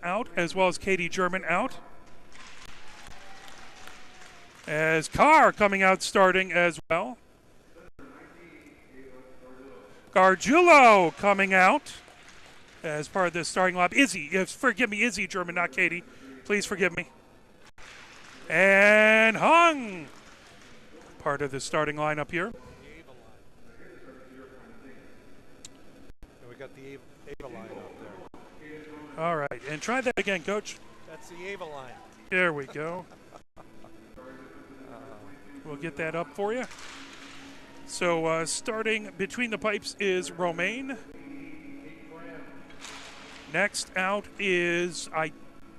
out, as well as Katie German out. As Carr coming out starting as well. Gargiulo coming out as part of the starting lineup. Izzy German, not Katie. Please forgive me. And Hung, part of the starting lineup here. And we got the Ava line up there. All right, and try that again, Coach. That's the Ava line. There we go. We'll get that up for you. So starting between the pipes is Romaine. Next out is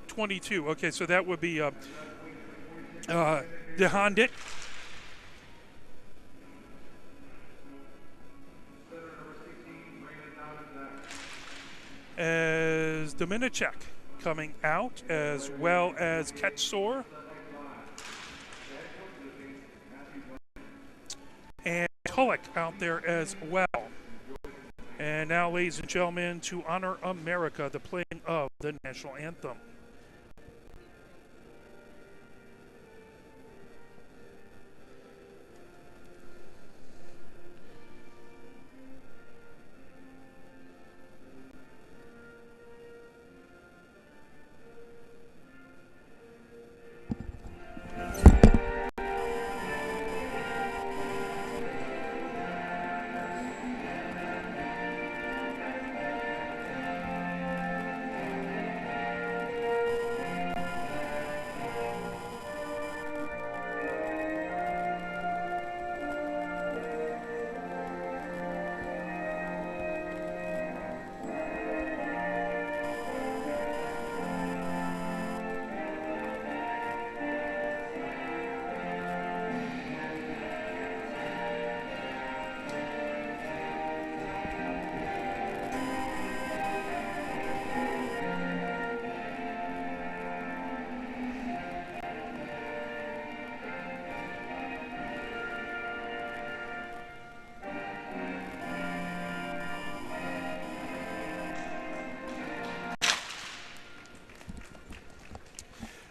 22. Okay, so that would be DeHondit. As Dominicek coming out, as well as Ketchsor. And Tulloch out there as well. And now, ladies and gentlemen, to honor America, the playing of the national anthem.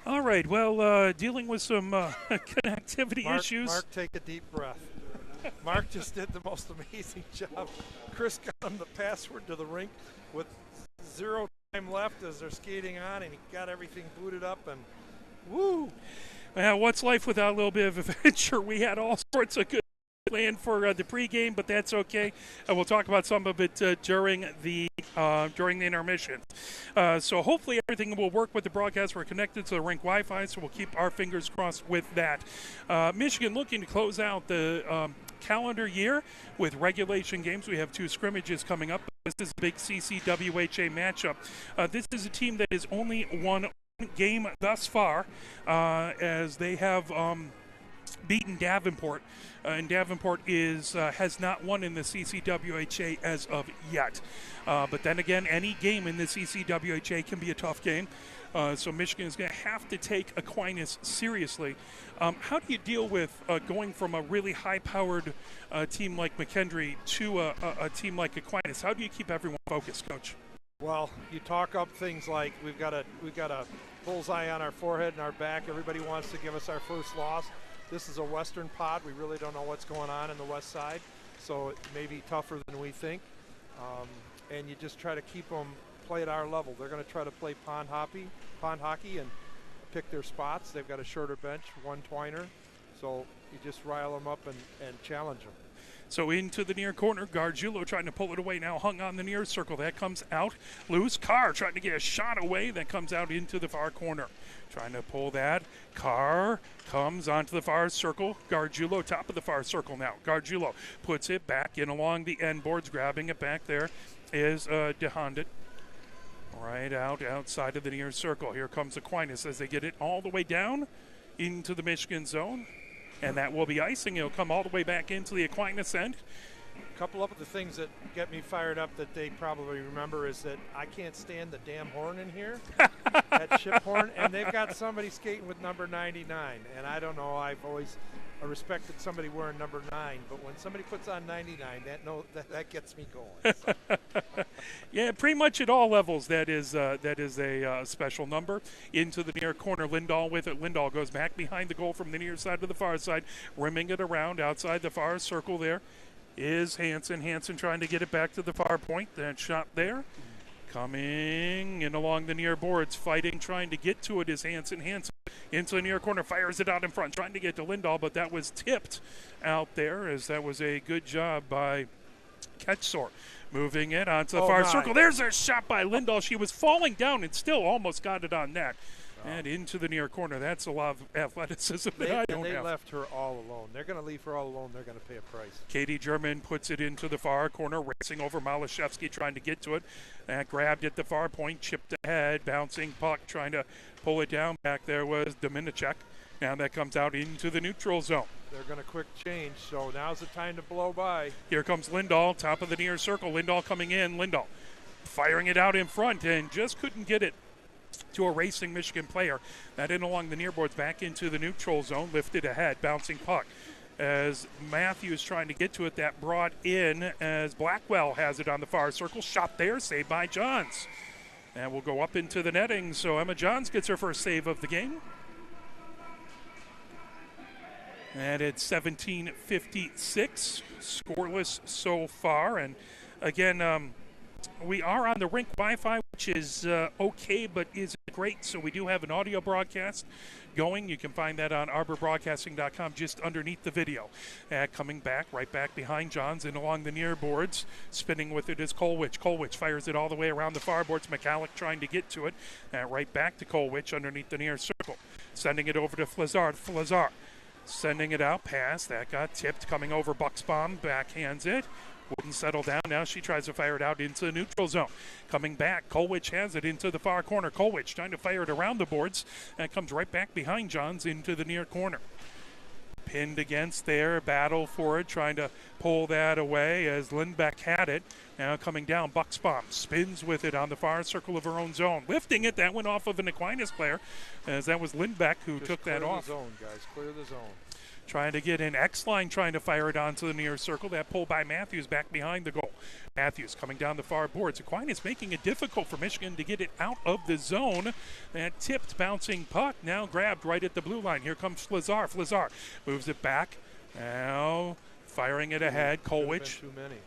All right, well, dealing with some connectivity issues. Mark, take a deep breath. Mark just did the most amazing job. Chris got him the password to the rink with 0 time left as they're skating on, and he got everything booted up, and woo! Well, what's life without a little bit of adventure? We had all sorts of good plan for the pregame, but that's okay. We'll talk about some of it during the intermission. So hopefully everything will work with the broadcast. We're connected to the rink Wi-Fi, so we'll keep our fingers crossed with that. Michigan looking to close out the calendar year with regulation games. We have 2 scrimmages coming up. This is a big CCWHA matchup. This is a team that has only won 1 game thus far, as they have beaten Davenport, and Davenport has not won in the CCWHA as of yet. But then again, any game in the CCWHA can be a tough game. So Michigan is going to have to take Aquinas seriously. How do you deal with going from a really high-powered team like McKendree to a team like Aquinas? How do you keep everyone focused, Coach? Well, you talk up things like we've got a bullseye on our forehead and our back. Everybody wants to give us our first loss. This is a Western pod. We really don't know what's going on in the West Side, so it may be tougher than we think. And you just try to keep them play at our level. They're going to try to play pond hockey and pick their spots. They've got a shorter bench, 1 twiner, so you just rile them up and challenge them. So into the near corner, Gargiulo trying to pull it away. Now Hung on the near circle. That comes out loose. Carr trying to get a shot away. That comes out into the far corner. Trying to pull that. Carr comes onto the far circle. Gargiulo top of the far circle now. Gargiulo puts it back in along the end boards. Grabbing it back there is DeHondit. Right outside of the near circle. Here comes Aquinas as they get it all the way down into the Michigan zone. And that will be icing. It'll come all the way back into the Aquinas end. A couple of the things that get me fired up that they probably remember is that I can't stand the damn horn in here, that ship horn, and they've got somebody skating with number 99. And I don't know, I've always respected somebody wearing number 9, but when somebody puts on 99, that gets me going. So. Yeah, pretty much at all levels, that is a special number. Into the near corner, Lindahl with it. Lindahl goes back behind the goal from the near side to the far side, rimming it around outside the far circle there. Is Hansen. Hansen trying to get it back to the far point. That shot there. Coming in along the near boards, fighting, trying to get to it is Hansen. Hansen into the near corner, fires it out in front, trying to get to Lindahl, but that was tipped out there, as that was a good job by Ketchsor. Moving it onto the far circle. There's a shot by Lindahl. She was falling down and still almost got it on net. And into the near corner. That's a lot of athleticism that I don't have. They left her all alone. They're going to leave her all alone. They're going to pay a price. Katie German puts it into the far corner, racing over Malashevsky, trying to get to it. That grabbed at the far point, chipped ahead, bouncing puck, trying to pull it down. Back there was Dominicek. Now that comes out into the neutral zone. They're going to quick change, so now's the time to blow by. Here comes Lindahl, top of the near circle. Lindahl coming in. Lindahl firing it out in front and just couldn't get it to a racing Michigan player. That in along the near boards, back into the neutral zone, lifted ahead, bouncing puck. As Matthews trying to get to it, that brought in as Blackwell has it on the far circle. Shot there, saved by Johns. And will go up into the netting, so Emma Johns gets her first save of the game. And it's 17:56, scoreless so far. And again, we are on the rink Wi-Fi, which is okay, but isn't great. So we do have an audio broadcast going. You can find that on arborbroadcasting.com just underneath the video. Coming back, right back behind Johns and along the near boards. Spinning with it is Kolwich. Kolwich fires it all the way around the far boards. McCallick trying to get to it. Right back to Kolwich underneath the near circle. Sending it over to Flazard. Flazard sending it out past. That got tipped. Coming over Bucksbaum. Backhands it. Wouldn't settle down. Now she tries to fire it out into the neutral zone. Coming back, Kolwich has it into the far corner. Kolwich trying to fire it around the boards. And comes right back behind Johns into the near corner. Pinned against there. Battle for it. Trying to pull that away as Lindbeck had it. Now coming down, Bucksbaum spins with it on the far circle of her own zone. Lifting it. That went off of an Aquinas player, as that was Lindbeck who took that off. Clear the zone, guys. Clear the zone. Trying to get in X-line, trying to fire it onto the near circle. That pull by Matthews back behind the goal. Matthews coming down the far boards. Aquinas making it difficult for Michigan to get it out of the zone. That tipped, bouncing puck, now grabbed right at the blue line. Here comes Flazar. Flazar moves it back. Now firing it ahead. Kolwich too many.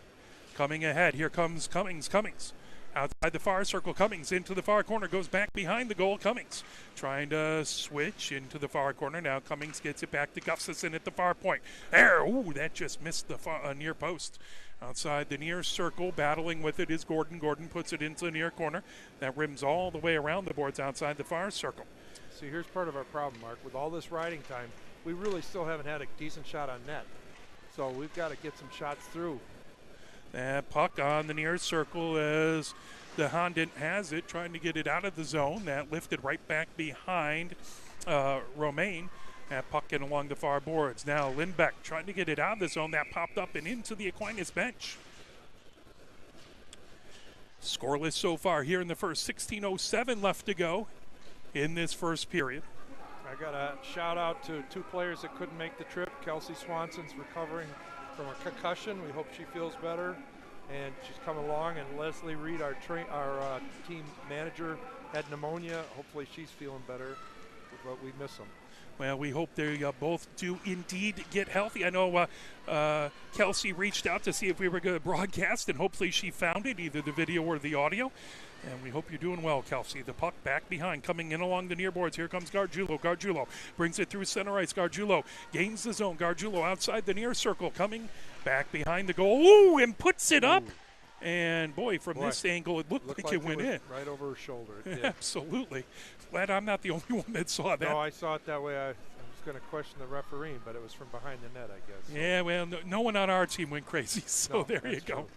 Coming ahead. Here comes Cummings. Cummings outside the far circle. Cummings into the far corner. Goes back behind the goal. Cummings trying to switch into the far corner. Now Cummings gets it back to Gustafson at the far point. There. Ooh, that just missed the near post. Outside the near circle. Battling with it is Gordon. Gordon puts it into the near corner. That rims all the way around the boards outside the far circle. See, here's part of our problem, Mark. With all this riding time, we really still haven't had a decent shot on net. So we've got to get some shots through. That puck on the near circle as the Honda has it, trying to get it out of the zone. That lifted right back behind Romaine. That puck in along the far boards. Now Lindbeck trying to get it out of the zone. That popped up and into the Aquinas bench. Scoreless so far here in the first. 16:07 left to go in this first period. I got a shout out to two players that couldn't make the trip. Kelsey Swanson's recovering from a concussion. We hope she feels better, and she's coming along. And Leslie Reed, our team manager, had pneumonia. Hopefully she's feeling better, but we miss them. Well, we hope they both do indeed get healthy. I know Kelsey reached out to see if we were going to broadcast, and hopefully she found it, either the video or the audio. And we hope you're doing well, Kelsey. The puck back behind, coming in along the near boards. Here comes Gargiulo. Gargiulo brings it through center ice. Gargiulo gains the zone. Gargiulo outside the near circle, coming back behind the goal. Ooh, and puts it up. And, boy, from this angle, it looked like it went in. Right over her shoulder. It did. Absolutely. Glad I'm not the only one that saw that. No, I saw it that way. I was going to question the referee, but it was from behind the net, I guess. So. Yeah, well, no one on our team went crazy, so there you go.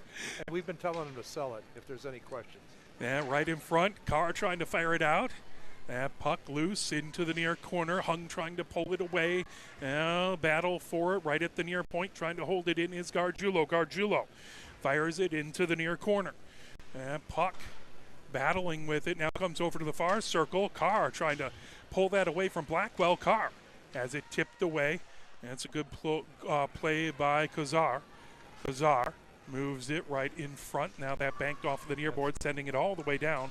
And we've been telling them to sell it if there's any questions. Yeah, right in front. Carr trying to fire it out. That puck loose into the near corner. Hung trying to pull it away. Now battle for it right at the near point. Trying to hold it in is Gargiulo. Gargiulo fires it into the near corner. And puck battling with it. Now comes over to the far circle. Carr trying to pull that away from Blackwell. Carr has it tipped away. That's a good play by Kazar. Kazar moves it right in front. Now that banked off of the near board, sending it all the way down.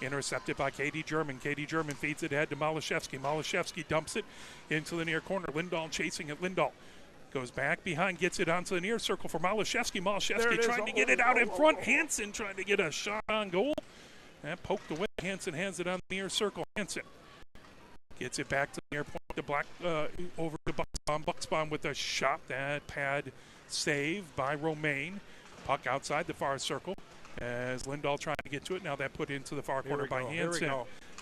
Intercepted by Katie German. Katie German feeds it ahead to Malashevsky. Malashevsky dumps it into the near corner. Lindahl chasing it. Lindahl goes back behind, gets it onto the near circle for Malashevsky. Malashevsky trying to get it out in front. Hansen trying to get a shot on goal. And poked away. Hansen hands it on the near circle. Hansen gets it back to the near point to over to Buxbaum. Buxbaum with a shot. That pad save by Romaine. Puck outside the far circle. As Lindahl trying to get to it. Now that put into the far corner by Hansen.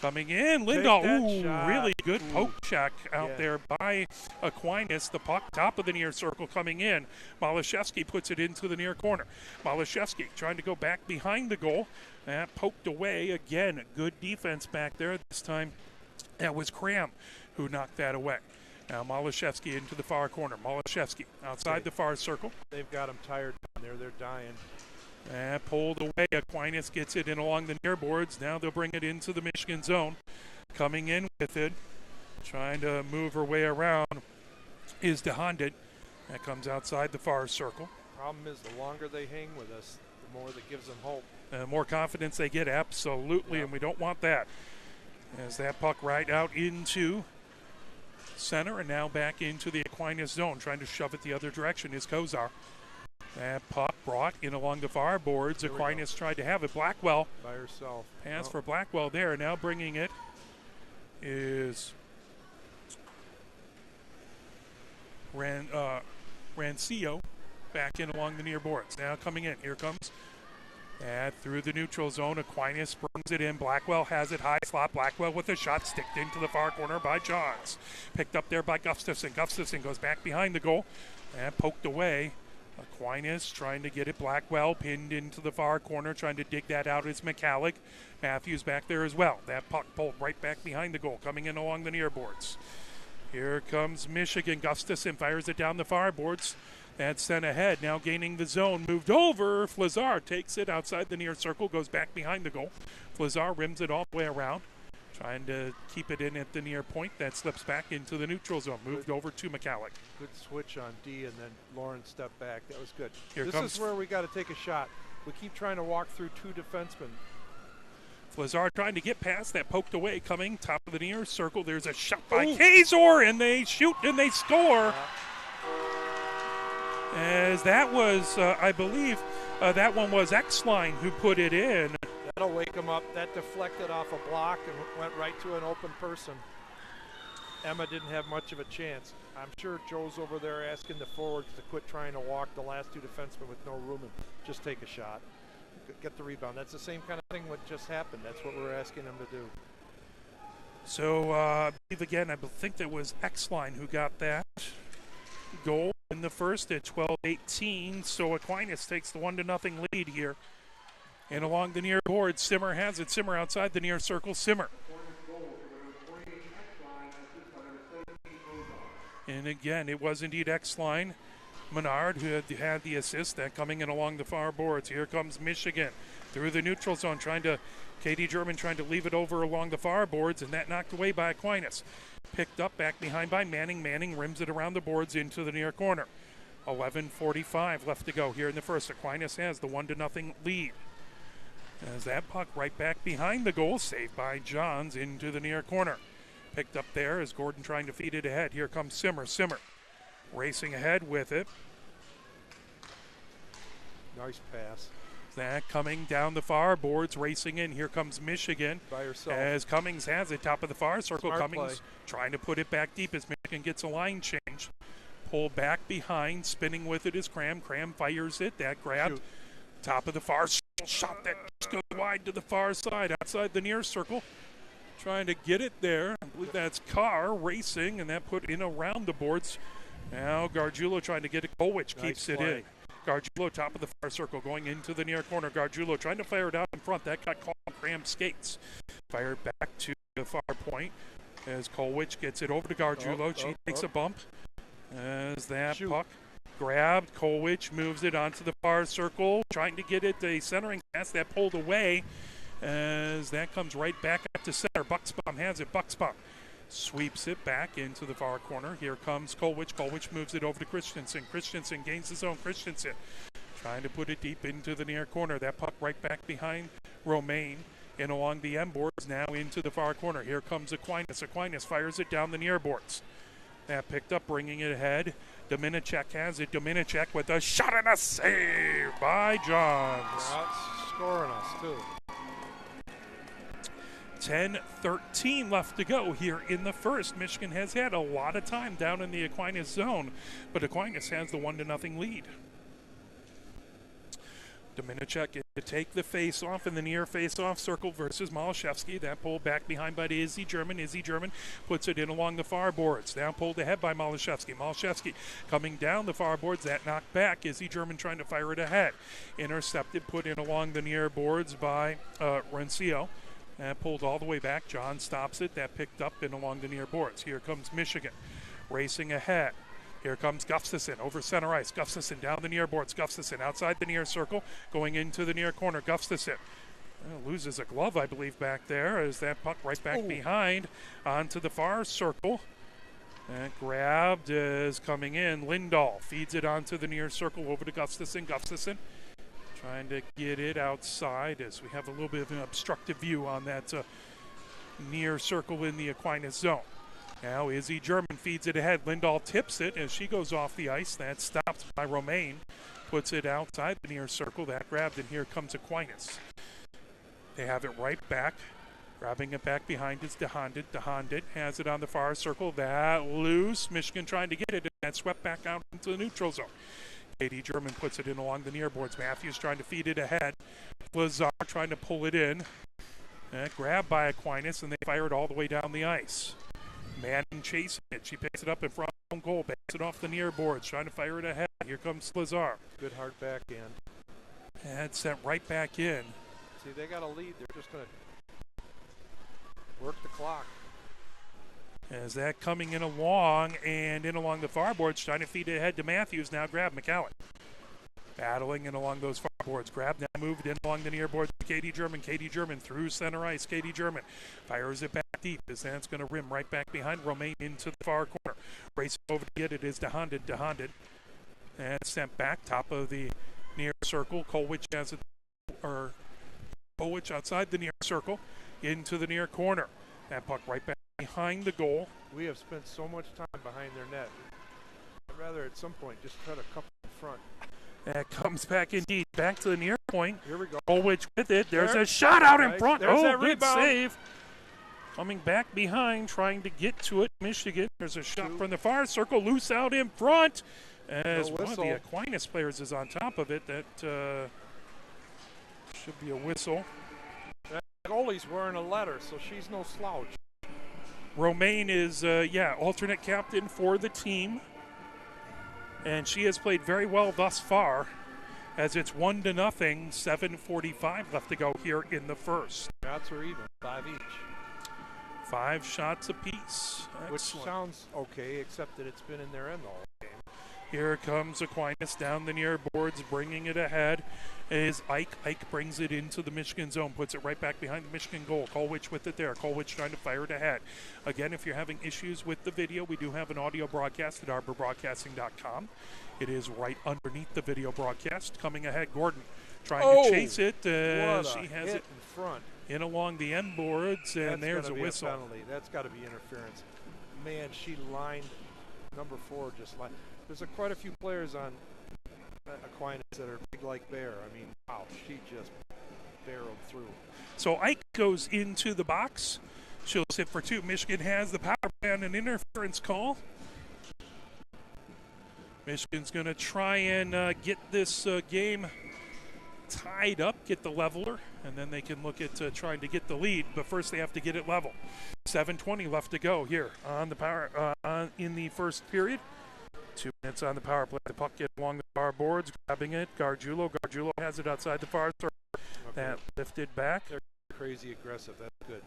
Coming in. Lindahl. Ooh, really good poke check out there by Aquinas. The puck top of the near circle coming in. Malashevsky puts it into the near corner. Malashevsky trying to go back behind the goal. That poked away. Again, good defense back there. This time that was Cram who knocked that away. Now Malashevsky into the far corner. Malashevsky outside the far circle. They've got him tired down there. They're dying. And pulled away. Aquinas gets it in along the near boards. Now they'll bring it into the Michigan zone. Coming in with it, trying to move her way around, is DeHondit. That comes outside the far circle. Problem is, the longer they hang with us, the more that gives them hope. The more confidence they get, absolutely, and we don't want that. As that puck right out into center and now back into the Aquinas zone. Trying to shove it the other direction is Kozar. That puck brought in along the far boards. Aquinas tried to have it. Blackwell. By herself. Pass for Blackwell there. Now bringing it is Rancio back in along the near boards. Now coming in. Here comes. And through the neutral zone. Aquinas brings it in. Blackwell has it high slot. Blackwell with a shot sticked into the far corner by Johns. Picked up there by Gustafson. Gustafson goes back behind the goal and poked away. Aquinas trying to get it. Blackwell pinned into the far corner, trying to dig that out is McCallick. Matthews back there as well. That puck pulled right back behind the goal, coming in along the near boards. Here comes Michigan. Gustafson fires it down the far boards. That's sent ahead, now gaining the zone. Moved over. Flazar takes it outside the near circle, goes back behind the goal. Flazar rims it all the way around. Trying to keep it in at the near point. That slips back into the neutral zone. Moved over to McCallick. Good switch on D, and then Lauren stepped back. That was good. This is where we got to take a shot. We keep trying to walk through two defensemen. Flazar trying to get past that, poked away, coming top of the near circle. There's a shot by Kazor, and they shoot and they score. As that was, I believe, that one was X-Line who put it in. That'll wake them up. That deflected off a block and went right to an open person. Emma didn't have much of a chance. I'm sure Joe's over there asking the forwards to quit trying to walk the last two defensemen with no room and just take a shot. Get the rebound. That's the same kind of thing what just happened. That's what we're asking them to do. So, I believe again, I think that was X-Line who got that goal in the first at 12-18. So Aquinas takes the 1-0 lead here. And along the near board, Simmer has it. Simmer outside the near circle. Simmer. And again, it was indeed X-Line. Menard who had the assist. That coming in along the far boards. Here comes Michigan through the neutral zone. Katie German trying to leave it over along the far boards. And that knocked away by Aquinas. Picked up back behind by Manning. Manning rims it around the boards into the near corner. 11:45 left to go here in the first. Aquinas has the 1-0 lead. As that puck right back behind the goal, saved by Johns into the near corner. Picked up there as Gordon trying to feed it ahead. Here comes Simmer. Simmer racing ahead with it. Nice pass. That coming down the far boards, racing in. Here comes Michigan. By herself. As Cummings has it, top of the far circle. Smart Cummings play. trying to put it back deep as Michigan gets a line change. Pull back behind, spinning with it is Cram. Cram fires it. That grabbed. Top of the far circle. Shot that just goes wide to the far side, outside the near circle. Trying to get it there. I believe that's Carr racing, and that put in around the boards. Now Gargiulo trying to get it. Kolwich keeps it in. Gargiulo top of the far circle going into the near corner. Gargiulo trying to fire it out in front. That got caught on Cram skates. Fired back to the far point as Kolwich gets it over to Gargiulo. She takes a bump as that puck grabbed. Kolwich moves it onto the far circle, trying to get it a centering pass that pulled away as that comes right back up to center. Bucksbaum has it. Bucksbaum sweeps it back into the far corner. Here comes Kolwich. Kolwich moves it over to Christensen. Christensen gains his own. Christensen trying to put it deep into the near corner. That puck right back behind Romaine and along the end boards, now into the far corner. Here comes Aquinas. Aquinas fires it down the near boards. That picked up, bringing it ahead. Dominicek has it. Dominicek with a shot and a save by Johns. They're outscoring us, too. 10-13 left to go here in the first. Michigan has had a lot of time down in the Aquinas zone, but Aquinas has the 1-0 lead. Dominicek to take the face-off in the near face-off circle versus Malashevsky. That pulled back behind by Izzy German. Izzy German puts it in along the far boards. Now pulled ahead by Malashevsky. Malashevsky coming down the far boards. That knocked back. Izzy German trying to fire it ahead. Intercepted, put in along the near boards by Rencio. And pulled all the way back. John stops it. That picked up and along the near boards. Here comes Michigan racing ahead. Here comes Gustafson over center ice. Gustafson down the near boards. Gustafson outside the near circle, going into the near corner. Gustafson loses a glove, I believe, back there as that puck right back behind onto the far circle. And grabbed is coming in. Lindahl feeds it onto the near circle over to Gustafson. Gustafson trying to get it outside as we have a little bit of an obstructive view on that near circle in the Aquinas zone. Now Izzy German feeds it ahead. Lindahl tips it as she goes off the ice. That's stopped by Romaine. Puts it outside the near circle. That grabbed, and here comes Aquinas. They have it right back. Grabbing it back behind is DeHondit. DeHondit has it on the far circle. That loose. Michigan trying to get it. And that swept back out into the neutral zone. Katie German puts it in along the near boards. Matthews trying to feed it ahead. Lazar trying to pull it in. Grabbed by Aquinas, and they fire it all the way down the ice. Manning chasing it. She picks it up in front of goal. Backs it off the near boards. Trying to fire it ahead. Here comes Lazar. Good hard backhand. And sent right back in. See, they got a lead. They're just going to work the clock. As that coming in along and in along the far boards. Trying to feed it ahead to Matthews. Now grab McCallum. Battling in along those far boards. Grab now moved in along the near boards. Katie German. Katie German through center ice. Katie German fires it back deep as that's going to rim right back behind Romaine into the far corner. Racing over to get it is DeHondit. DeHondit. And sent back top of the near circle. Kolwich has it, or Kolwich outside the near circle into the near corner. That puck right back behind the goal. We have spent so much time behind their net. I'd rather at some point just cut a couple in front. That comes back indeed. Back to the near point. Here we go. Kolwich with it. There's a shot out in front. There's that good rebound. Save. Coming back behind, trying to get to it. Michigan. There's a shot from the far circle. Loose out in front. As one of the Aquinas players is on top of it. That should be a whistle. That goalie's wearing a letter, so she's no slouch. Romaine is, alternate captain for the team. And she has played very well thus far, as it's 1-0, 7:45 left to go here in the first. Shots are even, 5 each. 5 shots apiece. Which sounds okay, except that it's been in their end all game. Here comes Aquinas down the near boards, bringing it ahead. Is Ike. Ike brings it into the Michigan zone, puts it right back behind the Michigan goal. Kolwich with it there. Kolwich trying to fire it ahead. Again, if you're having issues with the video, we do have an audio broadcast at arborbroadcasting.com. It is right underneath the video broadcast. Coming ahead, Gordon trying to chase it. She has it in front. In along the end boards, and there's a whistle. Penalty. That's got to be interference. Man, she lined number 4 just like. There's quite a few players on Aquinas that are big like Bear. I mean, wow, she just barreled through. So Ike goes into the box. She'll sit for 2. Michigan has the power play on an interference call. Michigan's going to try and get this game tied up, get the leveler, and then they can look at trying to get the lead. But first, they have to get it level. 7:20 left to go here on the power in the first period. 2 minutes on the power play. The puck gets along the far boards, grabbing it. Gargiulo has it outside the far circle. Okay. That lifted back. They're crazy aggressive. That's good.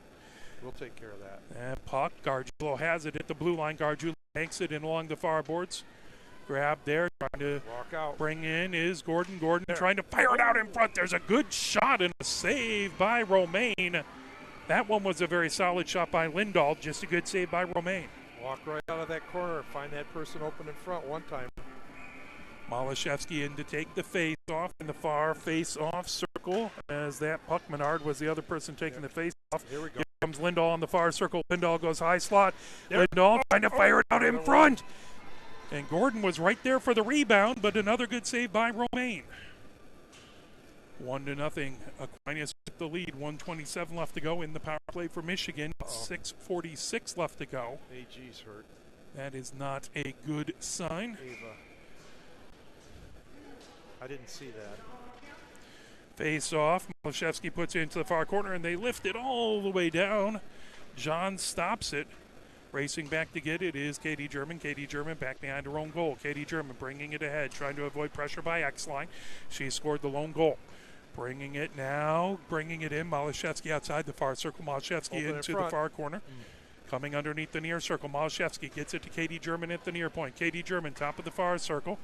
We'll take care of that. That puck, Gargiulo has it at the blue line. Gargiulo banks it in along the far boards. Grab there, trying to walk out. Bring in is Gordon. Gordon trying to fire it out in front. There's a good shot and a save by Romaine. That one was a very solid shot by Lindahl. Just a good save by Romaine. Walk right out of that corner. Find that person open in front one time. Malashevsky in to take the face-off in the far face-off circle, as that puck, Menard was the other person taking the face-off. Here we go. Here comes Lindahl on the far circle. Lindahl goes high slot. Lindahl trying to fire it out in front. And Gordon was right there for the rebound, but another good save by Romaine. 1-0. Aquinas took the lead. 1:27 left to go in the power play for Michigan. 6:46 left to go. AG's hurt. That is not a good sign. Ava. I didn't see that. Face off. Malashevsky puts it into the far corner, and they lift it all the way down. John stops it. Racing back to get it is Katie German. Katie German back behind her own goal. Katie German bringing it ahead, trying to avoid pressure by X-Line. She scored the lone goal. Bringing it now, bringing it in. Malashevsky outside the far circle. Malashevsky into the far corner. Coming underneath the near circle. Malashevsky gets it to Katie German at the near point. Katie German, top of the far circle.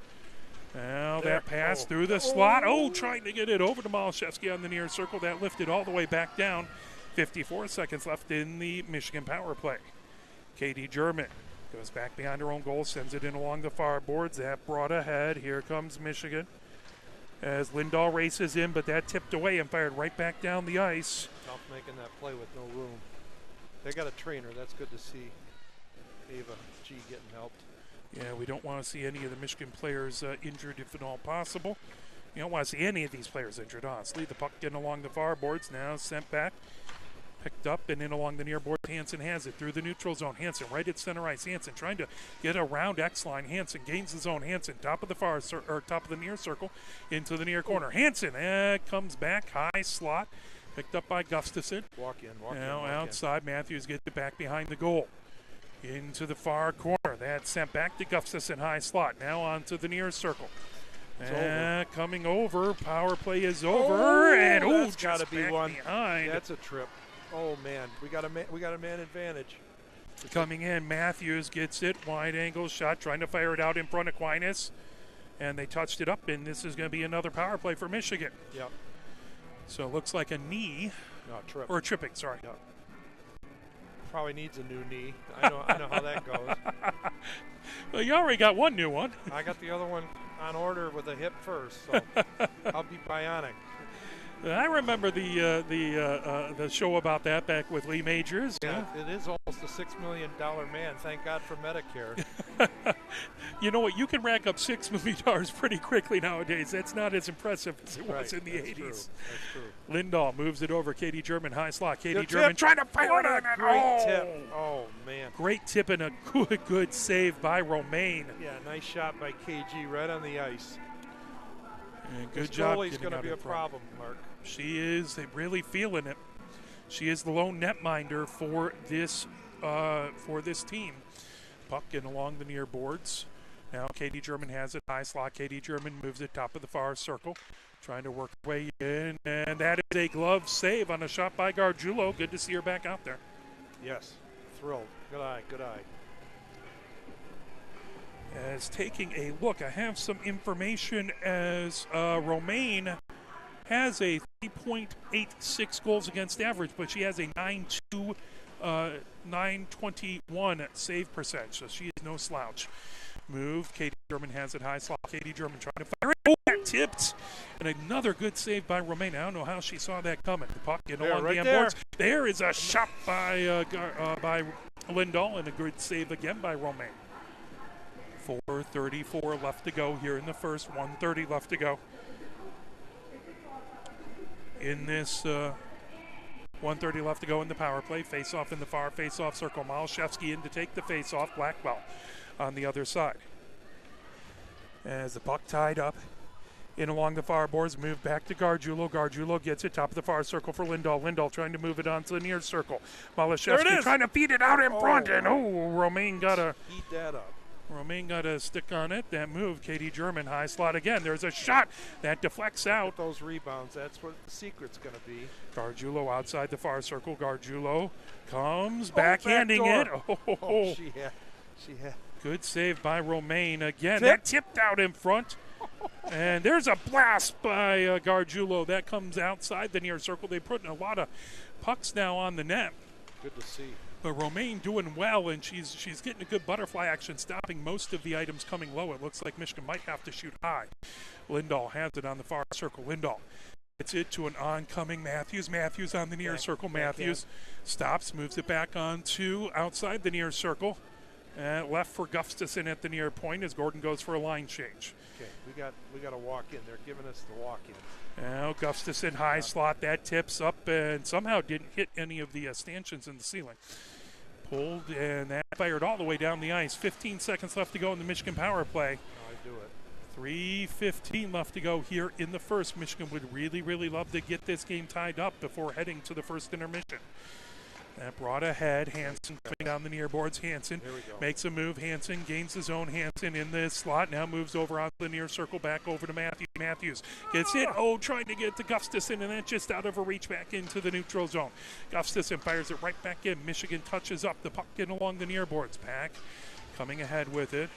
Now that pass through the slot. Trying to get it over to Malashevsky on the near circle. That lifted all the way back down. 54 seconds left in the Michigan power play. Katie German goes back behind her own goal, sends it in along the far boards. That brought ahead. Here comes Michigan as Lindahl races in, but that tipped away and fired right back down the ice. Tough making that play with no room. They got a trainer. That's good to see. Ava G getting helped. Yeah, we don't want to see any of the Michigan players injured if at all possible. You don't want to see any of these players injured, honestly. The puck getting along the far boards, now sent back. Picked up and in along the near board. Hansen has it through the neutral zone. Hansen right at center ice. Hansen trying to get around X-Line. Hansen gains the zone. Hansen top of the near circle into the near corner. Hansen comes back high slot. Picked up by Gustafson. Walk in. Now outside. Matthews gets it back behind the goal. Into the far corner. That's sent back to Gustafson. High slot. Now onto the near circle. Coming over. Power play is over. That's got to be one behind. That's a trip. Oh man, we got a man advantage. Coming in, Matthews gets it, wide angle shot, trying to fire it out in front of Aquinas, and they touched it up, and this is going to be another power play for Michigan. Yep. So it looks like a knee, trip. or a tripping. Sorry. Yep. Probably needs a new knee. I know how that goes. Well, you already got one new one. I got the other one on order with a hip first, so I'll be bionic. I remember the show about that back with Lee Majors. Yeah, it is almost a $6 million man. Thank God for Medicare. You know what? You can rack up $6 million pretty quickly nowadays. That's not as impressive as it was in the 80s. That's true. Lindahl moves it over. Katie German, high slot. Katie German trying to fire it on it. Great tip. Oh, man. Great tip and a good save by Romaine. Yeah, nice shot by KG right on the ice. And good job. Goalie's going to be a problem, Mark. She is really feeling it. She is the lone netminder for this team. Puck in along the near boards. Now Katie German has it high slot. Katie German moves it top of the far circle, trying to work her way in, and that is a glove save on a shot by Gargiulo. Good to see her back out there. Yes, thrilled. Good eye. As taking a look, I have some information as Romaine has a 3.86 goals against average, but she has a 9.2, 921 save percentage, so she is no slouch. Move. Katie German has it high slot. Katie German trying to fire it. That tipped. And another good save by Romaine. I don't know how she saw that coming. The puck getting along the end boards. There is a shot by Lindahl, and a good save again by Romaine. 4:34 left to go here in the first. 1:30 left to go in this 1:30 left to go in the power play. Face-off in the far face-off circle. Malashevsky in to take the face-off. Blackwell on the other side. As the puck tied up in along the far boards, moved back to Gargiulo. Gargiulo gets it top of the far circle for Lindahl. Lindahl trying to move it onto the near circle. Malashevsky trying to feed it out in front, and Romaine got a... Eat that up. Romaine got a stick on it. That move, Katie German, high slot again. There's a shot that deflects out. Those rebounds, that's what the secret's going to be. Gargiulo outside the far circle. Gargiulo comes, backhanding it. She had. Good save by Romaine again. Tip. That tipped out in front. And there's a blast by Gargiulo. That comes outside the near circle. They put in a lot of pucks now on the net. Good to see. But Romaine doing well, and she's getting a good butterfly action, stopping most of the items coming low. It looks like Michigan might have to shoot high. Lindahl has it on the far circle. Lindahl gets it to an oncoming Matthews. Matthews on the near circle. Matthews stops, moves it back on to outside the near circle. Left for Gustafson at the near point as Gordon goes for a line change. Okay, we got to walk in. They're giving us the walk in. Now Gustafson high slot, that tips up and somehow didn't hit any of the stanchions in the ceiling. Pulled and that fired all the way down the ice. 15 seconds left to go in the Michigan power play. I do it. 3:15 left to go here in the first. Michigan would really, really love to get this game tied up before heading to the first intermission. That brought ahead. Hansen coming down the near boards. Hansen makes a move. Hansen gains his own. Hansen in the slot. Now moves over onto the near circle. Back over to Matthews. Matthews gets it. Trying to get to Gustafson, and then just out of a reach back into the neutral zone. Gustafson fires it right back in. Michigan touches up the puck in along the near boards. Pack coming ahead with it.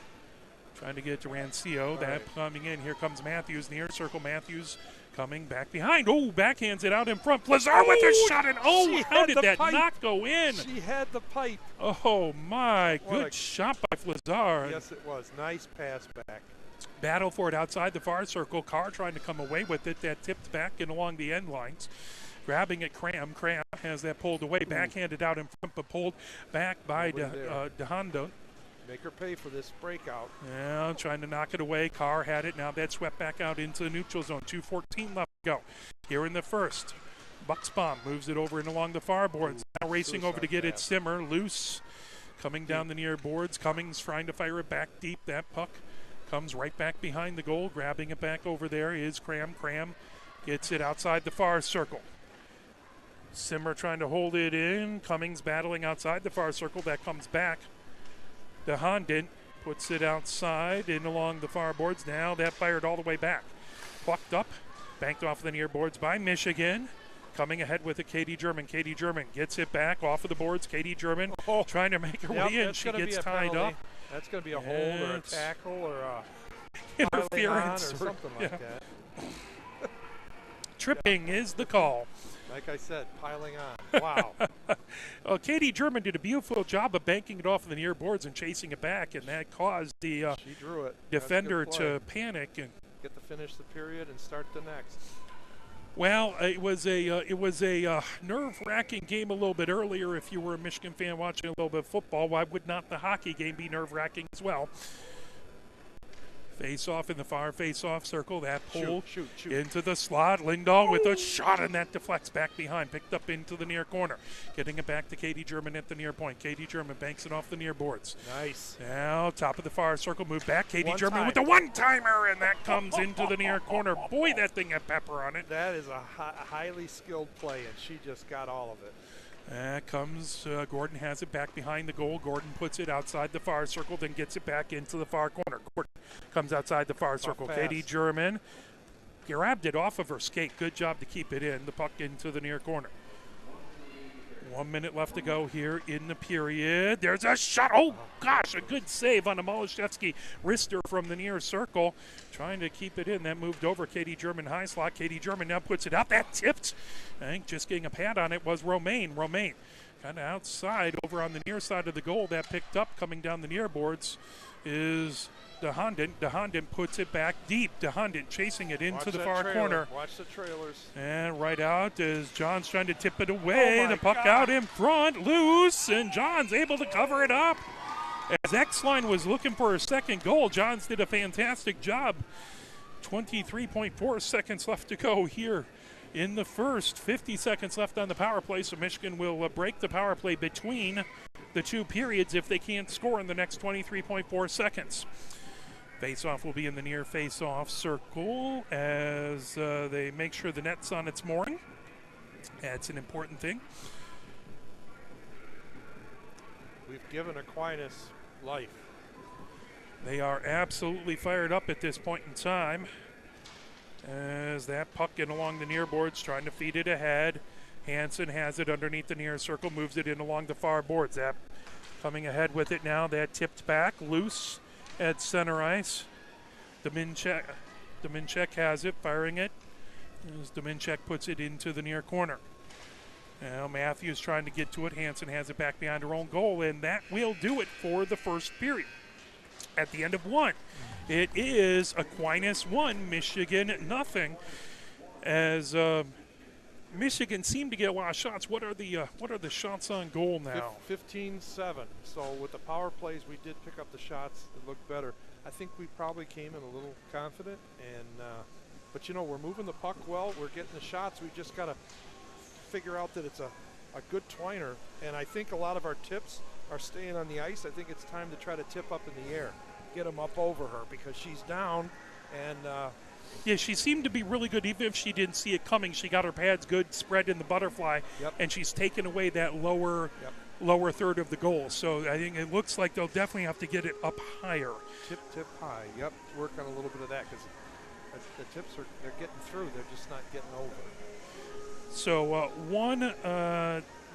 Trying to get to Rancio. Coming in. Here comes Matthews. Near circle. Matthews coming back behind. Backhands it out in front. Flazar with a shot. And how did that not go in? She had the pipe. Oh, my. Good shot by Flazar. Yes, it was. Nice pass back. Battle for it outside the far circle. Carr trying to come away with it. That tipped back and along the end lines. Grabbing it, Cram. Cram has that pulled away. Backhanded out in front, but pulled back by DeHonda. Make her pay for this breakout. Yeah, trying to knock it away. Carr had it. Now that swept back out into the neutral zone. 2:14 left to go. Here in the first. Bucksbaum moves it over and along the far boards. Now racing over to get it. Simmer loose. Coming down the near boards. Cummings trying to fire it back deep. That puck comes right back behind the goal. Grabbing it back over there is Cram. Cram gets it outside the far circle. Simmer trying to hold it in. Cummings battling outside the far circle. That comes back. DeHondent puts it outside and along the far boards. Now that fired all the way back. Plucked up, banked off the near boards by Michigan. Coming ahead with it, Katie German. Katie German gets it back off of the boards. Katie German trying to make her way in. She gets tied up. That's going to be a hold or a tackle or a interference or something like that. Tripping is the call. Like I said, piling on. Wow. Katie German did a beautiful job of banking it off of the near boards and chasing it back, and that caused the she drew it. defender to panic and get to finish the period and start the next. Well, it was a nerve-wracking game a little bit earlier. If you were a Michigan fan watching a little bit of football, why would not the hockey game be nerve-wracking as well? Face-off in the far face-off circle. That pull shoot. into the slot. Lindahl with a shot, and that deflects back behind. Picked up into the near corner. Getting it back to Katie German at the near point. Katie German banks it off the near boards. Nice. Now, top of the far circle. Move back. Katie German with the one-timer, and that comes into the near corner. Boy, that thing had pepper on it. That is a highly skilled play, and she just got all of it. Comes Gordon has it back behind the goal. Gordon puts it outside the far circle, then gets it back into the far corner. Gordon comes outside the far circle. Katie German grabbed it off of her skate. Good job to keep it in. The puck into the near corner. 1 minute left to go here in the period. There's a shot. Oh, gosh, a good save on a Malashevsky wrister from the near circle. Trying to keep it in. That moved over Katie German high slot. Katie German now puts it out. That tipped. I think just getting a pad on it was Romaine. Romaine kind of outside over on the near side of the goal. That picked up coming down the near boards is DeHondent. DeHondent puts it back deep. DeHondent chasing it into the far corner. Watch the trailers. And right out is Johns trying to tip it away. The puck out in front, loose, and Johns able to cover it up. As X-Line was looking for a second goal, Johns did a fantastic job. 23.4 seconds left to go here in the first. 50 seconds left on the power play, so Michigan will break the power play between the two periods if they can't score in the next 23.4 seconds. Face-off will be in the near face-off circle as they make sure the net's on its mooring. That's an important thing. We've given Aquinas life. They are absolutely fired up at this point in time. As that puck in along the near boards, trying to feed it ahead. Hansen has it underneath the near circle, moves it in along the far boards. That coming ahead with it now. That tipped back, loose at center ice. Dominchek has it, firing it. As Dominchek puts it into the near corner. Now Matthews trying to get to it. Hansen has it back behind her own goal, and that will do it for the first period. At the end of one, it is Aquinas 1, Michigan nothing. As Michigan seemed to get a lot of shots. What are the shots on goal now? 15-7. So with the power plays, we did pick up the shots. It looked better. I think we probably came in a little confident, and but you know, we're moving the puck well. We're getting the shots. We just got to figure out that it's a good twiner, and I think a lot of our tips are staying on the ice. I think it's time to try to tip up in the air, get them up over her because she's down, and yeah, she seemed to be really good even if she didn't see it coming. She got her pads good, spread in the butterfly, and she's taken away that lower third of the goal. So I think it looks like they'll definitely have to get it up higher. Tip high, work on a little bit of that because the tips they're getting through, they're just not getting over. So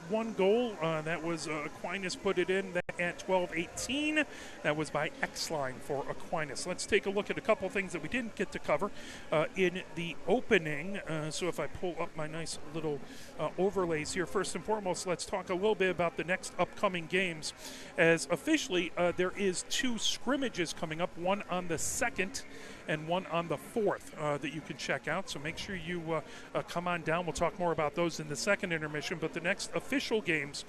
one goal, that was Aquinas put it in at 12-18. That was by X-Line for Aquinas. Let's take a look at a couple things that we didn't get to cover in the opening. So if I pull up my nice little overlays here, first and foremost, let's talk a little bit about the next upcoming games. As officially, there is 2 scrimmages coming up, one on the 2nd and one on the 4th that you can check out. So make sure you come on down. We'll talk more about those in the second intermission. But the next official games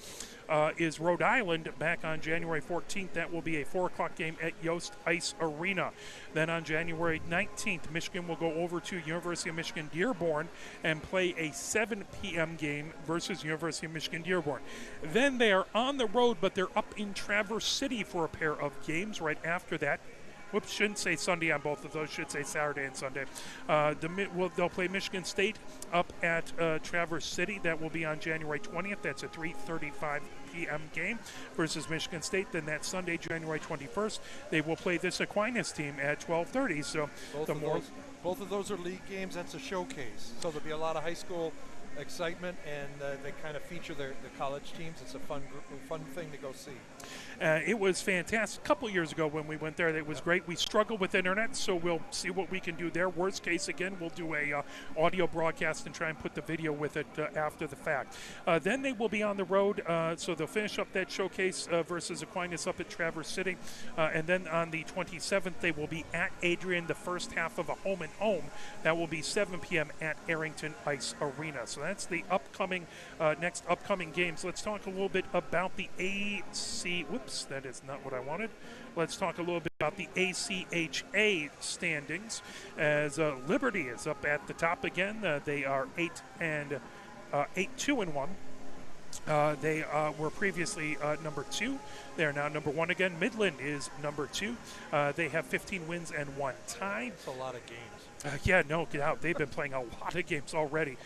is Rhode Island back on January 14th. That will be a 4 o'clock game at Yost Ice Arena. Then on January 19th, Michigan will go over to University of Michigan Dearborn and play a 7 p.m. game versus University of Michigan Dearborn. Then they are on the road, but they're up in Traverse City for a pair of games right after that. Whoops, shouldn't say Sunday on both of those. Should say Saturday and Sunday. They'll play Michigan State up at Traverse City. That will be on January 20th. That's a 3:35 p.m. game versus Michigan State. Then that Sunday, January 21st, they will play this Aquinas team at 12:30. So both of those are league games. That's a showcase. So there'll be a lot of high school excitement, and they kind of feature the college teams. It's a fun thing to go see. It was fantastic. A couple years ago when we went there, it was great. We struggled with internet, so we'll see what we can do there. Worst case, again, we'll do a audio broadcast and try and put the video with it after the fact. Then they will be on the road, so they'll finish up that showcase versus Aquinas up at Traverse City. And then on the 27th, they will be at Adrian, the first half of a home and home. That will be 7 p.m. at Arrington Ice Arena. So that's the next upcoming games. Let's talk a little bit about the AC. Whoops, that is not what I wanted. Let's talk a little bit about the ACHA standings. As Liberty is up at the top again. They are 8-2-1. They were previously number 2. They are now number 1 again. Midland is number 2. They have 15 wins and 1 tie. That's a lot of games. Yeah, no doubt. They've been playing a lot of games already.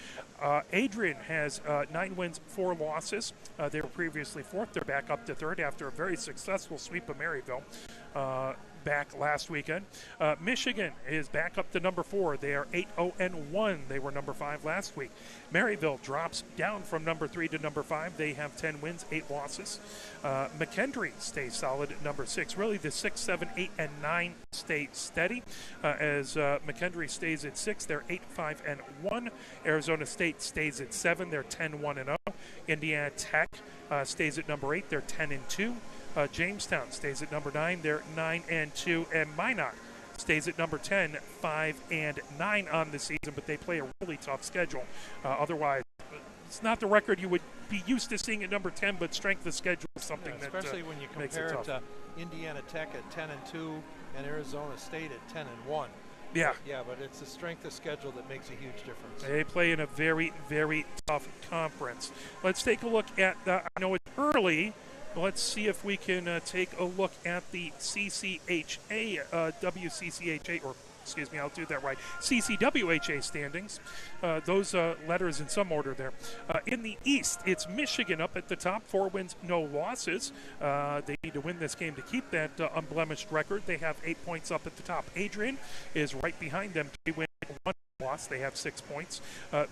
Adrian has 9 wins, 4 losses. They were previously 4th. They're back up to 3rd after a very successful sweep of Maryville back last weekend. Michigan is back up to number 4. They are 8-0-1. They were number 5 last week. Maryville drops down from number 3 to number 5. They have 10 wins, 8 losses. McKendree stays solid at number 6. Really, the 6, 7, 8, and 9 stay steady as McKendree stays at 6. They're 8-5-1. Arizona State stays at 7. They're 10-1-0. Indiana Tech stays at number 8. They're 10-2. Jamestown stays at number 9. They're 9-2. And Minot stays at number 10, 5-9 on the season, but they play a really tough schedule. Otherwise, it's not the record you would be used to seeing at number 10, but strength of schedule is something that especially when you compare it to Indiana Tech at 10-2 and Arizona State at 10-1. Yeah. Yeah, but it's the strength of schedule that makes a huge difference. They play in a very, very tough conference. Let's take a look at, I know it's early, but let's see if we can take a look at the CCHA, WCCHA, or excuse me, I'll do that right. CCWHA standings. Those letters in some order there. In the East, it's Michigan up at the top. 4 wins, no losses. They need to win this game to keep that unblemished record. They have 8 points up at the top. Adrian is right behind them. 3 wins, 1 loss. They have 6 points.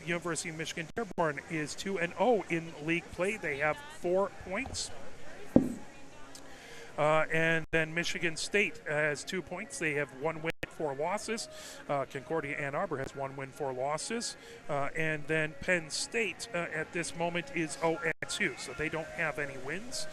University of Michigan Dearborn is 2-0 in league play. They have 4 points. And then Michigan State has 2 points. They have 1 win, 4 losses. Concordia Ann Arbor has 1 win, 4 losses. And then Penn State at this moment is 0-2, so they don't have any wins.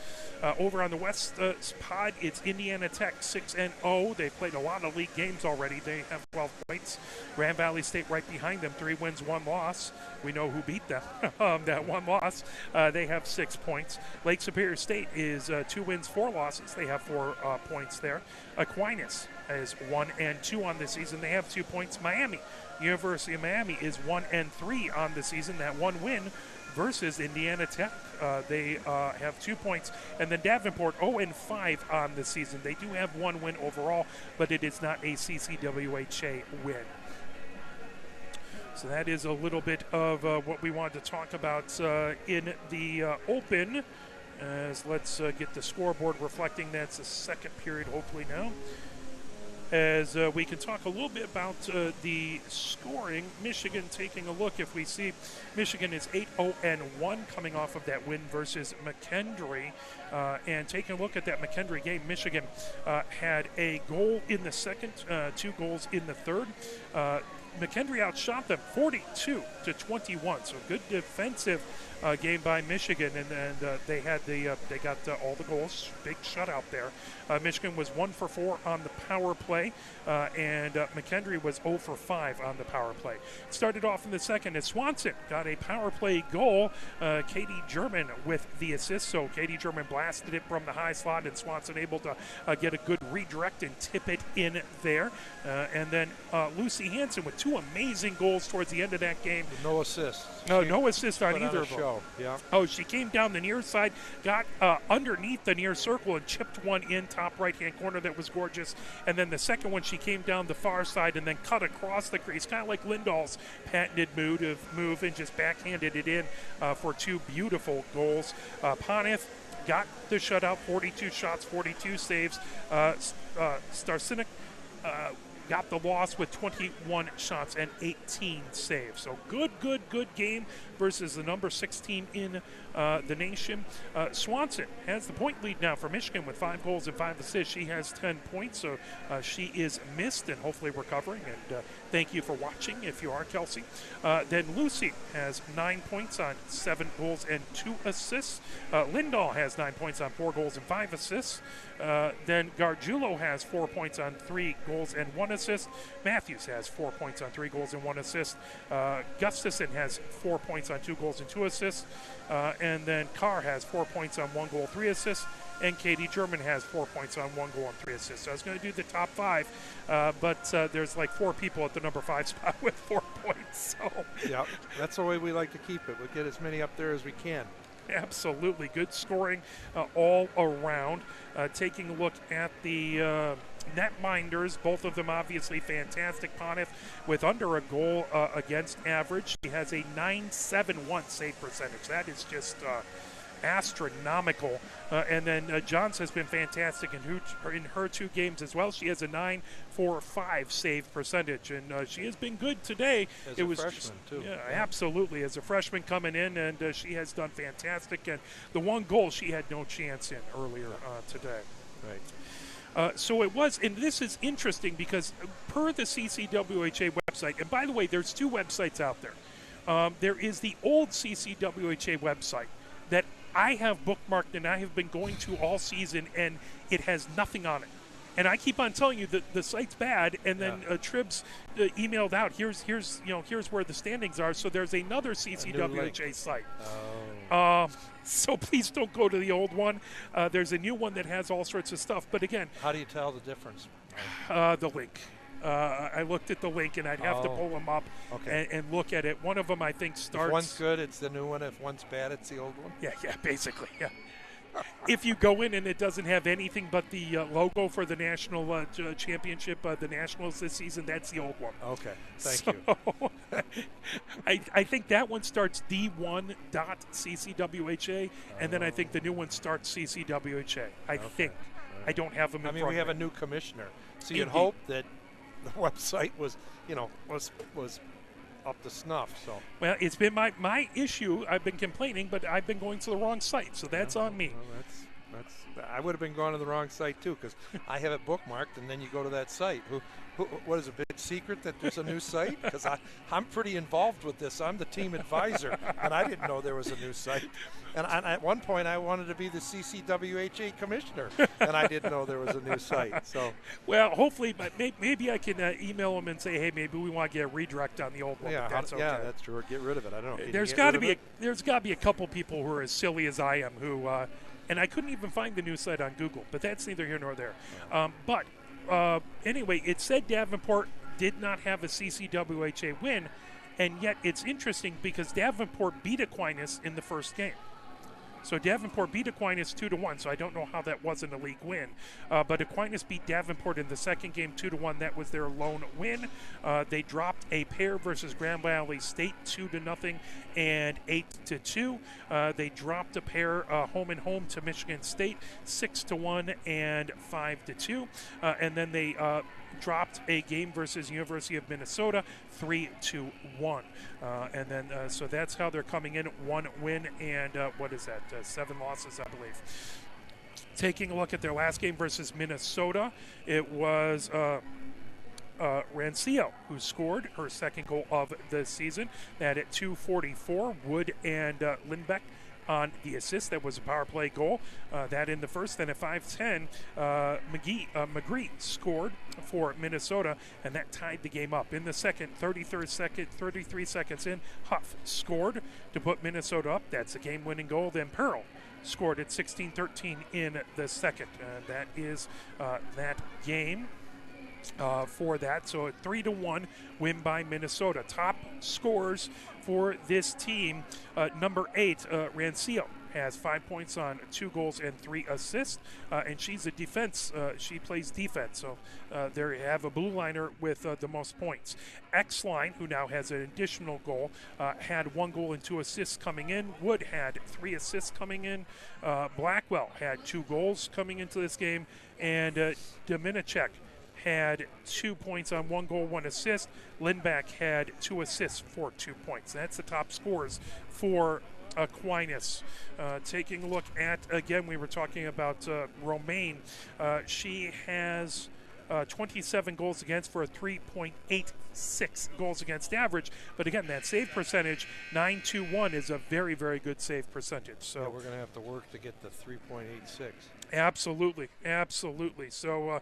Over on the West pod, it's Indiana Tech 6-0. They've played a lot of league games already. They have 12 points. Grand Valley State right behind them, 3 wins, 1 loss. We know who beat them. That 1 loss. They have 6 points. Lake Superior State is 2 wins, 4 losses. They have 4 points there. Aquinas is 1-2 on the season. They have 2 points. Miami, University of Miami is 1-3 on the season. That 1 win versus Indiana Tech. They have 2 points. And then Davenport 0-5 on the season. They do have 1 win overall, but it is not a CCWHA win. So that is a little bit of what we wanted to talk about in the Open. As let's get the scoreboard reflecting that's the second period hopefully now. As we can talk a little bit about the scoring. Michigan taking a look. If we see Michigan is 8-0-1 coming off of that win versus McKendree. And taking a look at that McKendree game, Michigan had a goal in the second, 2 goals in the third. McKendree outshot them 42-21. So good defensive game by Michigan, and they got all the goals. Big shutout there. Michigan was 1 for 4 on the power play, and McKendree was 0 for 5 on the power play. Started off in the second as Swanson got a power play goal. Katie German with the assist. So Katie German blasted it from the high slot, and Swanson able to get a good redirect and tip it in there. And then Lucy Hansen with 2 amazing goals towards the end of that game. No assists. No assist on either of them. Yeah. Oh, she came down the near side, got underneath the near circle and chipped one in top right-hand corner that was gorgeous. And then the second one, she came down the far side and then cut across the crease, kind of like Lindahl's patented move and just backhanded it in for 2 beautiful goals. Pontiff got the shutout, 42 shots, 42 saves. Starsinik got the loss with 21 shots and 18 saves. So good game versus the number 16 in the nation. Swanson has the point lead now for Michigan with 5 goals and 5 assists. She has 10 points, so she is missed and hopefully recovering. And thank you for watching if you are, Kelsey. Then Lucy has 9 points on 7 goals and 2 assists. Lindahl has 9 points on 4 goals and 5 assists. Then Gargiulo has 4 points on 3 goals and 1 assist. Matthews has 4 points on 3 goals and 1 assist. Gustafson has 4 points on 2 goals and 2 assists. And then Carr has 4 points on 1 goal, 3 assists. And Katie German has 4 points on 1 goal and 3 assists. So I was going to do the top 5, but there's like 4 people at the number 5 spot with 4 points. So yeah, that's the way we like to keep it. We'll get as many up there as we can. Absolutely. Good scoring all around. Taking a look at the netminders, both of them obviously fantastic. Pontiff with under a goal against average. She has a .971 save percentage. That is just astronomical. And then Johns has been fantastic in her 2 games as well. She has a .945 save percentage, and she has been good today. As a freshman, too. Yeah, absolutely. As a freshman coming in, and she has done fantastic. And the 1 goal she had no chance in earlier today. Right. So it was, and this is interesting because per the CCWHA website, and by the way, there's 2 websites out there. There is the old CCWHA website that I have bookmarked and I have been going to all season, and it has nothing on it. And I keep on telling you that the site's bad, and then Tribs emailed out, here's where the standings are. So there's another CCWHA site. Oh. So please don't go to the old one. There's a new one that has all sorts of stuff. But again, how do you tell the difference? The link. I looked at the link, and I'd have to pull them up and look at it. One of them, I think, starts. If one's good, it's the new one. If one's bad, it's the old one. Yeah, basically, yeah. if you go in and it doesn't have anything but the logo for the national championship, the Nationals this season, that's the old one. Okay, thank you. I think that one starts D1.ccwha, and then I think the new one starts CCWHA. I think. Right. I don't have them in front of me. We have a new commissioner. So you'd hope that the website was up to snuff. So well, it's been my issue. I've been complaining, but I've been going to the wrong site, so that's on me. Well, I would have been going to the wrong site too, because I have it bookmarked, and then you go to that site. What is a big secret that there's a new site? Because I'm pretty involved with this. I'm the team advisor, and I didn't know there was a new site. And at one point, I wanted to be the CCWHA commissioner, and I didn't know there was a new site. So, well, hopefully, but maybe I can email them and say, hey, maybe we want to get a redirect on the old one. Yeah, that's okay. Yeah, that's true. Get rid of it. I don't know. There's got to be a couple people who are as silly as I am who, and I couldn't even find the new site on Google, but that's neither here nor there. Anyway, it said Davenport did not have a CCWHA win, and yet it's interesting because Davenport beat Aquinas in the first game. So Davenport beat Aquinas 2-1, so I don't know how that wasn't a league win. But Aquinas beat Davenport in the second game 2-1. That was their lone win. They dropped a pair versus Grand Valley State 2-0 and 8-2. They dropped a pair home and home to Michigan State 6-1 and 5-2. And then they dropped a game versus University of Minnesota 3-1. And then so that's how they're coming in. One win and what is that? 7 losses, I believe. Taking a look at their last game versus Minnesota, it was Rancio who scored her second goal of the season. That at 2:44, Wood and Lindbeck on the assist. That was a power play goal. That in the first. Then at 5:10, McGree scored for Minnesota, and that tied the game up. In the second, 33 seconds in, Huff scored to put Minnesota up. That's a game-winning goal. Then Pearl scored at 16-13 in the second. That is that game. For that, so a 3-1 win by Minnesota. Top scores for this team, number 8, Rancio has 5 points on 2 goals and 3 assists, and she's a defense. She plays defense, so there you have a blue liner with the most points. X-Line, who now has an additional goal, had 1 goal and 2 assists coming in. Wood had 3 assists coming in. Blackwell had 2 goals coming into this game, and Dominicek had 2 points on 1 goal, 1 assist. Lindback had 2 assists for 2 points. That's the top scores for Aquinas. Taking a look at, again, we were talking about Romaine. She has 27 goals against for a 3.86 goals against average. But again, that save percentage, 9.21, is a very, very good save percentage. So yeah, we're going to have to work to get the 3.86. Absolutely, absolutely. So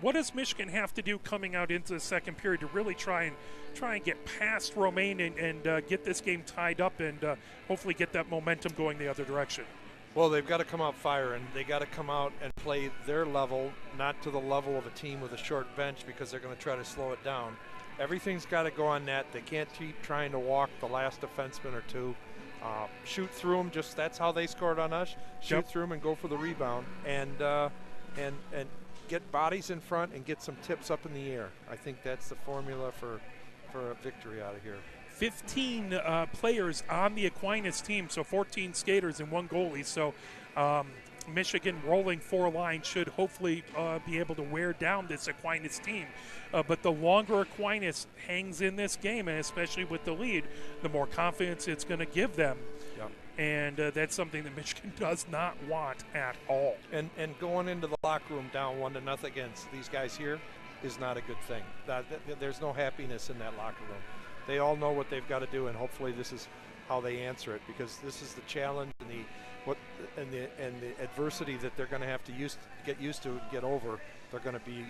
what does Michigan have to do coming out into the second period to really try and get past Romaine and get this game tied up and hopefully get that momentum going the other direction? Well, they've got to come out firing. They got to come out and play their level, not to the level of a team with a short bench, because they're going to try to slow it down. Everything's got to go on net. They can't keep trying to walk the last defenseman or two. Shoot through them. Just that's how they scored on us. Shoot through them and go for the rebound, and get bodies in front and get some tips up in the air. I think that's the formula for a victory out of here. 15 players on the Aquinas team, so 14 skaters and 1 goalie. So Michigan rolling 4 lines should hopefully be able to wear down this Aquinas team. But the longer Aquinas hangs in this game, and especially with the lead, the more confidence it's going to give them. Yep. And that's something that Michigan does not want at all. And going into the locker room down 1-0 against these guys here is not a good thing. There's no happiness in that locker room. They all know what they've got to do, and hopefully this is how they answer it, because this is the challenge and the adversity that they're going to have to get used to and get over. They're going to be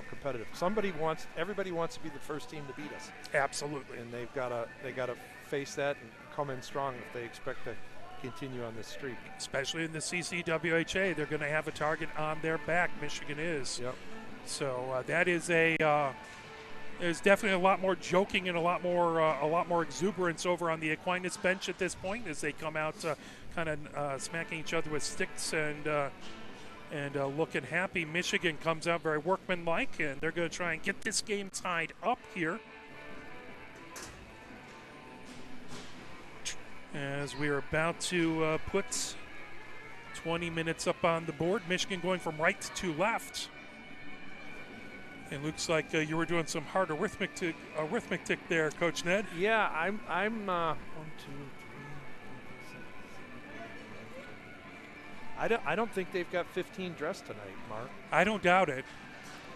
competitive. Everybody wants to be the first team to beat us. Absolutely. And they got to face that and come in strong if they expect to continue on this streak. Especially in the CCWHA, they're going to have a target on their back. Michigan is. Yep. So that is a There's definitely a lot more joking and a lot more exuberance over on the Aquinas bench at this point as they come out kind of smacking each other with sticks and looking happy. Michigan comes out very workmanlike, and they're going to try and get this game tied up here. As we are about to put 20 minutes up on the board, Michigan going from right to left. It looks like you were doing some hard arithmetic there, Coach Ned. Yeah, I'm 1, 2, 3. I don't think they've got 15 dressed tonight, Mark. I don't doubt it.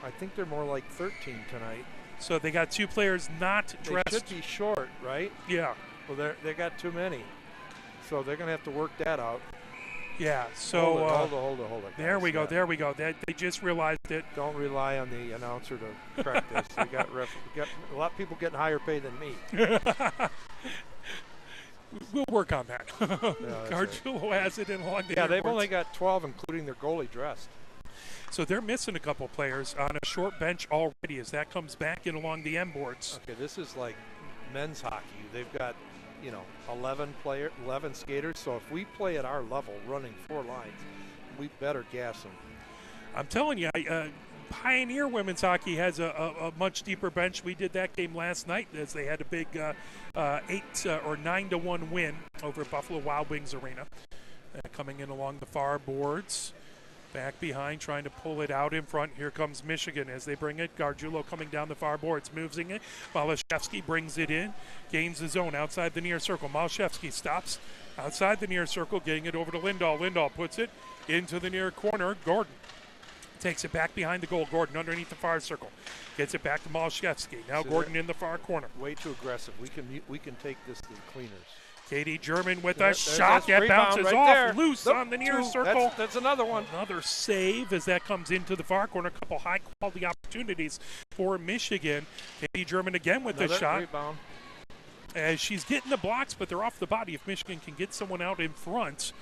I think they're more like 13 tonight. So they got 2 players not dressed. They should be short, right? Yeah. Well, they got too many, so they're going to have to work that out. Yeah, so hold it. There we go. They just realized it. Don't rely on the announcer to correct this. We got a lot of people getting higher pay than me. We'll work on that. Yeah, Gargiulo has it in along the Yeah, they've airports. only got 12, including their goalie dressed. So they're missing a couple players on a short bench already as that comes back in along the end boards. Okay, this is like men's hockey. They've got 11 skaters. So if we play at our level, running 4 lines, we better gas them. I'm telling you, Pioneer Women's Hockey has a much deeper bench. We did that game last night as they had a big 8 or 9-1 win over at Buffalo Wild Wings Arena. Coming in along the far boards. Back behind, trying to pull it out in front. Here comes Michigan as they bring it. Gargiulo coming down the far boards, moving it. Malashevsky brings it in, gains the zone outside the near circle. Malashevsky stops outside the near circle, getting it over to Lindahl. Lindahl puts it into the near corner. Gordon takes it back behind the goal. Gordon underneath the far circle. Gets it back to Malashevsky. Now Gordon in the far corner. Way too aggressive. We can take this to the cleaners. Katie German with a shot that bounces right off there. loose on the near circle. That's another one. Another save as that comes into the far corner. A couple high-quality opportunities for Michigan. Katie German again with the shot. Rebound. As she's getting the blocks, but they're off the body. If Michigan can get someone out in front.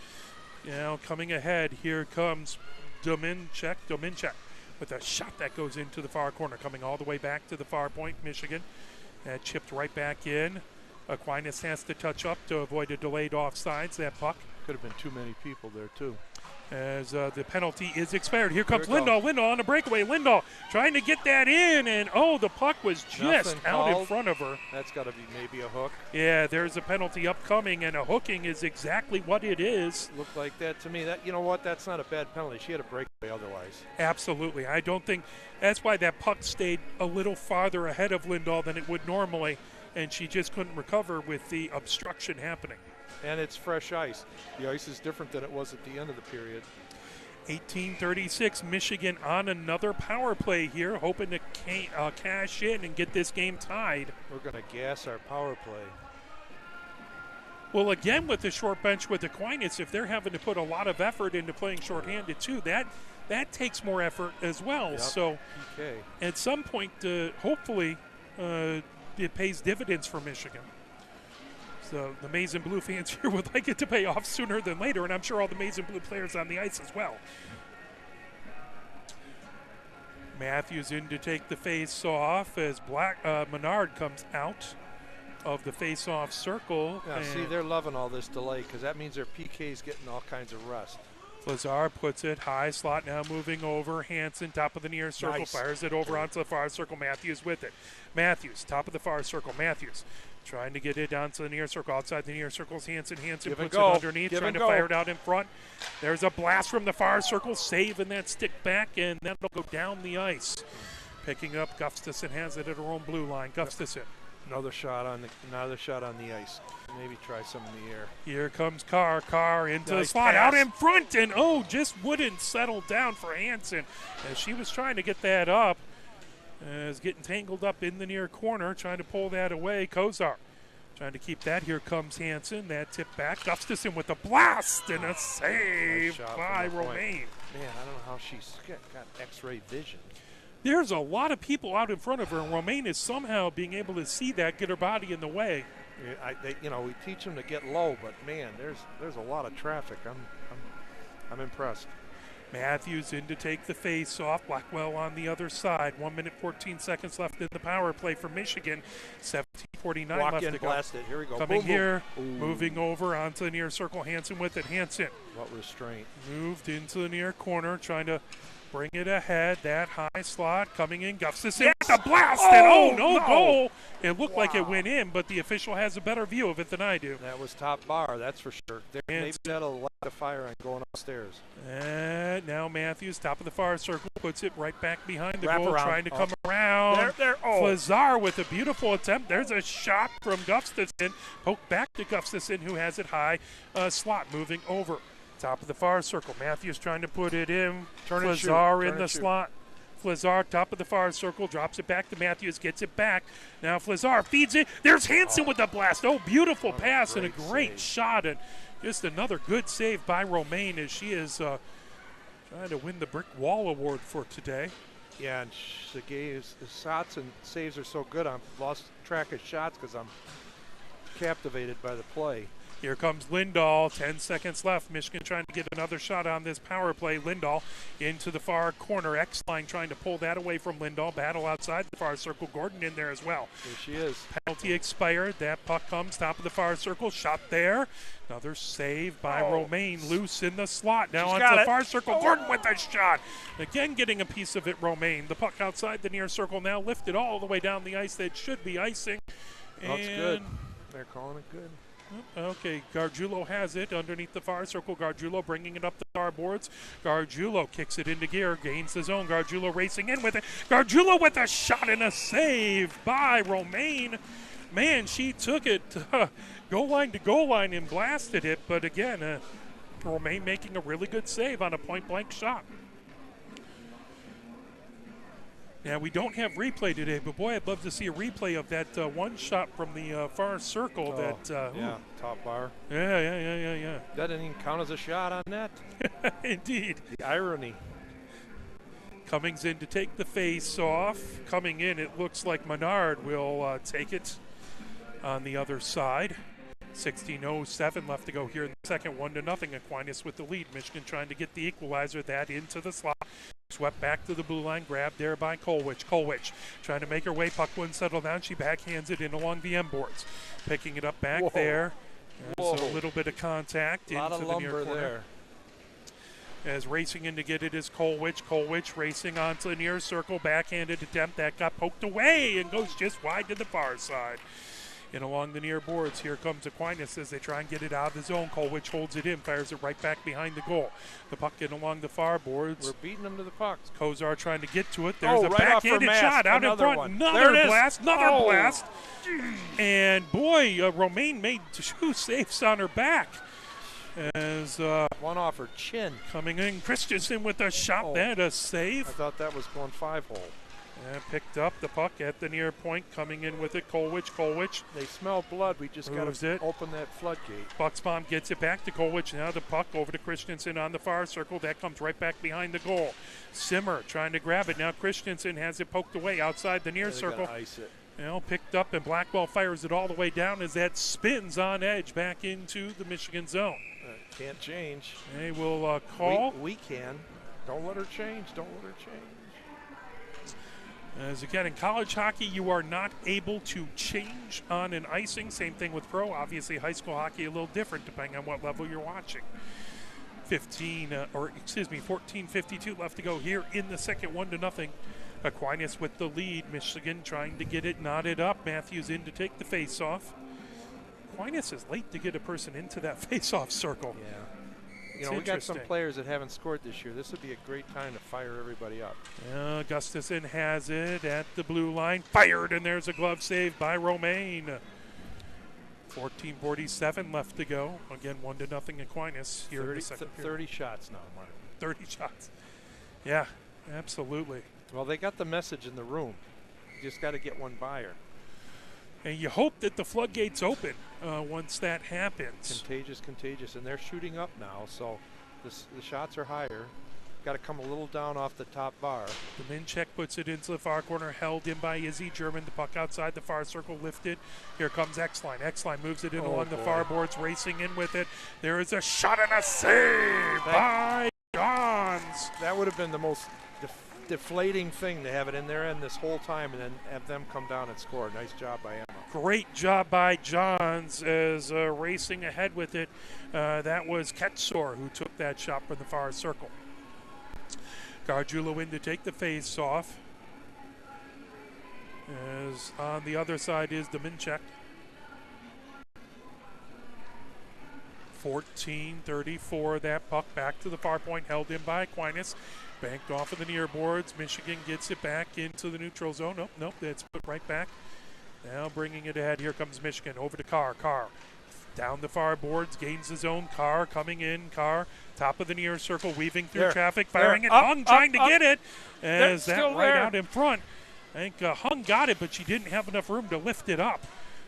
Coming ahead, here comes Dominchek with a shot that goes into the far corner. Coming all the way back to the far point, Michigan. That chipped right back in. Aquinas has to touch up to avoid a delayed offsides. That puck. Could have been too many people there, too. As the penalty is expired. Here comes Lindahl. Lindahl on a breakaway. Lindahl trying to get that in, and the puck was just out in front of her. That's got to be maybe a hook. Yeah, there's a penalty upcoming, and a hooking is exactly what it is. Looked like that to me. That, you know what? That's not a bad penalty. She had a breakaway otherwise. Absolutely. I don't think that's why that puck stayed a little farther ahead of Lindahl than it would normally, and she just couldn't recover with the obstruction happening. And it's fresh ice. The ice is different than it was at the end of the period. 18:36, Michigan on another power play here, hoping to cash in and get this game tied. We're going to gas our power play. Well, again, with the short bench with Aquinas, if they're having to put a lot of effort into playing shorthanded too, that takes more effort as well. Yep. So PK. At some point, hopefully, it pays dividends for Michigan. So the Maize and Blue fans here would like it to pay off sooner than later, and I'm sure all the Maize and Blue players on the ice as well. Matthews in to take the face-off as Menard comes out of the face-off circle. Yeah, see, they're loving all this delay because that means their PK's getting all kinds of rest. Lazar puts it high slot, now moving over. Hansen, top of the near circle, nice. Fires it over onto the far circle. Matthews with it. Matthews, top of the far circle. Matthews trying to get it down to the near circle. Outside the near circles, Hansen puts it underneath, trying to fire it out in front. There's a blast from the far circle, saving that stick back, and that'll go down the ice. Picking up, Gustafson has it at her own blue line. Gustafson. Another shot on the ice. Maybe try some in the air. Here comes Carr into nice the slot, pass. out in front, and just wouldn't settle down for Hansen. As she was trying to get that up, is getting tangled up in the near corner, trying to pull that away. Kozar trying to keep that. Here comes Hansen. That tip back. Gustafson with a blast and a save by Romaine. Man, I don't know how she's got X-ray vision. There's a lot of people out in front of her, and Romaine is somehow being able to see that, get her body in the way. Yeah, we teach them to get low, but man, there's a lot of traffic. I'm impressed. Matthews in to take the face off. Blackwell on the other side. 1 minute, 14 seconds left in the power play for Michigan. 17:49 left to go. Blast it. Here we go. Coming boom, here, boom. moving over onto the near circle. Hansen with it. Hansen. What restraint. Moved into the near corner, trying to bring it ahead. That high slot coming in. Gustafson with the blast. No goal. It looked like it went in, but the official has a better view of it than I do. That was top bar, that's for sure. Maybe that'll light a fire on going upstairs. And now Matthews, top of the far circle, puts it right back behind the Wrap goal, around. trying to come around. There. Flazar with a beautiful attempt. There's a shot from Gustafson. Poke back to Gustafson, who has it high. Slot moving over. Top of the far circle. Matthews trying to put it in. Flazar in the slot. Flazar, top of the far circle, drops it back to Matthews, gets it back. Now Flazar feeds it. There's Hansen with the blast. Oh, beautiful pass and a great shot. And just another good save by Romaine as she is trying to win the Brick Wall Award for today. Yeah, and the shots and saves are so good. I've lost track of shots because I'm captivated by the play. Here comes Lindahl, 10 seconds left. Michigan trying to get another shot on this power play. Lindahl into the far corner. X-line trying to pull that away from Lindahl. Battle outside the far circle. Gordon in there as well. Here she is. Penalty expired. That puck comes top of the far circle. Shot there. Another save by Romaine. Loose in the slot. Now onto the far circle. Gordon with a shot. Again getting a piece of it, Romaine. The puck outside the near circle now lifted all the way down the ice. That should be icing. That's good. They're calling it good. Okay, Gargiulo has it underneath the far circle. Gargiulo bringing it up the starboards. Gargiulo kicks it into gear, gains the zone. Gargiulo racing in with it. Gargiulo with a shot and a save by Romaine. Man, she took it goal line to goal line and blasted it. But again, Romaine making a really good save on a point-blank shot. Now, we don't have replay today, but boy, I'd love to see a replay of that one shot from the far circle. Yeah, top bar. Yeah. That didn't even count as a shot on net. Indeed. The irony. Cummings in to take the face off. Coming in, it looks like Menard will take it on the other side. 16:07 left to go here in the second. 1-0. Aquinas with the lead. Michigan trying to get the equalizer. That into the slot. Swept back to the blue line. Grabbed there by Kolwich. Kolwich trying to make her way. Puck wouldn't settle down. She backhands it in along the end boards. Picking it up back there. There's a little bit of contact into the near corner. There. As racing in to get it is Kolwich. Kolwich racing onto the near circle. Backhanded attempt that got poked away and goes just wide to the far side. In along the near boards, here comes Aquinas as they try and get it out of the zone. Kolwich holds it in, fires it right back behind the goal. The puck in along the far boards. We're beating them to the puck. Kozar trying to get to it. There's a right backhanded shot out in front. Another blast. And boy, Romaine made 2 saves on her back. As one off her chin. Coming in, Christensen with a shot. That a save. I thought that was going 5-hole. And picked up the puck at the near point, coming in with it. Kolwich. They smell blood. We just got to open that floodgate. Bucksbaum gets it back to Kolwich. Now the puck over to Christensen on the far circle. That comes right back behind the goal. Simmer trying to grab it. Now Christensen has it poked away outside the near circle. Ice it. Picked up, and Blackwell fires it all the way down as that spins on edge back into the Michigan zone. Can't change. They will call. We can. Don't let her change. Don't let her change. As again, in college hockey, you are not able to change on an icing. Same thing with pro. Obviously, high school hockey a little different depending on what level you're watching. 14:52 left to go here in the second. 1-0. Aquinas with the lead. Michigan trying to get it knotted up. Matthews in to take the face-off. Aquinas is late to get a person into that face-off circle. Yeah. We got some players that haven't scored this year. This would be a great time to fire everybody up. Gustafson has it at the blue line. Fired, and there's a glove save by Romaine. 14:47 left to go. Again, 1-0 Aquinas here in the second period. 30 shots now, Mark. 30 shots. Yeah, absolutely. Well, they got the message in the room. You just got to get one by her. And you hope that the floodgates open once that happens. Contagious. And they're shooting up now, so the shots are higher. Got to come a little down off the top bar. Dominchek puts it into the far corner, held in by Izzy German. The puck outside the far circle, lifted. Here comes X-Line. X-Line moves it in along the far boards, racing in with it. There is a shot and a save by Johns. That would have been the most deflating thing to have it in their end this whole time and then have them come down and score. Nice job by Emma. Great job by Johns as racing ahead with it. That was Ketsor who took that shot from the far circle. Gargiulo in to take the face off. As on the other side is Dominchek. 14-34, that puck back to the far point, held in by Aquinas. Banked off of the near boards. Michigan gets it back into the neutral zone. Nope, that's put right back. Now bringing it ahead. Here comes Michigan. Over to Carr. Carr down the far boards, gains his own. Carr coming in. Carr, top of the near circle, weaving through traffic, firing it. Hung trying to get it. As that right out in front. I think Hung got it, but she didn't have enough room to lift it up.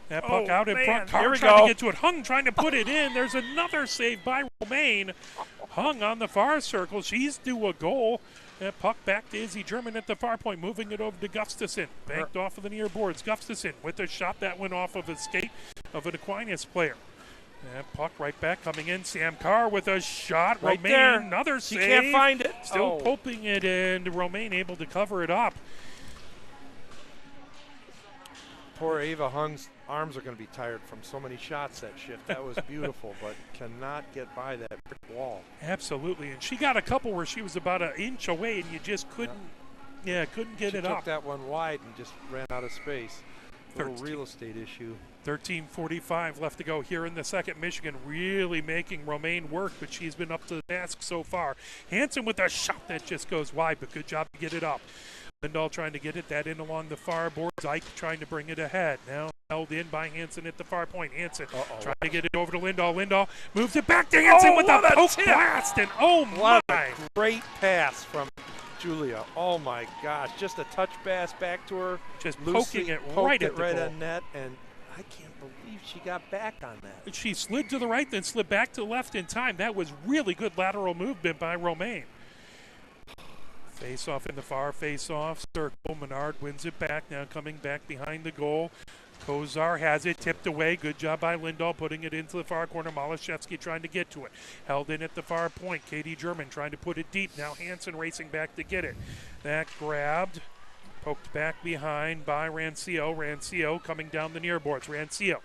That puck out in front. Carr trying to get to it. Hung trying to put it in. There's another save by Romaine. Hung on the far circle. She's due a goal. That puck back to Izzy German at the far point, moving it over to Gustafson. Banked off of the near boards. Gustafson with a shot that went off of a skate of an Aquinas player. That puck right back coming in. Sam Carr with a shot. Right Romaine, there. another save. She can't find it. Still poking it, and Romaine able to cover it up. Poor Ava Hung's arms are going to be tired from so many shots that shift. That was beautiful, but cannot get by that brick wall. Absolutely, and she got a couple where she was about an inch away, and you just couldn't, couldn't get it up. She took that one wide and just ran out of space. Little real estate issue. 13:45 left to go here in the second. Michigan really making Romaine work, but she's been up to the task so far. Hansen with a shot that just goes wide, but good job to get it up. Lindahl trying to get it, that in along the far boards. Ike trying to bring it ahead. Now held in by Hansen at the far point. Hansen trying to get it over to Lindahl. Lindahl moves it back to Hansen with a poke blast. And what a great pass from Julia. Oh my gosh, just a touch pass back to her. Just poking it right at the goal. On net, and I can't believe she got back on that. She slid to the right, then slid back to the left in time. That was really good lateral movement by Romaine. Face off in the far face off circle. Menard wins it back. Now coming back behind the goal. Kozar has it tipped away. Good job by Lindahl putting it into the far corner. Malashevsky trying to get to it. Held in at the far point. Katie German trying to put it deep. Now Hansen racing back to get it. That grabbed. Poked back behind by Rancio. Rancio coming down the near boards. Rancio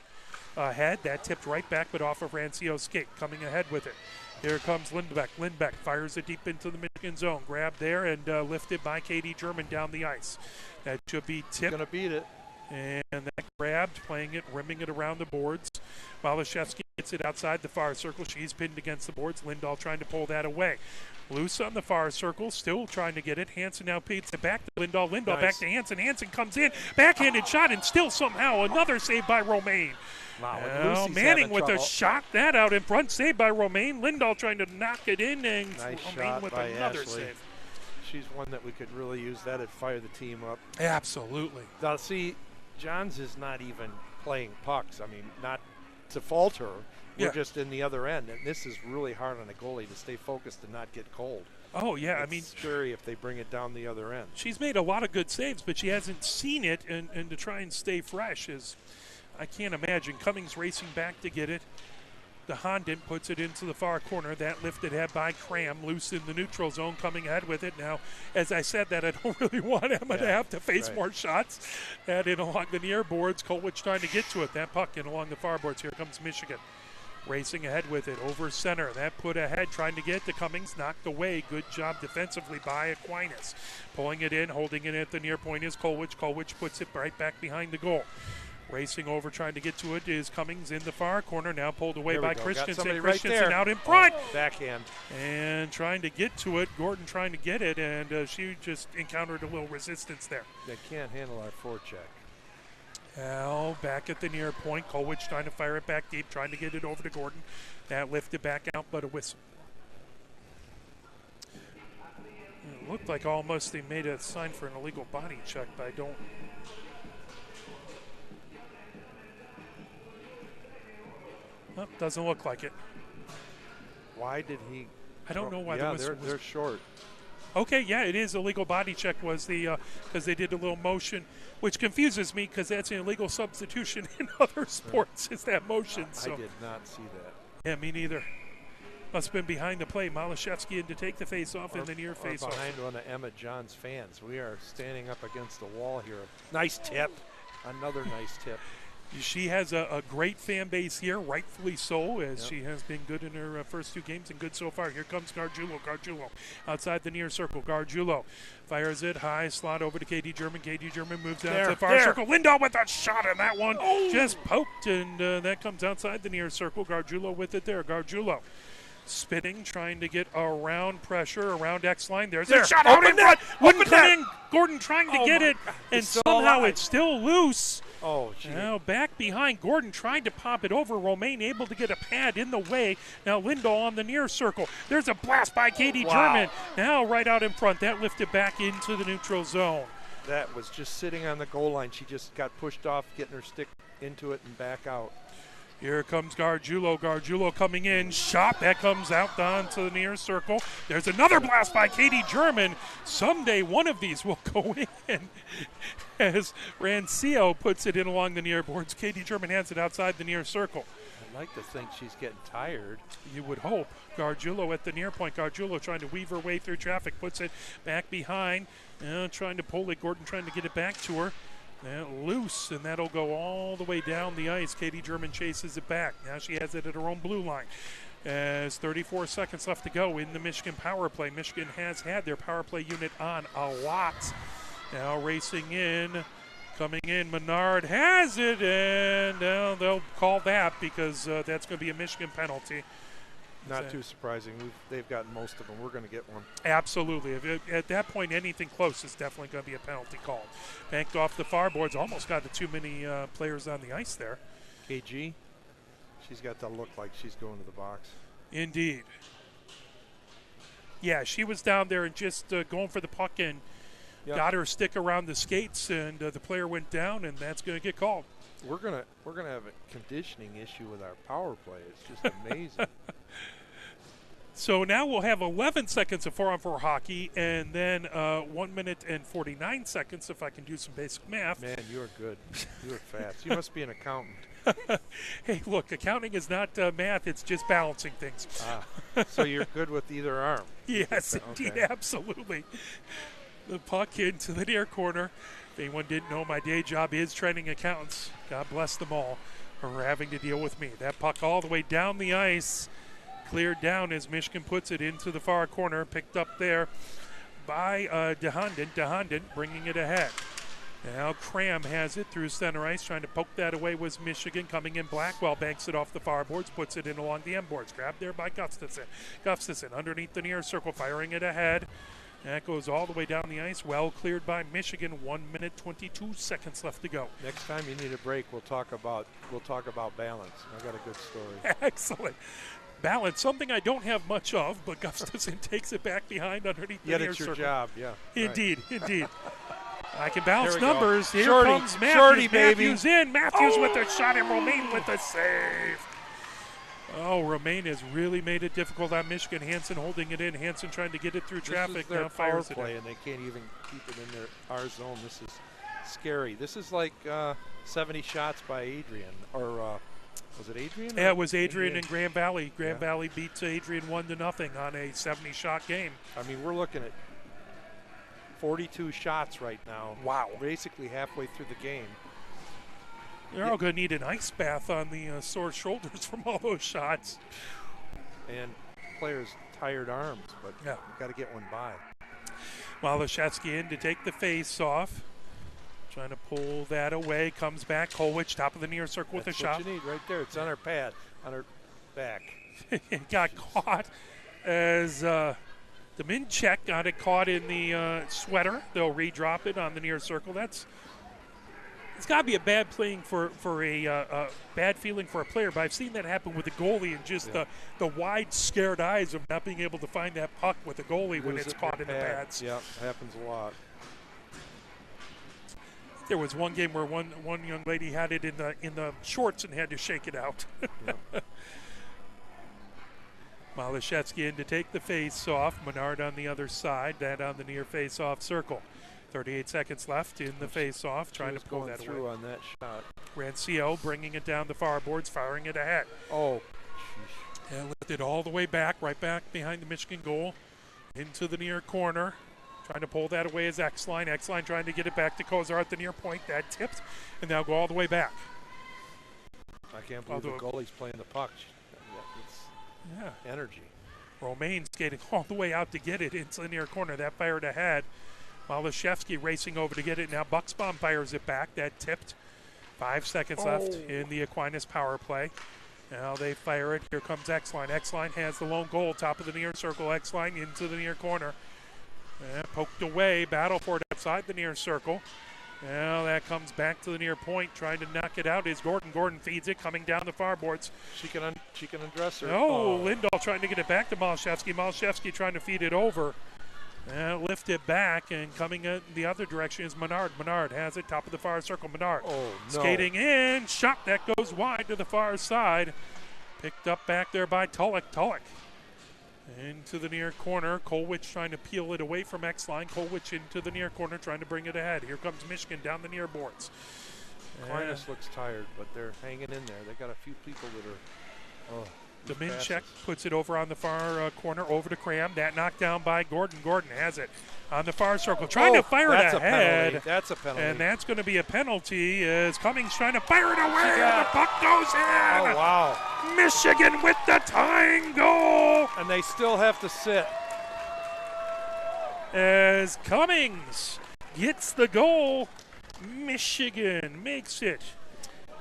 ahead. That tipped right back, but off of Rancio's skate. Coming ahead with it. Here comes Lindbeck. Lindbeck fires it deep into the Michigan zone. Grabbed there and lifted by Katie German down the ice. That should be tipped. Going to beat it. And that grabbed, playing it, rimming it around the boards. Malashevsky gets it outside the far circle. She's pinned against the boards. Lindahl trying to pull that away. Loose on the far circle, still trying to get it. Hansen now feeds it back to Lindahl. Lindahl back to Hansen. Hansen comes in, backhanded shot, and still somehow another save by Romaine. Wow, Manning with a shot, that out in front, saved by Romaine. Lindahl trying to knock it in, and nice Romaine with another Ashley. save. She's one that we could really use. That'd fire the team up. Absolutely. Now, see, Johns is not even playing pucks. I mean, not to fault her. We're just in the other end, and this is really hard on a goalie to stay focused and not get cold. Oh, yeah. It's scary if they bring it down the other end. She's made a lot of good saves, but she hasn't seen it, and to try and stay fresh is, I can't imagine. Cummings racing back to get it. The Hondon puts it into the far corner. That lifted ahead by Cram, loose in the neutral zone, coming ahead with it. Now, as I said that, I don't really want Emma to have to face more shots. That in along the near boards. Colwich trying to get to it. That puck in along the far boards. Here comes Michigan. Racing ahead with it, over center. That put ahead, trying to get to Cummings, knocked away. Good job defensively by Aquinas. Pulling it in, holding it at the near point is Colwich. Colwich puts it right back behind the goal. Racing over, trying to get to it is Cummings in the far corner. Now pulled away by Christensen. Christensen out in front. Backhand. And trying to get to it. Gordon trying to get it, and she just encountered a little resistance there. They can't handle our forecheck. Al back at the near point. Colwich trying to fire it back deep, trying to get it over to Gordon. That lifted back out, but a whistle. It looked like almost they made a sign for an illegal body check, but I don't. Oh, doesn't look like it. Why did he? I don't know why the whistle was. They're short. Okay, yeah, it is illegal body check was the because they did a little motion, which confuses me because that's an illegal substitution in other sports. Is that motion? So. I did not see that. Yeah, me neither. Must have been behind the play. Malashevsky in to take the face-off in the near face-off. Behind one of Emmett John's fans. We are standing up against the wall here. Nice tip. Another nice tip. She has a great fan base here, rightfully so, as she has been good in her first 2 games and good so far. Here comes Gargiulo. Gargiulo outside the near circle. Gargiulo fires it high, slot over to KD German. KD German moves down to the far circle. Lindahl with a shot, and that one just poked, and that comes outside the near circle. Gargiulo with it there. Gargiulo spinning, trying to get around pressure, around X line. There's a shot out in front. Wouldn't come in. Gordon trying to get it, and somehow it's still loose. Oh, gee. Now back behind. Gordon trying to pop it over. Romaine able to get a pad in the way. Now Lindahl on the near circle. There's a blast by Katie German. Now right out in front. That lifted back into the neutral zone. That was just sitting on the goal line. She just got pushed off, getting her stick into it and back out. Here comes Gargiulo. Gargiulo coming in. Shot. That comes out onto the near circle. There's another blast by Katie German. Someday one of these will go in. As Rancio puts it in along the near boards. Katie German hands it outside the near circle. I'd like to think she's getting tired. You would hope. Gargiulo at the near point. Gargiulo trying to weave her way through traffic. Puts it back behind. Trying to pull it. Gordon trying to get it back to her. Loose, and that'll go all the way down the ice. Katie German chases it back. Now she has it at her own blue line. As 34 seconds left to go in the Michigan power play. Michigan has had their power play unit on a lot. Now racing in, coming in, Menard has it, and they'll call that because that's going to be a Michigan penalty. Not too surprising. They've gotten most of them. We're going to get one. Absolutely. At that point, anything close is definitely going to be a penalty called. Banked off the far boards. Almost got the too many players on the ice there. KG, she's got to look like she's going to the box. Indeed. Yeah, she was down there and just going for the puck and got her stick around the skates, and the player went down, and that's going to get called. We're gonna have a conditioning issue with our power play. It's just amazing. So now we'll have 11 seconds of 4-on-4 hockey, and then 1 minute and 49 seconds, if I can do some basic math. Man, you are good. You are fast. You must be an accountant. Hey, look, accounting is not math. It's just balancing things. So you're good with either arm. Yes, indeed, absolutely. The puck into the near corner. If anyone didn't know, my day job is training accountants. God bless them all for having to deal with me. That puck all the way down the ice. Cleared down as Michigan puts it into the far corner. Picked up there by DeHondon. DeHondon bringing it ahead. Now Cram has it through center ice. Trying to poke that away was Michigan. Coming in, Blackwell banks it off the far boards. Puts it in along the end boards. Grabbed there by Gustafson. Gustafson underneath the near circle. Firing it ahead. That goes all the way down the ice. Well cleared by Michigan. 1 minute, 22 seconds left to go. Next time you need a break, we'll talk about balance. I got a good story. Excellent. Balance, something I don't have much of, but Gustafson takes it back behind underneath the near circle. It's your job, yeah. Indeed, indeed. I can balance numbers. Here Shorty, comes Matthews. Shorty, baby. Matthews in. Matthews with a shot, and Romaine with a save. Oh, Romaine has really made it difficult on Michigan. Hansen holding it in. Hansen trying to get it through traffic. This is their now power fires play, it in. and they can't even keep it in our zone. This is scary. This is like 70 shots by Adrian, or was it Adrian? Yeah, it was Adrian and Grand Valley. Grand Valley beats Adrian 1-0 on a 70-shot game. I mean, we're looking at 42 shots right now. Wow. Basically halfway through the game. They're all going to need an ice bath on the sore shoulders from all those shots. And players' tired arms, but we've got to get one by. Malashevsky in to take the face off. Trying to pull that away. Comes back. Kolwich, top of the near circle with a shot. That's what you need right there. It's on her pad, on her back. It got caught as Dominchek got it caught in the sweater. They'll redrop it on the near circle. It's got to be a bad playing for a bad feeling for a player, but I've seen that happen with the goalie and just the wide, scared eyes of not being able to find that puck with the goalie when it's caught in the pads. Yeah, happens a lot. There was one game where one young lady had it in the shorts and had to shake it out. Malashevsky in to take the face off. Menard on the other side. That on the near face off circle. 38 seconds left in the face off. Trying to pull that through away. On that shot. Rancio bringing it down the far boards, firing it ahead. Oh. And lifted all the way back, right back behind the Michigan goal, into the near corner. Trying to pull that away is X-Line. X-Line trying to get it back to Kozar at the near point. That tipped, and now go all the way back. I can't believe the goalie's playing the puck. It's energy. Romaine skating all the way out to get it into the near corner. That fired ahead. Malashevsky racing over to get it. Now Bucksbaum fires it back. That tipped. 5 seconds left in the Aquinas power play. Now they fire it. Here comes X-Line. X-Line has the lone goal. Top of the near circle. X-Line into the near corner. Poked away. Battle for it outside the near circle. Now that comes back to the near point. Trying to knock it out is Gordon. Gordon feeds it. Coming down the far boards. She can undress her. Lindahl trying to get it back to Malashevsky. Malashevsky trying to feed it over. Lift it back, and coming in the other direction is Menard. Menard has it, top of the far circle. Menard skating in, shot that goes wide to the far side. Picked up back there by Tulloch. Tulloch into the near corner. Kolwich trying to peel it away from X-Line. Kolwich into the near corner, trying to bring it ahead. Here comes Michigan down the near boards. Aquinas looks tired, but they're hanging in there. They got a few people that are. Dominchek puts it over on the far corner, over to Cram. That knocked down by Gordon. Gordon has it on the far circle, trying to fire it ahead. That's a penalty. And that's going to be a penalty as Cummings trying to fire it away, and the puck goes in. Oh, wow. Michigan with the tying goal. And they still have to sit. As Cummings gets the goal, Michigan makes it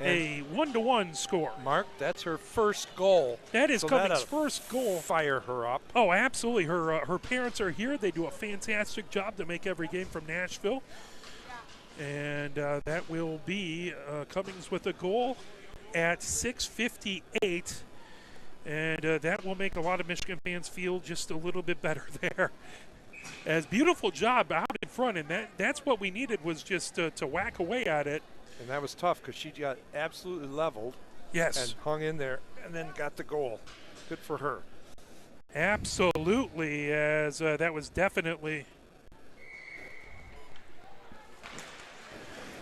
a 1-1 score. Mark, that's her first goal. That is Cummings' first goal. Fire her up. Oh, absolutely. Her parents are here. They do a fantastic job to make every game from Nashville. And that will be Cummings with a goal at 6:58. And that will make a lot of Michigan fans feel just a little bit better there. As beautiful job out in front, and that's what we needed, was just to whack away at it. And that was tough because she got absolutely leveled. Yes. And hung in there and then got the goal. Good for her. Absolutely, as that was definitely.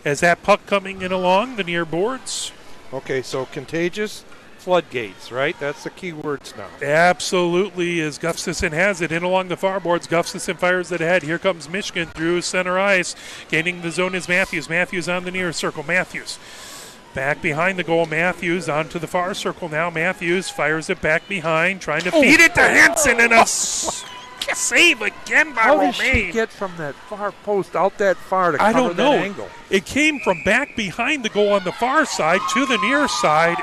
As that puck coming in along the near boards. Okay, so contagious floodgates, right? That's the key words now. Absolutely, as Gustafson has it in along the far boards. Gustafson fires it ahead. Here comes Michigan through center ice. Gaining the zone is Matthews. Matthews on the near circle. Matthews back behind the goal. Matthews onto the far circle now. Matthews fires it back behind, trying to feed it to Hansen, and a save again by Romaine. How did she get from that far post out that far to cover that angle? It came from back behind the goal on the far side to the near side.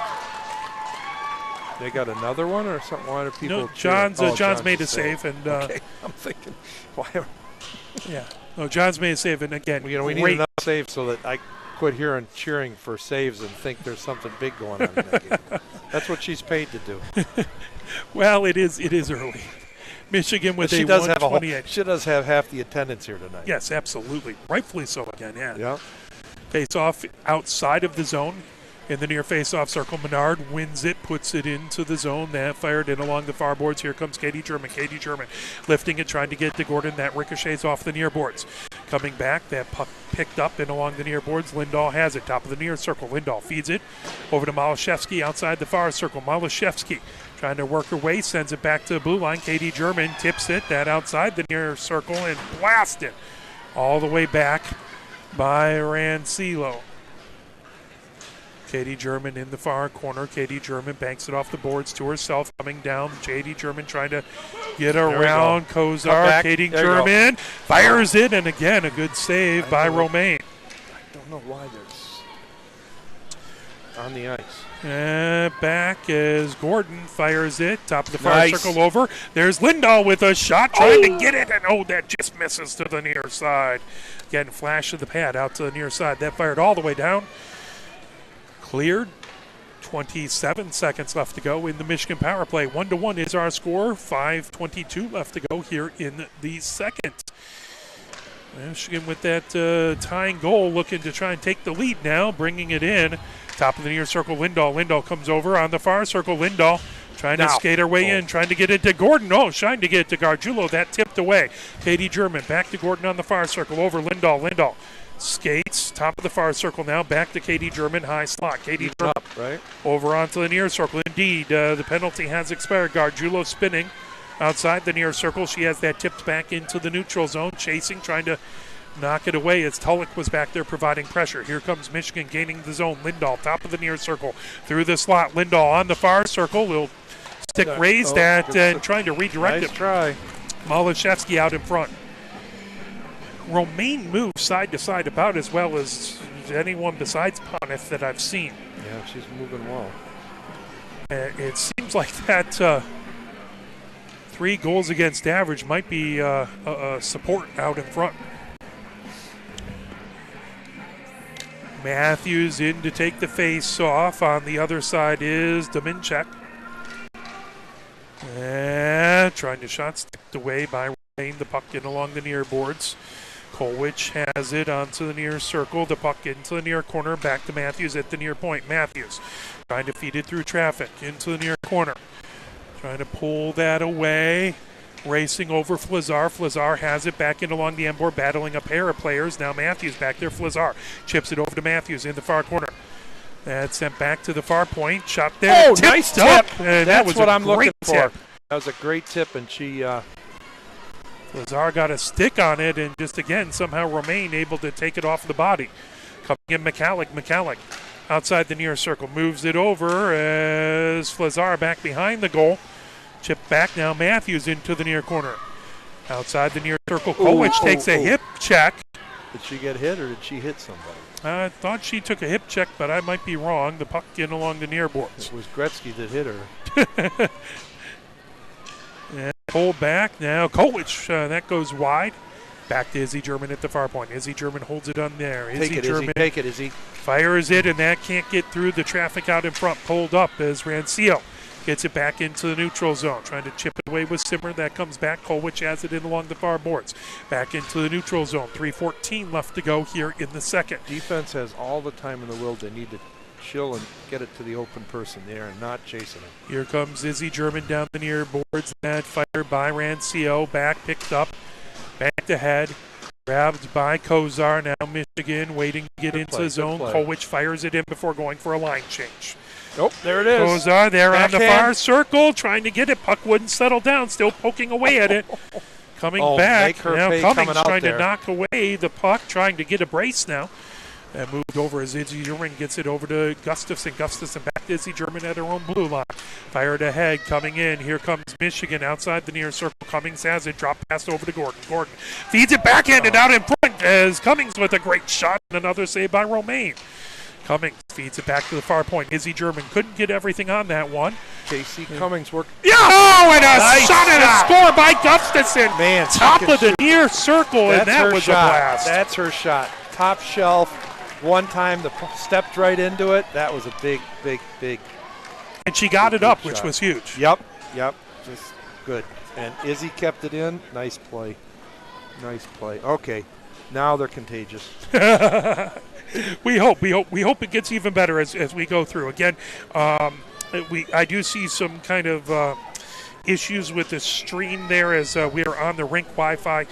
They got another one or something? Why are people? No, John's made a save, and okay. I'm thinking, why? No, John's made a save, and again, we need another save so that I quit hearing cheering for saves and think there's something big going on in that game. That's what she's paid to do. Well, it is early. Michigan with a 128. She does have half the attendance here tonight. Yes, absolutely, rightfully so. Again, yeah. Face off outside of the zone. In the near face-off circle, Menard wins it, puts it into the zone. That fired in along the far boards. Here comes Katie German. Katie German lifting it, trying to get to Gordon. That ricochets off the near boards. Coming back, that puck picked up in along the near boards. Lindahl has it, top of the near circle. Lindahl feeds it over to Malashevsky outside the far circle. Malashevsky trying to work her way, sends it back to the blue line. Katie German tips it, that outside the near circle, and blasts it all the way back by Rancillo. Katie German in the far corner. Katie German banks it off the boards to herself, coming down. Katie German trying to get around Kozar. Katie German fires it, and again, a good save by Romaine. I don't know why they're on the ice. Back as Gordon fires it. Top of the far circle over. There's Lindahl with a shot, trying to get it, and that just misses to the near side. Again, flash of the pad out to the near side. That fired all the way down. Cleared. 27 seconds left to go in the Michigan power play. 1-1 is our score. 5:22 left to go here in the second. Michigan with that tying goal, looking to try and take the lead now, bringing it in. Top of the near circle, Lindahl. Lindahl comes over on the far circle. Lindahl Trying to skate her way in, trying to get it to Gordon. Oh, trying to get it to Gargiulo. That tipped away. Katie German back to Gordon on the far circle. Over Lindahl. Lindahl skates. Top of the far circle now. Back to Katie German. High slot. Katie German right over onto the near circle. Indeed, the penalty has expired. Gargiulo spinning outside the near circle. She has that tipped back into the neutral zone. Chasing, trying to knock it away as Tulloch was back there providing pressure. Here comes Michigan gaining the zone. Lindahl, top of the near circle. Through the slot. Lindahl on the far circle. Will stick raised at and trying to redirect it. Nice try. Malashevsky out in front. Romaine moves side to side about as well as anyone besides Poneth that I've seen. Yeah, she's moving well. It seems like that 3 goals against average might be a support out in front. Matthews in to take the face off. On the other side is Dominchek. And trying to shot sticked away by Romaine. The puck in along the near boards. Kolwich has it onto the near circle. The puck into the near corner. Back to Matthews at the near point. Matthews trying to feed it through traffic into the near corner. Trying to pull that away. Racing over Flazar. Flazar has it back in along the end board, battling a pair of players. Now Matthews back there. Flazar chips it over to Matthews in the far corner. That's sent back to the far point. Shot there. Oh, nice tip. And that's was what I'm looking tip. for. That was a great tip, and she... Flazar got a stick on it, and just again, somehow Romaine able to take it off the body. Coming in McCallick outside the near circle. Moves it over as Flazar back behind the goal. Chip back now. Matthews into the near corner. Outside the near circle. Kolwich takes a hip check. Did she get hit or did she hit somebody? I thought she took a hip check, but I might be wrong. The puck in along the near boards. It was Gretzky that hit her. And pull back now. Kolwich, that goes wide. Back to Izzy German at the far point. Izzy German holds it on there. Izzy German take it, Izzy. Fires it, and that can't get through the traffic out in front. Pulled up as Rancio gets it back into the neutral zone. Trying to chip it away with Simmer. That comes back. Kolwich has it in along the far boards. Back into the neutral zone. 3:14 left to go here in the second. Defense has all the time in the world. They need to chill and get it to the open person there and not chasing it. Here comes Izzy German down the near boards. That fired by Rancio. Back picked up. Back to head. Grabbed by Kozar. Now Michigan waiting to get into the zone. Kolwich fires it in before going for a line change. Nope, there it is. Kozar there Backhand. on the far circle, trying to get it. Puck wouldn't settle down, still poking away at it. Coming back. Now Cummings trying to knock away the puck, trying to get a brace now. And moved over as Izzy German gets it over to Gustafson. Gustafson back to Izzy German at her own blue line. Fired ahead, coming in. Here comes Michigan outside the near circle. Cummings has it. Drop pass over to Gordon. Gordon feeds it backhanded out in front as Cummings with a great shot and another save by Romaine. Cummings feeds it back to the far point. Izzy German couldn't get everything on that one. Casey Cummings worked. Yeah! Oh, and a shot and a score by Gustafson. Man, top of the near circle, and that was a blast. That's her shot. Top shelf. One time, stepped right into it. That was a big. And she got it up, shot. which was huge. Yep. Just good. And Izzy kept it in. Nice play. Okay, now they're contagious. We hope it gets even better as we go through. Again, I do see some kind of issues with the stream there as we are on the rink Wi-Fi.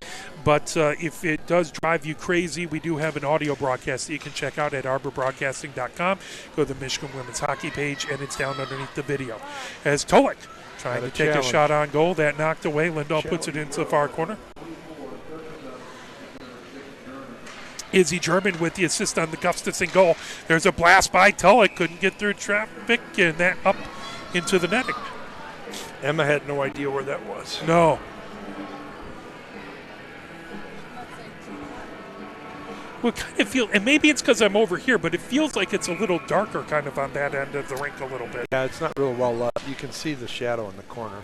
But if it does drive you crazy, we do have an audio broadcast that you can check out at arborbroadcasting.com. Go to the Michigan Women's Hockey page, and it's down underneath the video. As Tulloch trying to take a shot on goal. That knocked away. Lindahl puts it into the far corner. Izzy German with the assist on the Gustafson goal. There's a blast by Tulloch. Couldn't get through traffic, and that up into the netting. Emma had no idea where that was. No. Well, kind of feel, and maybe it's because I'm over here, but it feels like it's a little darker kind of on that end of the rink a little bit. Yeah, it's not real well lit. You can see the shadow in the corner.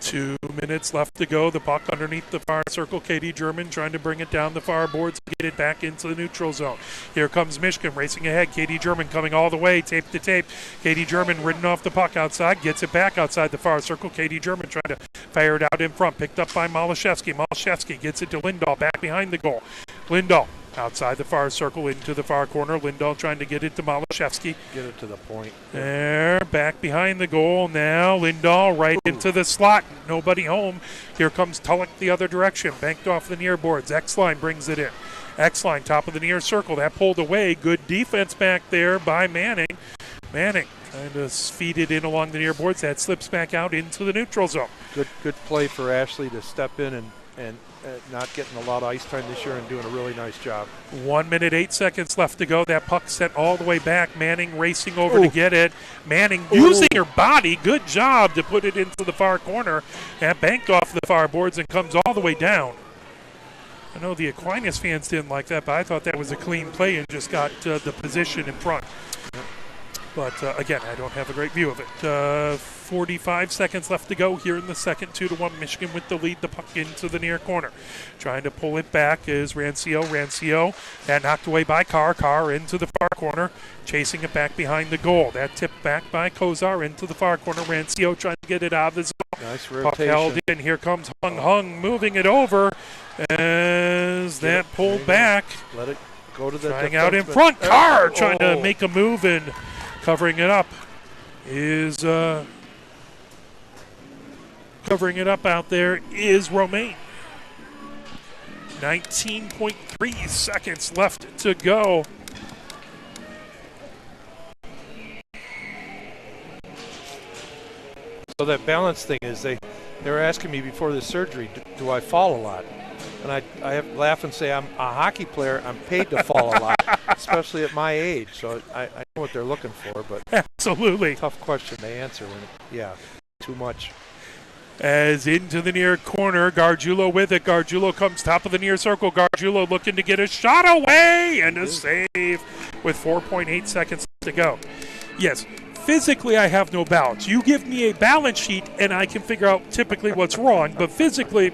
2 minutes left to go. The puck underneath the far circle. Katie German trying to bring it down the far boards and get it back into the neutral zone. Here comes Michigan racing ahead. Katie German coming all the way, tape to tape. Katie German ridden off the puck outside, gets it back outside the far circle. Katie German trying to fire it out in front. Picked up by Malashevsky. Malashevsky gets it to Lindahl back behind the goal. Lindahl Outside the far circle into the far corner. Lindahl trying to get it to Malashevsky. Get it to the point. There, back behind the goal now. Lindahl right into the slot. Nobody home. Here comes Tulloch the other direction. Banked off the near boards. X-line brings it in. X-line, top of the near circle. That pulled away. Good defense back there by Manning. Manning trying to feed it in along the near boards. That slips back out into the neutral zone. Good play for Ashley to step in and not getting a lot of ice time this year and doing a really nice job. 1 minute, 8 seconds left to go. That puck set all the way back. Manning racing over to get it. Manning using her body. Good job to put it into the far corner. That banked off the far boards and comes all the way down. I know the Aquinas fans didn't like that, but I thought that was a clean play and just got the position in front. But, again, I don't have a great view of it. 45 seconds left to go here in the second. 2-1 Michigan with the lead. The puck into the near corner. Trying to pull it back is Rancio. Rancio, that knocked away by Carr. Carr into the far corner. Chasing it back behind the goal. That tipped back by Kozar into the far corner. Rancio trying to get it out of the zone. Nice rotation. Puck held in. Here comes Hung moving it over as that pulled back. Let it go to the trying out in front. Carr trying to make a move and covering it up is covering it up out there is Romaine. 19.3 seconds left to go. So that balance thing is they were asking me before the surgery, do I fall a lot? And I have to laugh and say I'm a hockey player. I'm paid to fall a lot, especially at my age. So I know what they're looking for, but absolutely tough question to answer. Too much. As into the near corner, Gargiulo with it. Gargiulo comes top of the near circle. Gargiulo looking to get a shot away and a save with 4.8 seconds to go. Yes, physically I have no balance. You give me a balance sheet and I can figure out typically what's wrong, but physically,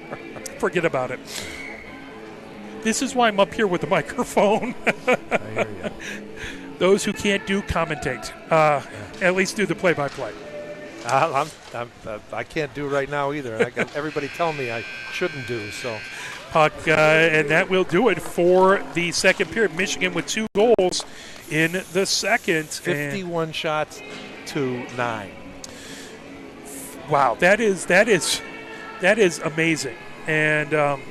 forget about it. This is why I'm up here with the microphone. I hear you. Those who can't do commentate, at least do the play-by-play. I can't do right now either. I got everybody telling me I shouldn't do so. Puck, and that will do it for the second period. Michigan with 2 goals in the second. 51 shots to 9. Wow, that is amazing. And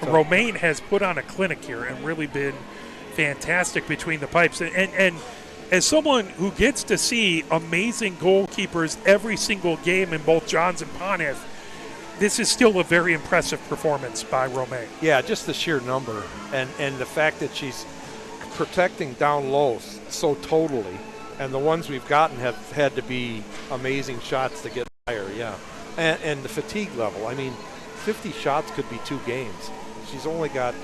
Romaine has put on a clinic here and really been fantastic between the pipes. And as someone who gets to see amazing goalkeepers every single game in both Johns and Pontiff, this is still a very impressive performance by Romaine. Yeah, just the sheer number and the fact that she's protecting down low so totally. And the ones we've gotten have had to be amazing shots to get higher, yeah. And the fatigue level. I mean, 50 shots could be 2 games. She's only got,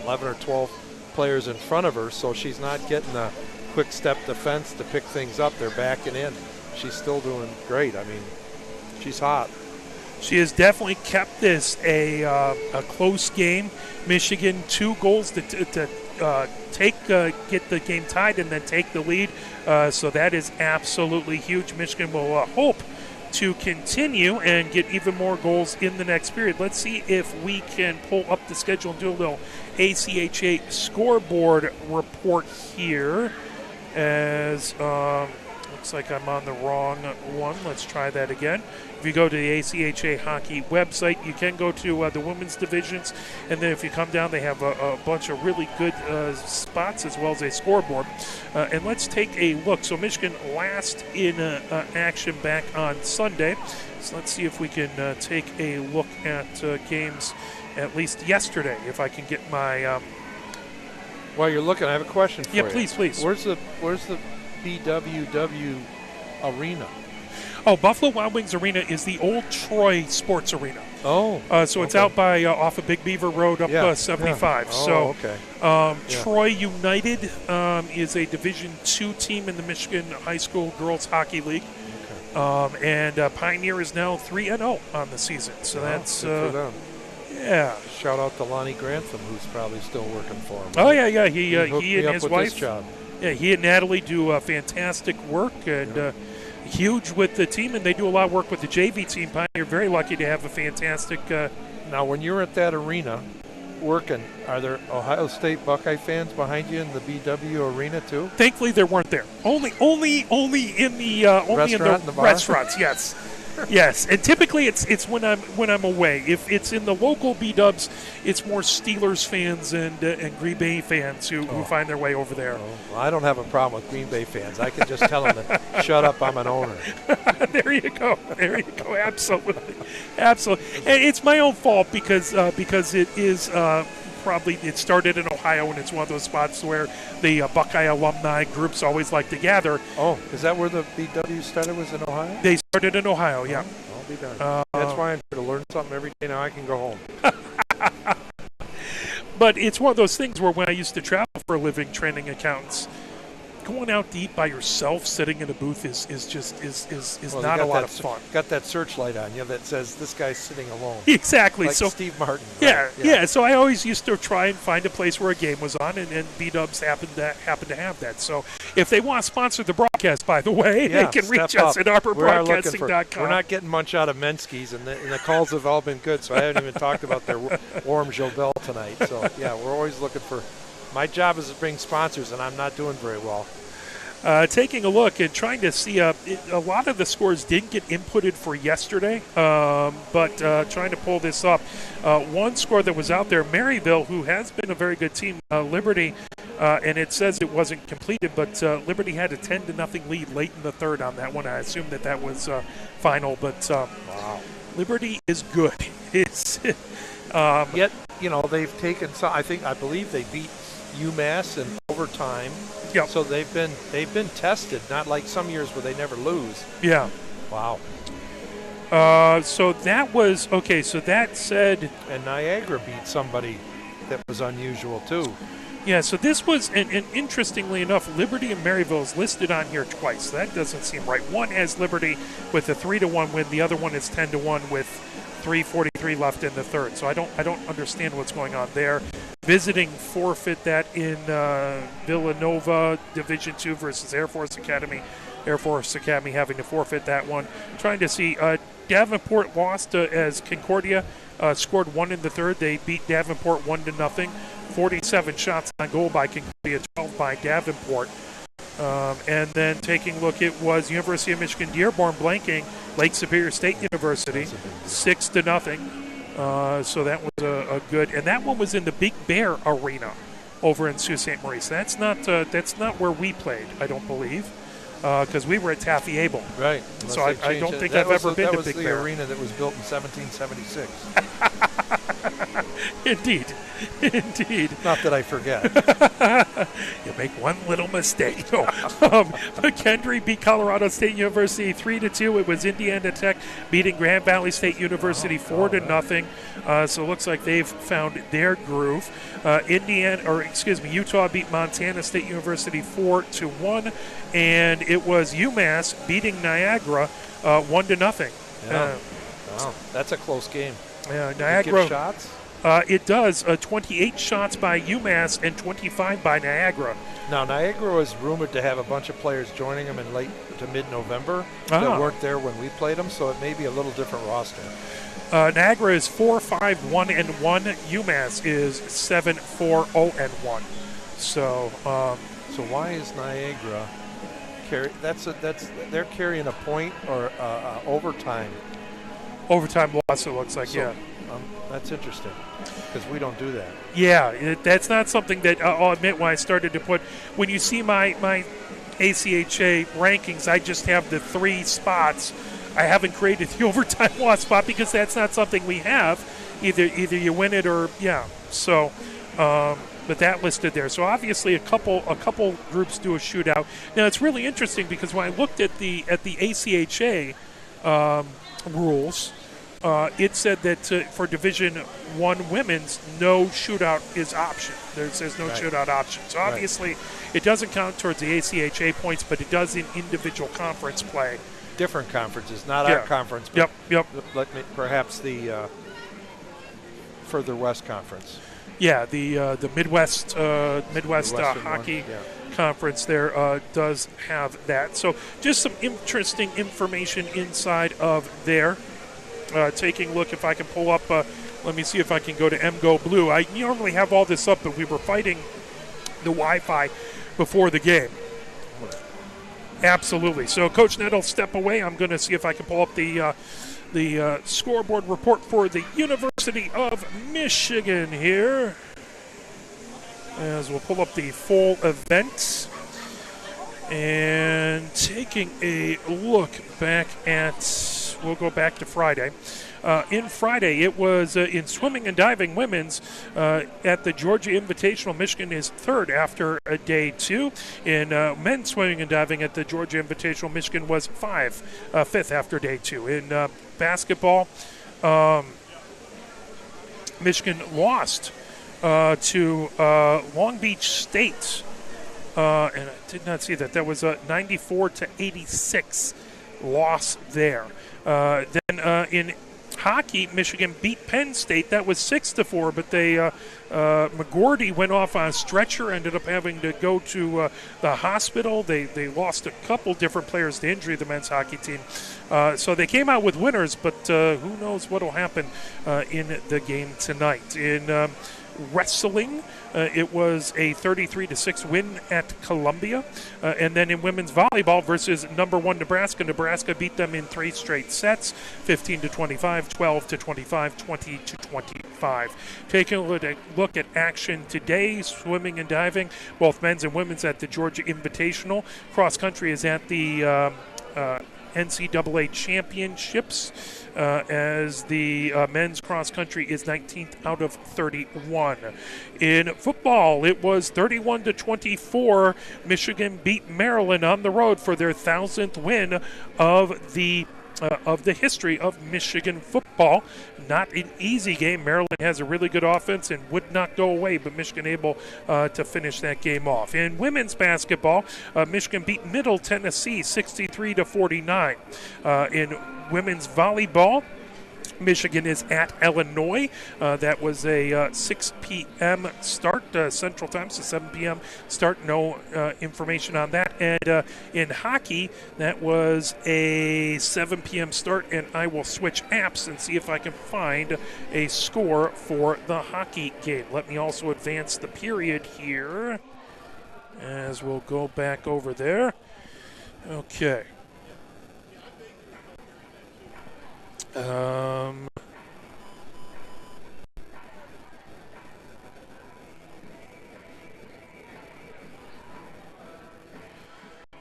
11 or 12 players in front of her, so she's not getting the quick step defense to pick things up. They're backing in. She's still doing great. I mean, she's hot. She has definitely kept this a close game. Michigan 2 goals to get the game tied and then take the lead. So that is absolutely huge. Michigan will hope to continue and get even more goals in the next period. Let's see if we can pull up the schedule and do a little ACHA scoreboard report here. As looks like I'm on the wrong one. Let's try that again. If you go to the ACHA hockey website, you can go to the women's divisions, and then if you come down, they have a bunch of really good spots as well as a scoreboard. And let's take a look. So Michigan last in action back on Sunday. So let's see if we can take a look at games at least yesterday, if I can get my... While you're looking, I have a question for you. Yeah, please. Where's the BWW arena? Oh, Buffalo Wild Wings Arena is the old Troy Sports Arena. Oh. So it's out by off of Big Beaver Road up 75. Yeah. Oh, okay. Troy United is a Division II team in the Michigan High School Girls Hockey League. Okay. And Pioneer is now 3-0 on the season. So that's good for them. Yeah. Shout out to Lonnie Grantham, who's probably still working for him. Oh, yeah. He and his wife. Yeah, he and Natalie do fantastic work and huge with the team, and they do a lot of work with the JV team. You're very lucky to have a fantastic. Now, when you're at that arena, working, are there Ohio State Buckeye fans behind you in the BW arena too? Thankfully, there weren't there. Only in the restaurants. Yes. Yes, and typically it's when I'm away. If it's in the local B-dubs, it's more Steelers fans and Green Bay fans who find their way over there. Oh, well, I don't have a problem with Green Bay fans. I can just tell them to shut up. I'm an owner. There you go. Absolutely. And it's my own fault because it is. Probably it started in Ohio, and it's one of those spots where the Buckeye alumni groups always like to gather. Oh, is that where the BW started? Was in Ohio? They started in Ohio, yeah. I'll be darned. That's why I'm here to learn something every day. Now I can go home. But it's one of those things where when I used to travel for a living training accountants, going out to eat by yourself, sitting in a booth is not a lot of fun. Got that searchlight on you that says this guy's sitting alone. Exactly. Like so Steve Martin. Yeah, right? yeah. So I always used to try and find a place where a game was on, and B-dubs happen to have that. So if they want to sponsor the broadcast, by the way, they can reach us at ArborBroadcasting.com. We're not getting much out of Menski's, and the calls have all been good. So I haven't even talked about their warm Jobel tonight. So yeah, we're always looking for. My job is to bring sponsors, and I'm not doing very well. Taking a look and trying to see, a lot of the scores didn't get inputted for yesterday, but trying to pull this up. One score that was out there, Maryville, who has been a very good team, Liberty, and it says it wasn't completed, but Liberty had a 10-0 lead late in the third on that one. I assume that was final, but wow. Liberty is good. It's yet, they've taken some. I believe they beat UMass in overtime. Yep. So they've been tested, not like some years where they never lose. Yeah. Wow. So that was okay. So that said, and Niagara beat somebody that was unusual too. Yeah. So this was, and interestingly enough, Liberty and Maryville is listed on here twice. So that doesn't seem right. One has Liberty with a 3-1 win. The other one is 10-1 with 3:43 left in the third. So I don't understand what's going on there. Visiting forfeit that in Villanova Division II versus Air Force Academy. Air Force Academy having to forfeit that one. Trying to see Davenport lost as Concordia scored one in the third. They beat Davenport 1-0. 47 shots on goal by Concordia, 12 by Davenport. And then taking a look, it was University of Michigan Dearborn blanking Lake Superior State University 6-0. So that was a good, and that one was in the Big Bear Arena over in Sault Ste. Marie. So that's not where we played, I don't believe, because we were at Taffy Able. Right. So I don't think I've ever been to Big Bear. That was the arena that was built in 1776. Indeed. Not that I forget. You make one little mistake. No. McKendree beat Colorado State University 3-2. It was Indiana Tech beating Grand Valley State University 4-0. So it looks like they've found their groove. Utah beat Montana State University 4-1, and it was UMass beating Niagara 1-0. Yeah. Wow, that's a close game. Yeah, Niagara. Give shots? It does. 28 shots by UMass and 25 by Niagara. Now, Niagara was rumored to have a bunch of players joining them in late to mid-November that weren't there when we played them, so it may be a little different roster. Niagara is 4-5-1-1. UMass is 7-4-0-1. So why is Niagara they're carrying a point or overtime? Overtime loss, it looks like, yeah. That's interesting because we don't do that. Yeah, that's not something that I'll admit when I started to put. When you see my ACHA rankings, I just have the 3 spots. I haven't created the overtime loss spot because that's not something we have. Either you win it or So, but that listed there. So obviously a couple groups do a shootout. Now it's really interesting because when I looked at the ACHA rules. It said that for Division I women's, no shootout is option. There's no shootout option. So obviously, it doesn't count towards the ACHA points, but it does in individual conference play. Different conferences, not our conference. But perhaps the further west conference. Yeah, the Midwest Hockey Conference there does have that. So just some interesting information inside of there. Taking a look, if I can pull up Let me see if I can go to MGO Blue. I normally have all this up, but we were fighting the Wi-Fi before the game. Absolutely. So Coach Ned will step away. I'm going to see if I can pull up the scoreboard report for the University of Michigan here. As we'll pull up the full event. And taking a look back at, we'll go back to Friday. In Friday, it was in swimming and diving women's at the Georgia Invitational. Michigan is third after day 2. In men's swimming and diving at the Georgia Invitational, Michigan was fifth after day 2. In basketball, Michigan lost to Long Beach State. And I did not see that. That was a 94-86 loss there. Then in hockey, Michigan beat Penn State. That was 6-4, but they McGordy went off on a stretcher, ended up having to go to the hospital. They lost a couple different players to injury, the men's hockey team. So they came out with winners, but who knows what will happen in the game tonight. In wrestling, it was a 33-6 win at Columbia. And then in women's volleyball versus number 1 Nebraska, Nebraska beat them in 3 straight sets, 15-25, 12-25, 20-25. Taking a look at action today, swimming and diving, both men's and women's at the Georgia Invitational. Cross country is at the NCAA Championships, as the men's cross country is 19th out of 31. In football, it was 31-24. Michigan beat Maryland on the road for their 1,000th win of the history of Michigan football. Not an easy game. Maryland has a really good offense and would not go away, but Michigan able to finish that game off. In women's basketball, Michigan beat Middle Tennessee 63-49. In women's volleyball, Michigan is at Illinois. That was a 6 p.m. start, Central Time, so 7 p.m. start. No information on that. And in hockey, that was a 7 p.m. start, and I will switch apps and see if I can find a score for the hockey game. Let me also advance the period here, as we'll go back over there. Okay.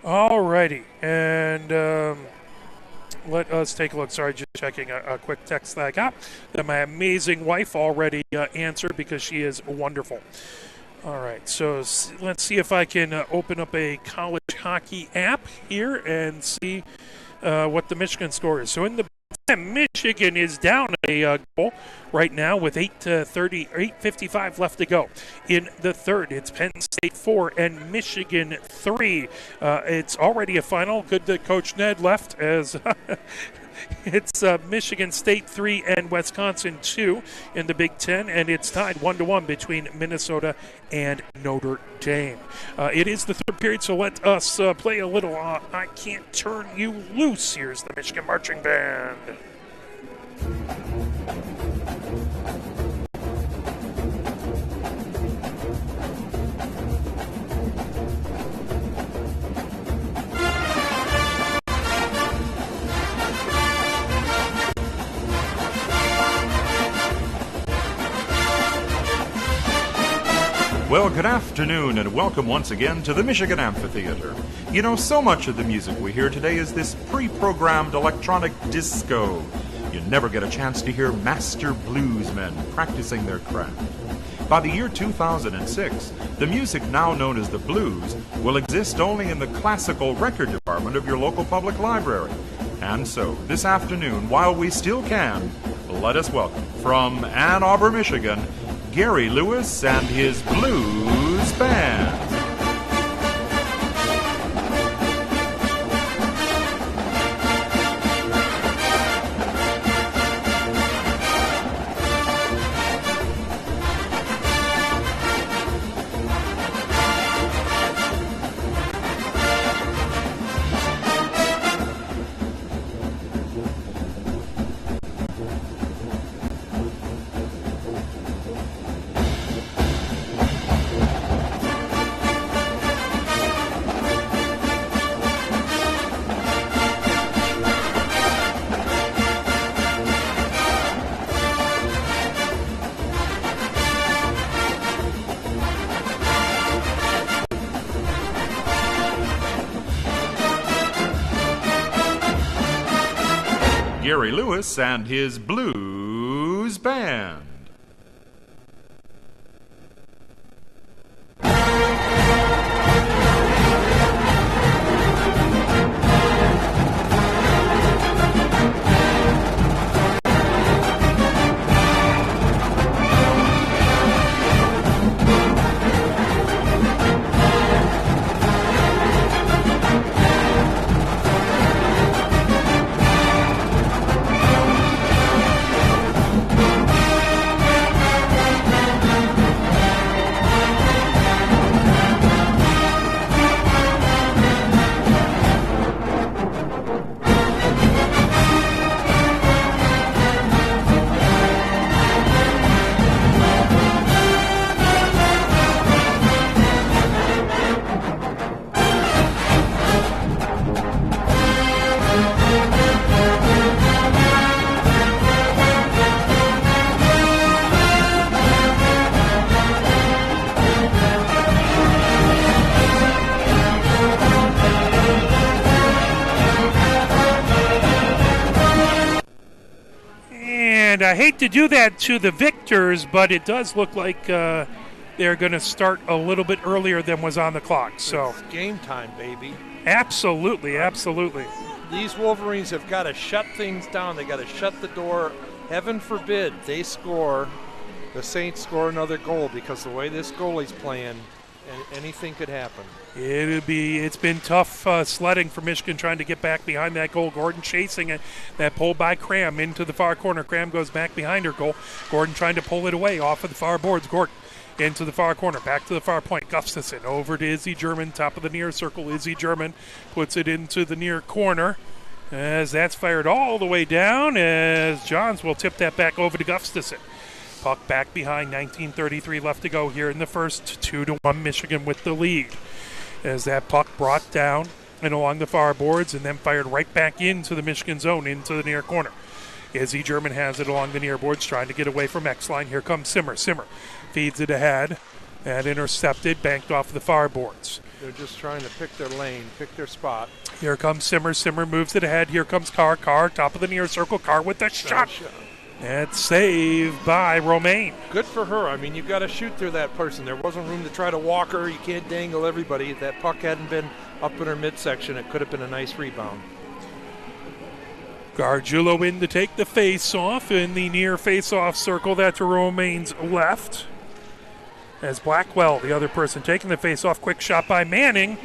Alrighty, and let us take a look. Sorry, just checking a quick text that I got that my amazing wife already answered, because she is wonderful. All right, so let's see if I can open up a college hockey app here and see what the Michigan score is. So in the Michigan is down a goal right now with 8:55 left to go. In the third, it's Penn State 4 and Michigan 3. It's already a final. Good that Coach Ned left, as it's Michigan State 3 and Wisconsin 2 in the Big Ten, and it's tied 1-1 between Minnesota and Notre Dame. It is the third period, so let us play a little I Can't Turn You Loose. Here's the Michigan Marching Band. Well, good afternoon, and welcome once again to the Michigan Amphitheater. You know, so much of the music we hear today is this pre-programmed electronic disco. You never get a chance to hear master bluesmen practicing their craft. By the year 2006, the music now known as the blues will exist only in the classical record department of your local public library. And so, this afternoon, while we still can, let us welcome, from Ann Arbor, Michigan, Gary Lewis and his Blues Band. Gary Lewis and his Blues Band. And I hate to do that to the victors, but it does look like they're going to start a little bit earlier than was on the clock. So it's game time, baby. Absolutely, absolutely. These Wolverines have got to shut things down. They got to shut the door. Heaven forbid they score, the Saints score another goal, because the way this goalie's playing, anything could happen. It's been tough sledding for Michigan trying to get back behind that goal. Gordon chasing it. That pull by Cram into the far corner. Cram goes back behind her goal. Gordon trying to pull it away off of the far boards. Gordon into the far corner. Back to the far point. Gustafson over to Izzy German. Top of the near circle. Izzy German puts it into the near corner. As that's fired all the way down, as Johns will tip that back over to Gustafson. Puck back behind, 19:33 left to go here in the first. 2-1 Michigan with the lead. As that puck brought down and along the far boards and then fired right back into the Michigan zone, into the near corner. Izzy German has it along the near boards, trying to get away from X-line. Here comes Simmer. Simmer feeds it ahead. And intercepted, banked off the far boards. They're just trying to pick their lane, pick their spot. Here comes Simmer. Simmer moves it ahead. Here comes Carr. Carr, top of the near circle. Carr with the shot. That's saved by Romaine. Good for her. I mean, you've got to shoot through that person. There wasn't room to try to walk her. You can't dangle everybody. If that puck hadn't been up in her midsection, it could have been a nice rebound. Gargiulo in to take the face-off in the near face-off circle. That's to Romaine's left. As Blackwell, the other person, taking the face-off. Quick shot by Manning.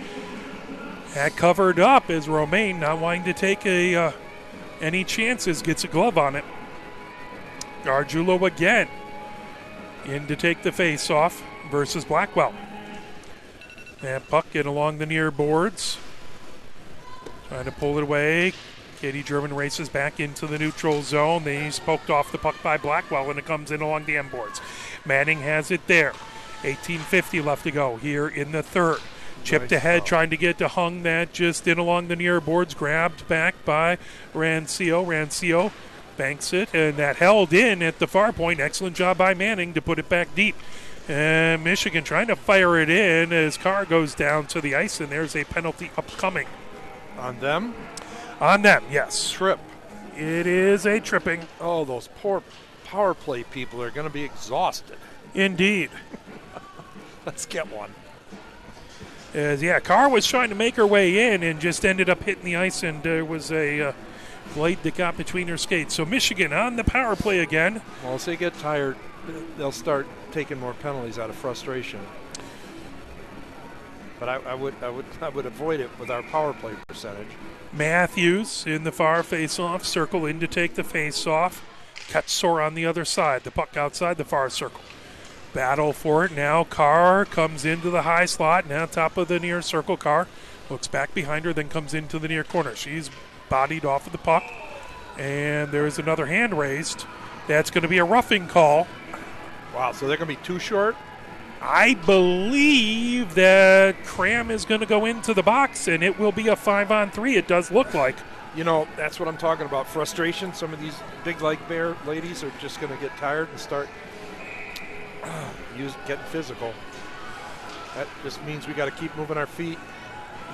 That covered up as Romaine, not wanting to take any chances, gets a glove on it. Gargiulo again in to take the face-off versus Blackwell. And puck in along the near boards. Trying to pull it away. Katie German races back into the neutral zone. He's poked off the puck by Blackwell, and it comes in along the end boards. Manning has it there. 18:50 left to go here in the third. Chipped ahead, trying to get to Hung. That just in along the near boards. Grabbed back by Rancio. Rancio banks it, and that held in at the far point. Excellent job by Manning to put it back deep. And Michigan trying to fire it in as Carr goes down to the ice, and there's a penalty upcoming. On them? On them, yes. Trip. It is a tripping. Oh, those poor power play people are going to be exhausted. Indeed. Let's get one. Carr was trying to make her way in and just ended up hitting the ice, and there was a blade that got between her skates. So Michigan on the power play again. Well, as they get tired, they'll start taking more penalties out of frustration. But I would avoid it with our power play percentage. Matthews in the far face-off circle, in to take the face-off. Katsor on the other side. The puck outside the far circle. Battle for it now. Carr comes into the high slot. Now top of the near circle. Carr looks back behind her, then comes into the near corner. She's bodied off of the puck. And there's another hand raised. That's going to be a roughing call. Wow, so they're going to be too short? I believe that Cram is going to go into the box, and it will be a 5-on-3, it does look like. You know, that's what I'm talking about, frustration. Some of these big leg bear ladies are just going to get tired and start getting physical. That just means we got to keep moving our feet.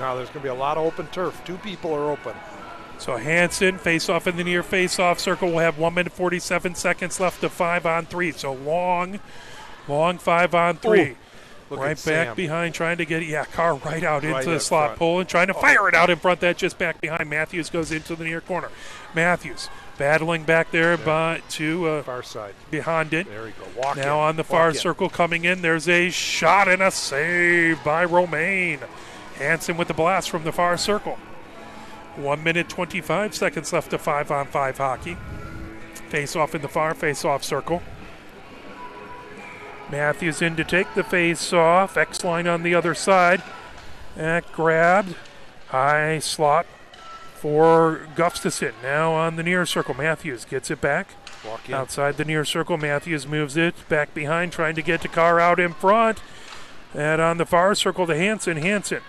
Now there's going to be a lot of open turf. Two people are open. So Hansen, face-off in the near face-off circle. We'll have 1 minute 47 seconds left to 5-on-3. So long 5-on-3. Right back behind, trying to get Carr right out into the slot, pulling, trying to fire it out in front. That just back behind. Matthews goes into the near corner. Matthews battling back there to far side behind it. There we go. Walk now in. On the far circle coming in. There's a shot and a save by Romaine. Hansen with the blast from the far circle. 1 minute 25 seconds left to 5-on-5 hockey. Face-off in the far face-off circle. Matthews in to take the face-off. X-line on the other side. That grabbed. High slot for Gustafson. Now on the near circle. Matthews gets it back. Walk in. Outside the near circle. Matthews moves it back behind, trying to get to Carr out in front. And on the far circle to Hansen. Hansen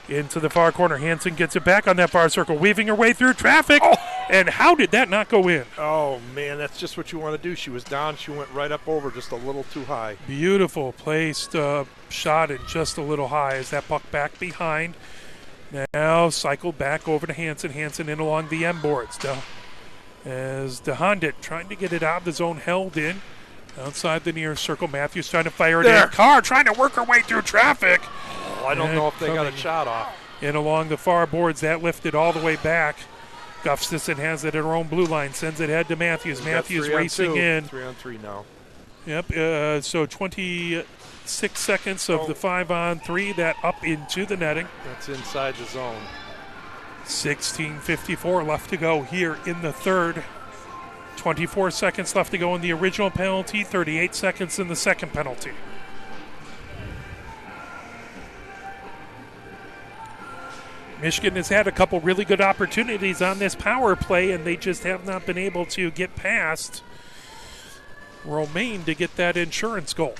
into the far corner. Hansen gets it back on that far circle, weaving her way through traffic. And how did that not go in? Oh, man, that's just what you want to do. She was down. She went right up over just a little too high. Beautiful placed shot and just a little high as that puck back behind. Now cycled back over to Hansen. Hansen in along the end boards. As DeHondit trying to get it out of the zone, held in. Outside the near circle, Matthews trying to fire it in. Carr trying to work her way through traffic. I don't know if they got a shot off. In along the far boards, that lifted all the way back. Gustafson has it at her own blue line, sends it ahead to Matthews. Matthews racing in. 3-on-3 now. Yep, so 26 seconds of the 5-on-3, that up into the netting. That's inside the zone. 16:54 left to go here in the third. 24 seconds left to go in the original penalty, 38 seconds in the second penalty. Michigan has had a couple really good opportunities on this power play, and they just have not been able to get past Romaine to get that insurance goal.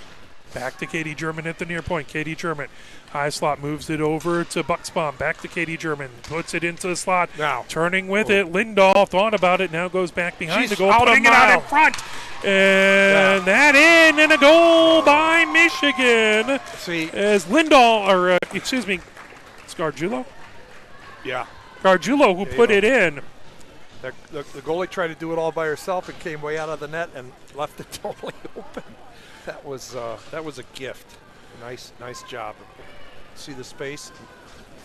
Back to Katie German at the near point. Katie German, high slot, moves it over to Bucksbaum. Back to Katie German, puts it into the slot. Now, turning with it. Lindahl thought about it, now goes back behind the goal, putting it out in front. And that in, and a goal by Michigan. See, as Lindahl, Scargiulo? Yeah. Gargiulo who put it in. The goalie tried to do it all by herself and came way out of the net and left it totally open. That was a gift. Nice job. See the space,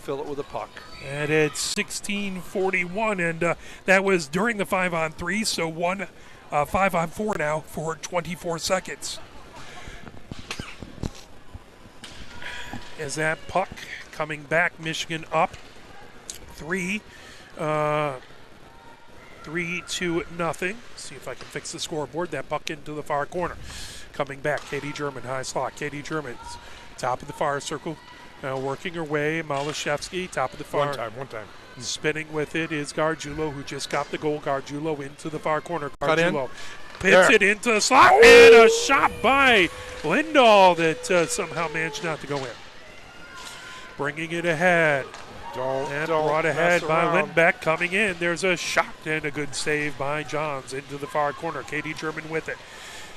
fill it with a puck. And it's 16:41, and that was during the 5-on-3, so 5-on-4 now for 24 seconds. As that puck coming back, Michigan up 3-0. See if I can fix the scoreboard. That puck into the far corner. Coming back, Katie German, high slot. Katie German, top of the far circle. Now working her way, Malashevsky, top of the far. One time. Spinning with it is Gargiulo, who just got the goal. Gargiulo into the far corner. Cut in. Gargiulo pits it into the slot, and a shot by Lindahl that somehow managed not to go in. Bringing it ahead. Brought ahead by Lindbeck coming in. There's a shot and a good save by Johns into the far corner. Katie German with it.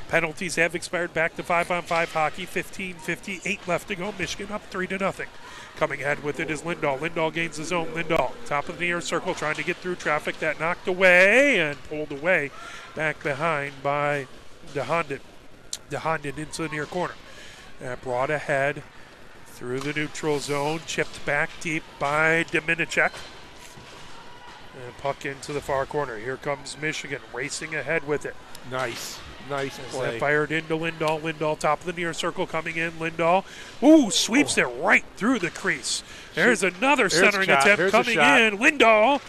Penalties have expired. Back to 5-on-5 hockey. 15:58 left to go. Michigan up 3-0. Coming ahead with it is Lindahl. Lindahl gains the zone. Lindahl, top of the near circle, trying to get through traffic. That knocked away and pulled away. Back behind by DeHondit. DeHondit into the near corner. Brought ahead through the neutral zone, chipped back deep by Dominicek. And puck into the far corner. Here comes Michigan racing ahead with it. Nice play. That fired into Lindahl. Lindahl, top of the near circle, coming in. Lindahl, sweeps it right through the crease. There's another centering attempt coming in. Lindahl.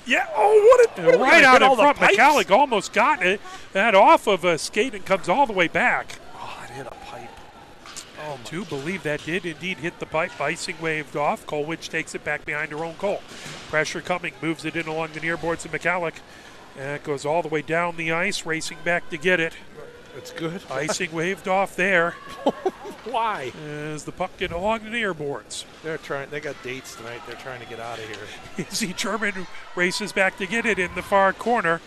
Yeah, what right out in front. McCallick almost got it. That off of a skate and comes all the way back. Oh, it hit a pipe. I do believe that did indeed hit the pipe. Icing waved off. Colwich takes it back behind her own goal. Pressure coming, moves it in along the near boards to McCallick. And it goes all the way down the ice, racing back to get it. It's good. Icing waved off there. Why? As the puck get along the near boards. They got dates tonight. They're trying to get out of here. See German races back to get it in the far corner.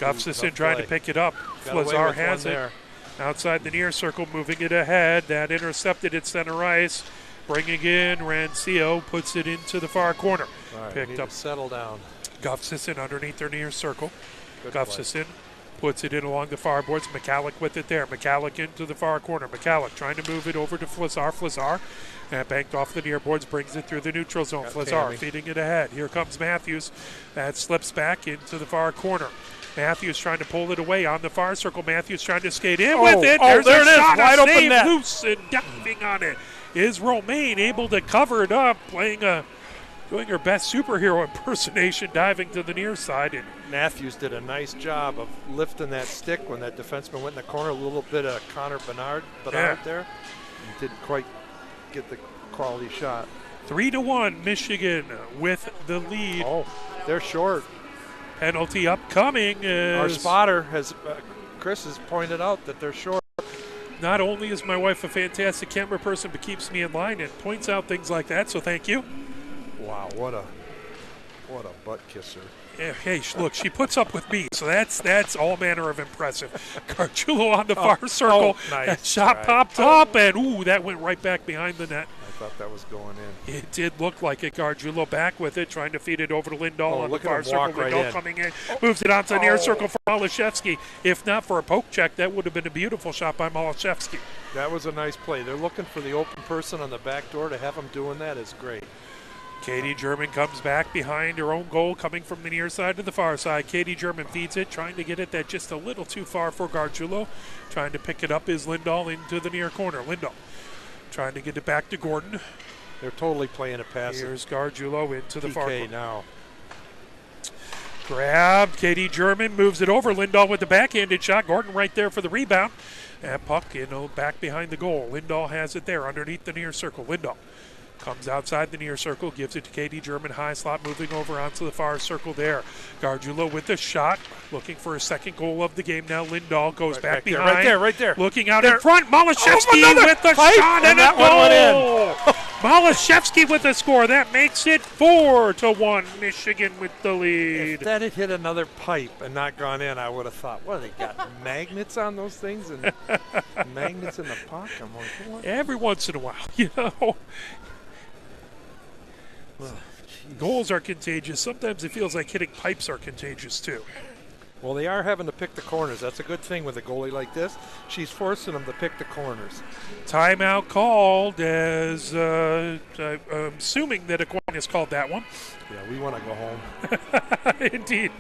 Gustafson trying to pick it up. Flazar has it. There. Outside the near circle, moving it ahead. That intercepted at center ice. Bringing in Rancio, puts it into the far corner. Right, Picked up. Settle down. Gustafson underneath their near circle. Good Gustafson puts it in along the far boards. McCallick with it there. McCallick into the far corner. McCallick trying to move it over to Flazar. Flazar banked off the near boards, brings it through the neutral zone. Flazar feeding it ahead. Here comes Matthews. That slips back into the far corner. Matthews trying to pull it away on the far circle. Matthews trying to skate in with it. There it is. Shot, Wide open save, net. loose and diving on it. Is Romaine able to cover it up, doing her best superhero impersonation, diving to the near side. And Matthews did a nice job of lifting that stick when that defenseman went in the corner. A little bit of Connor Bernard there. And didn't quite get the quality shot. 3-1, Michigan with the lead. Oh, they're short. Penalty upcoming. Our spotter Chris has pointed out that they're short. Not only is my wife a fantastic camera person, but keeps me in line and points out things like that, so thank you. Wow, what a butt kisser. Yeah, hey, look, she puts up with me, so that's all manner of impressive. Gargiulo on the far circle. Nice. That shot popped up, and that went right back behind the net. I thought that was going in. It did look like it. Gargiulo back with it, trying to feed it over to Lindahl on the far circle. Lindahl coming in, moves it onto the near circle for Malashevsky. If not for a poke check, that would have been a beautiful shot by Malashevsky. That was a nice play. They're looking for the open person on the back door. To have them doing that is great. Katie German comes back behind her own goal, coming from the near side to the far side. Katie German feeds it, trying to get it that just a little too far for Gargiulo. Trying to pick it up is Lindahl into the near corner. Lindahl trying to get it back to Gordon. They're totally playing a pass. Here's Gargiulo into the far corner. Now. Grabbed. Katie German moves it over. Lindahl with the backhanded shot. Gordon right there for the rebound. That puck, back behind the goal. Lindahl has it there underneath the near circle. Lindahl comes outside the near circle, gives it to Katie German, high slot, moving over onto the far circle there. Gargiulo with the shot, looking for a second goal of the game now. Lindahl goes back behind. Right there. Looking out in front. Malashevsky with the shot and that a goal. one went in. Malashevsky with the score. That makes it 4-1. Michigan with the lead. If that had hit another pipe and not gone in, I would have thought, what, they got magnets on those things and magnets in the puck? I'm like, what? Every once in a while, Goals are contagious. Sometimes it feels like hitting pipes are contagious too. Well, they are having to pick the corners. That's a good thing with a goalie like this. She's forcing them to pick the corners. Timeout called as I'm assuming that Aquinas called that one. Yeah, we want to go home. Indeed.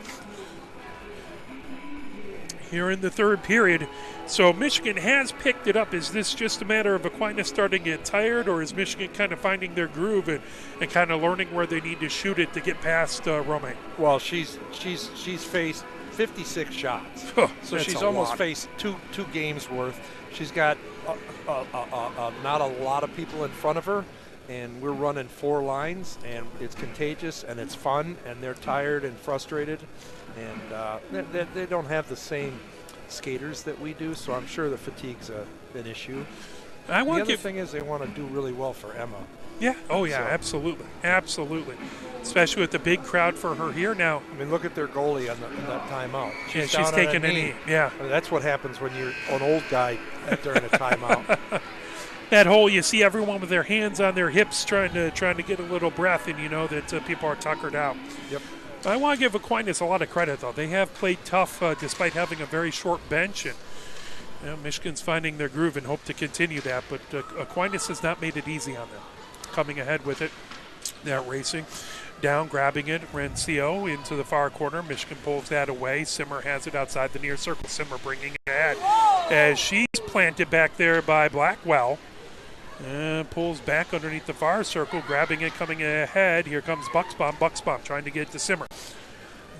Here in the third period. So Michigan has picked it up. Is this just a matter of Aquinas starting to get tired, or is Michigan kind of finding their groove and kind of learning where they need to shoot it to get past Romaine? Well, she's faced 56 shots. So she's almost faced two games worth. She's got not a lot of people in front of her, and we're running 4 lines, and it's contagious, and it's fun, and they're tired and frustrated, and they don't have the same skaters that we do, so I'm sure the fatigue's an issue. The other thing is they want to do really well for Emma. Yeah. Oh, yeah, absolutely. Absolutely. Especially with the big crowd for her here now. I mean, look at their goalie on that timeout. She's taking a knee. Yeah. I mean, that's what happens when you're an old guy during a timeout. That hole, you see everyone with their hands on their hips trying to get a little breath, and you know that people are tuckered out. Yep. I want to give Aquinas a lot of credit, though. They have played tough despite having a very short bench, and Michigan's finding their groove and hope to continue that. But Aquinas has not made it easy on them. Coming ahead with it, now racing down, grabbing it. Rencio into the far corner. Michigan pulls that away. Simmer has it outside the near circle. Simmer bringing it ahead as she's planted back there by Blackwell. And pulls back underneath the far circle, grabbing it, coming ahead. Here comes Bucksbaum. Bucksbaum trying to get it to Simmer.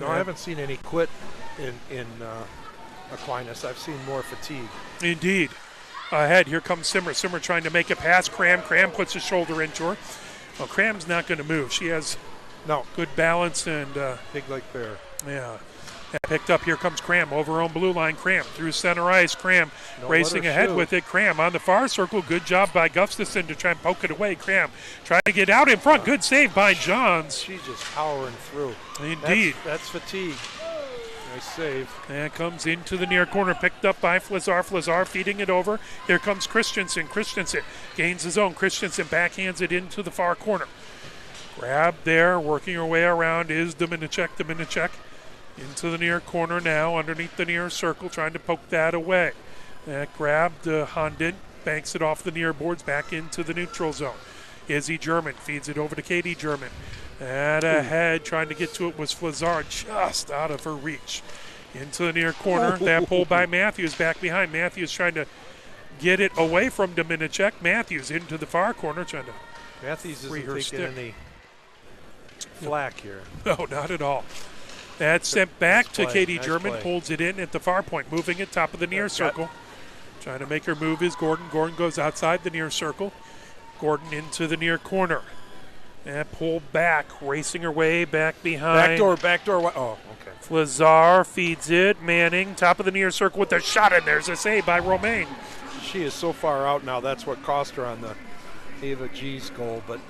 No, I haven't seen any quit in Aquinas. I've seen more fatigue. Indeed. Ahead, here comes Simmer. Simmer trying to make it past Cram. Cram puts his shoulder into her. Well, Cram's not going to move. She has good balance and big like bear. Yeah. And picked up. Here comes Cram over her own blue line. Cram through center ice. Cram racing ahead with it. Cram on the far circle. Good job by Gustafson to try and poke it away. Cram trying to get out in front. Good save by Johns. She's just powering through. Indeed. That's fatigue. Nice save. And comes into the near corner. Picked up by Flazar. Flazar feeding it over. Here comes Christensen. Christensen gains his own. Christensen backhands it into the far corner. Grab there, working her way around is Dominicek. Dominicek into the near corner now, underneath the near circle, trying to poke that away. That grabbed Hondon, banks it off the near boards, back into the neutral zone. Izzy German feeds it over to Katie German. And ahead, trying to get to it was Flazar, just out of her reach. Into the near corner, that pull by Matthews back behind. Matthews trying to get it away from Dominicek. Matthews into the far corner, trying to Matthews free isn't her taking stick. any flack here. No, not at all. That's sent back Nice to play, Katie nice German, play. holds it in at the far point, moving it top of the near circle. Trying to make her move is Gordon. Gordon goes outside the near circle. Gordon into the near corner. And pull back, racing her way back behind. Back door. Oh, okay. Flazar feeds it. Manning, top of the near circle with a shot in. There's a save by Romaine. She is so far out now. That's what cost her on the Ava G's goal. But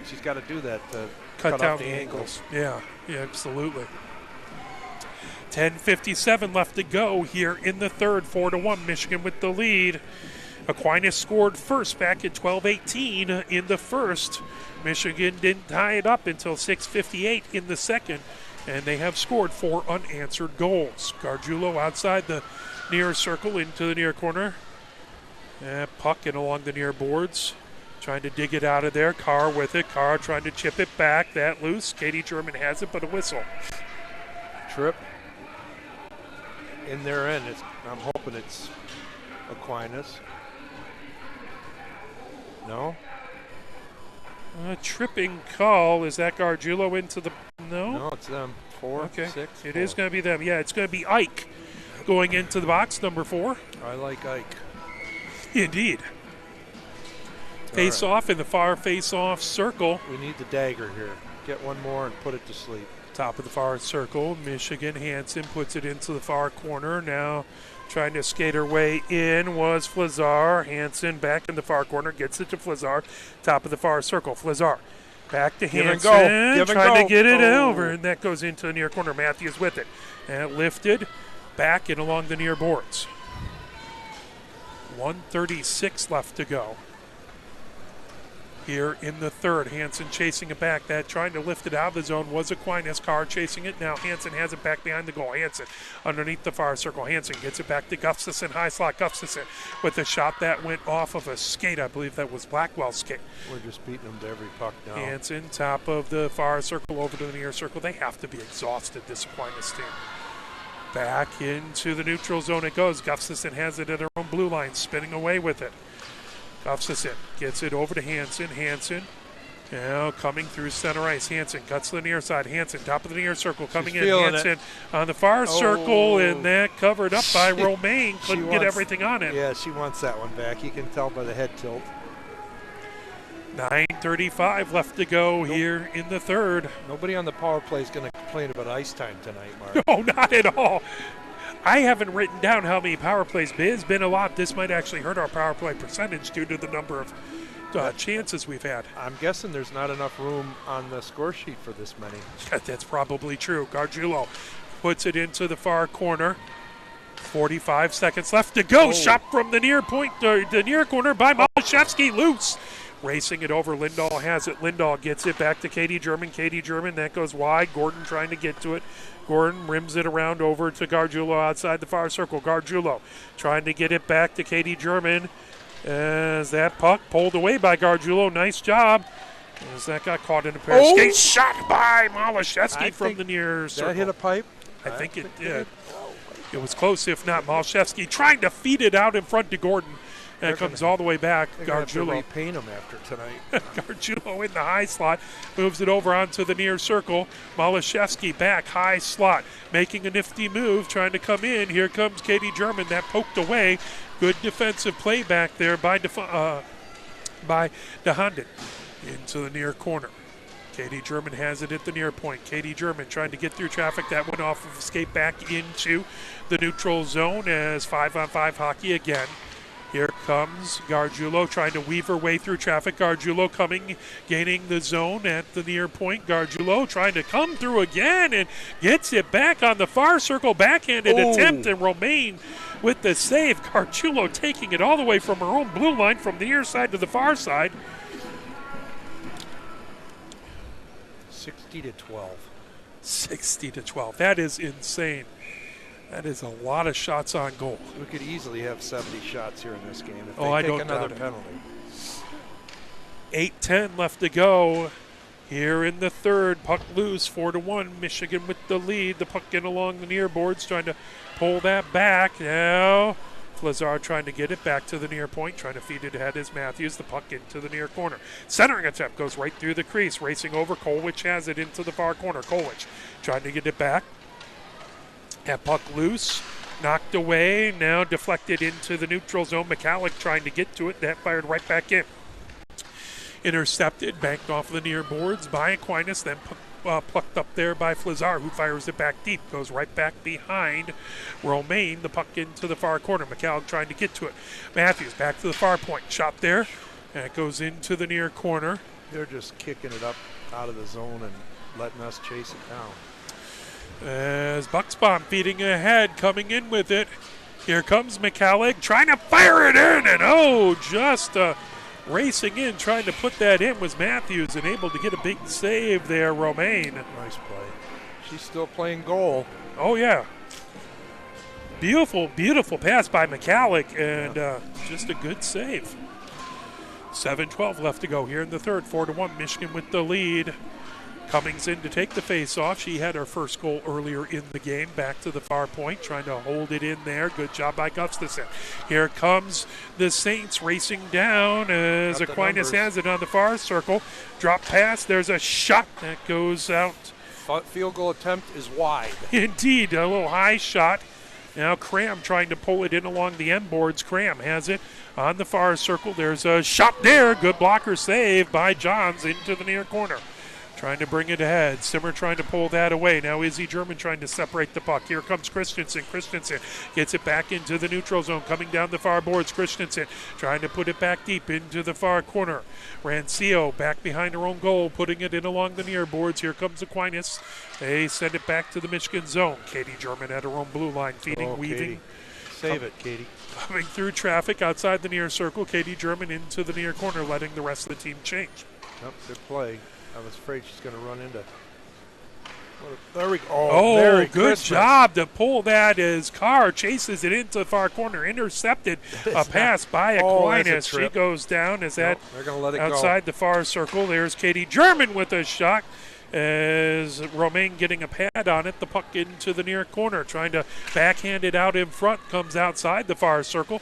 she's got to do that to Cut down off the the angles. Yeah, absolutely. 10:57 left to go here in the third. 4-1, Michigan with the lead. Aquinas scored first back at 12:18 in the first. Michigan didn't tie it up until 6:58 in the second, and they have scored 4 unanswered goals. Gargiulo outside the near circle into the near corner. Puck in along the near boards, trying to dig it out of there. Carr with it. Carr trying to chip it back. That loose. Katie German has it, but a whistle. Trip in their end. I'm hoping it's Aquinas. No? Tripping call. Is that Gargiulo into the... No, it's them. 4, Okay. 6. It is going to be them. Yeah, it's going to be Ike going into the box, number 4. I like Ike. Indeed. Face off in the far face off circle. We need the dagger here. Get one more and put it to sleep. Top of the far circle. Michigan. Hansen puts it into the far corner. Now trying to skate her way in was Flazar. Hansen back in the far corner. Gets it to Flazar. Top of the far circle. Flazar. Back to Give and Hansen. go. Give and trying go. to get it Oh. over. And that goes into the near corner. Matthews with it. And lifted back and along the near boards. 1:36 left to go. Here in the third, Hansen chasing it back. That trying to lift it out of the zone was Aquinas. Carr chasing it. Now Hansen has it back behind the goal. Hansen underneath the far circle. Hansen gets it back to Gustafson. High slot Gustafson with a shot that went off of a skate. I believe that was Blackwell's skate. We're just beating them to every puck now. Hansen, top of the far circle over to the near circle. They have to be exhausted, this Aquinas team. Back into the neutral zone it goes. Gustafson has it at her own blue line, spinning away with it. Gustafson gets it over to Hansen. Hansen now coming through center ice. Hansen cuts to the near side. Hansen, top of the near circle, coming in. Hansen on the far circle, and that covered up by Romaine. Couldn't get everything on it. Yeah, she wants that one back. You can tell by the head tilt. 9:35 left to go here in the third. Nobody on the power play is going to complain about ice time tonight, Mark. No, not at all. I haven't written down how many power plays. It's been a lot. This might actually hurt our power play percentage due to the number of chances we've had. I'm guessing there's not enough room on the score sheet for this many. That's probably true. Gargiulo puts it into the far corner. 45 seconds left to go. Shot from the near point, the near corner by Malashevsky, loose. Racing it over. Lindahl has it. Lindahl gets it back to Katie German. Katie German, that goes wide. Gordon trying to get to it. Gordon rims it around over to Gargiulo outside the far circle. Gargiulo trying to get it back to Katie German. As that puck pulled away by Gargiulo. Nice job. As that got caught in a pair of skates. Shot by Malashevsky from the near circle. That hit a pipe? I think it did. It was close, if not. Malashevsky trying to feed it out in front to Gordon. That comes all the way back. Gargiulo. Repaint him after tonight. Gargiulo in the high slot. Moves it over onto the near circle. Malashevsky back, high slot. Making a nifty move, trying to come in. Here comes Katie German. That poked away. Good defensive play back there by DeHondon. Into the near corner. Katie German has it at the near point. Katie German trying to get through traffic. That went off of escape back into the neutral zone as 5-on-5 hockey again. Here comes Gargiulo trying to weave her way through traffic. Gargiulo coming, gaining the zone at the near point. Gargiulo trying to come through again and gets it back on the far circle. Backhanded attempt, and Romaine with the save. Gargiulo taking it all the way from her own blue line from the near side to the far side. 60-12. 60-12. That is insane. That is a lot of shots on goal. We could easily have 70 shots here in this game if I they don't take another doubt it. penalty. 8:10 left to go here in the third. Puck loose, 4-1. Michigan with the lead. The puck in along the near boards, trying to pull that back. Now Flazar trying to get it back to the near point, trying to feed it ahead as Matthews. The puck into the near corner. Centering attempt goes right through the crease. Racing over. Kolwich has it into the far corner. Kolwich trying to get it back. That puck loose. Knocked away. Now deflected into the neutral zone. McCallick trying to get to it. That fired right back in. Intercepted, banked off the near boards by Aquinas, then plucked up there by Flazar, who fires it back deep. Goes right back behind Romaine. The puck into the far corner. McCallick trying to get to it. Matthews back to the far point. Shot there. And it goes into the near corner. They're just kicking it up out of the zone and letting us chase it down. As Bucksbaum feeding ahead, coming in with it. Here comes McCallick trying to fire it in, and just racing in, trying to put that in was Matthews, and able to get a big save there, Romaine. Nice play. She's still playing goal. Oh, yeah. Beautiful, beautiful pass by McCallick, and just a good save. 7:12 left to go here in the third. 4-1, Michigan with the lead. Cummings in to take the face-off. She had her first goal earlier in the game. Back to the far point, trying to hold it in there. Good job by Gustafson. Here comes the Saints racing down as Aquinas has it on the far circle. Drop pass. There's a shot that goes out. Field goal attempt is wide. Indeed, a little high shot. Now Cram trying to pull it in along the end boards. Cram has it on the far circle. There's a shot there. Good blocker save by Johns into the near corner. Trying to bring it ahead. Simmer trying to pull that away. Now Izzy German trying to separate the puck. Here comes Christensen. Christensen gets it back into the neutral zone. Coming down the far boards. Christensen trying to put it back deep into the far corner. Rancio back behind her own goal, putting it in along the near boards. Here comes Aquinas. They send it back to the Michigan zone. Katie German at her own blue line, feeding, weaving. Katie. Save it, Katie. Coming through traffic outside the near circle. Katie German into the near corner, letting the rest of the team change. Yep, good play. I was afraid she's going to run into. There we go. Oh, good job to pull that as Carr chases it into the far corner. Intercepted a pass by Aquinas. She goes down as that they're going to let it outside the far circle. There's Katie German with a shot as Romaine getting a pad on it. The puck into the near corner. Trying to backhand it out in front. Comes outside the far circle.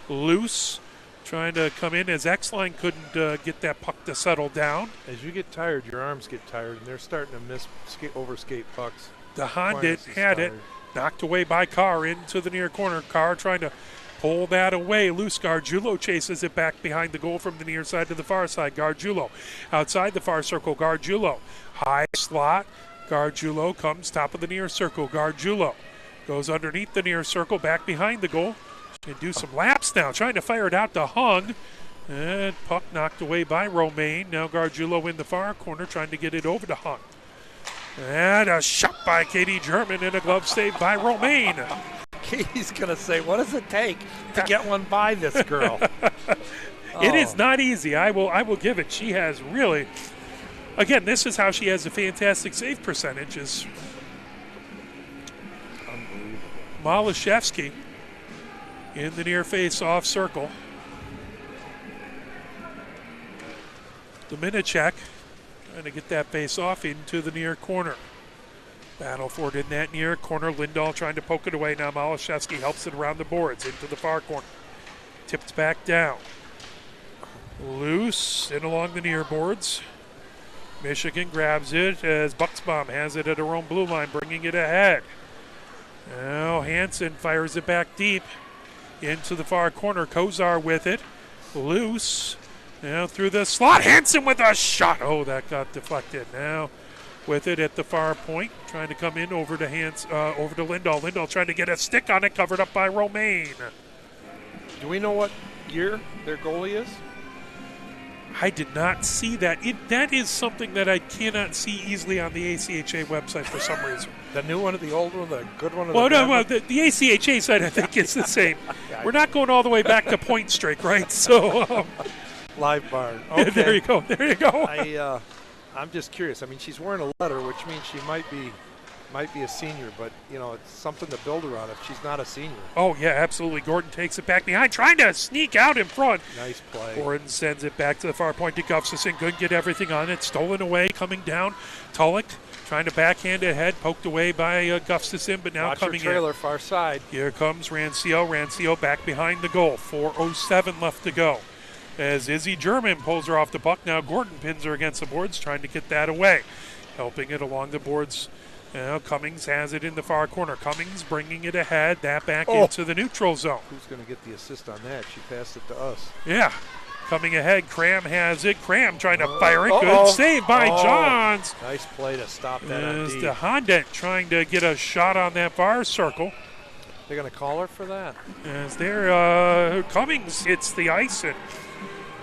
Loose. Trying to come in as X-Line couldn't get that puck to settle down. As you get tired, your arms get tired, and they're starting to miss overskate pucks. DeHondit had it. Knocked away by Carr into the near corner. Carr trying to pull that away. Loose. Gargiulo chases it back behind the goal from the near side to the far side. Gargiulo outside the far circle. Gargiulo. High slot. Gargiulo comes top of the near circle. Gargiulo goes underneath the near circle, back behind the goal. Can do some laps now, trying to fire it out to Hung. And puck knocked away by Romaine. Now Gargiulo in the far corner, trying to get it over to Hung. And a shot by Katie German and a glove save by Romaine. Katie's going to say, what does it take to get one by this girl? It is not easy. I will give it. She has really, again, this is how she has a fantastic save percentage. Is Malashevsky in the near face-off circle. Dominicek trying to get that face-off into the near corner. Battle for it in that near corner. Lindahl trying to poke it away. Now Malashevsky helps it around the boards into the far corner. Tipped back down. Loose in along the near boards. Michigan grabs it as Bucksbaum has it at her own blue line, bringing it ahead. Now Hansen fires it back deep into the far corner. Kozar with it. Loose. Now through the slot. Hansen with a shot. Oh, that got deflected. Now with it at the far point. Trying to come in over to Lindahl. Lindahl trying to get a stick on it. Covered up by Romaine. Do we know what year their goalie is? I did not see that. That is something that I cannot see easily on the ACHA website for some reason. The new one or the old one, the good one? Well, no, the ACHA side, I think it's the same. We're not going all the way back to point streak, right? So Live barn. Okay. There you go. I'm just curious. I mean, she's wearing a letter, which means she might be a senior, but it's something to build her on if she's not a senior. Oh yeah, absolutely. Gordon takes it back behind, trying to sneak out in front. Nice play. Gordon sends it back to the far point to Gustafson. Couldn't get everything on it. Stolen away, coming down. Tulloch trying to backhand ahead, poked away by Gustafson, but now Watch coming her trailer, in. far side. Here comes Rancio. Rancio back behind the goal. 4:07 left to go. As Izzy German pulls her off the puck. Now Gordon pins her against the boards, trying to get that away. Helping it along the boards. Now Cummings has it in the far corner. Cummings bringing it ahead. That back into the neutral zone. Who's going to get the assist on that? She passed it to us. Yeah. Coming ahead, Cram has it. Cram trying to fire it. Good save by Johns. Nice play to stop that on D. The Honda trying to get a shot on that far circle. They're going to call her for that. As there, Cummings hits the ice, and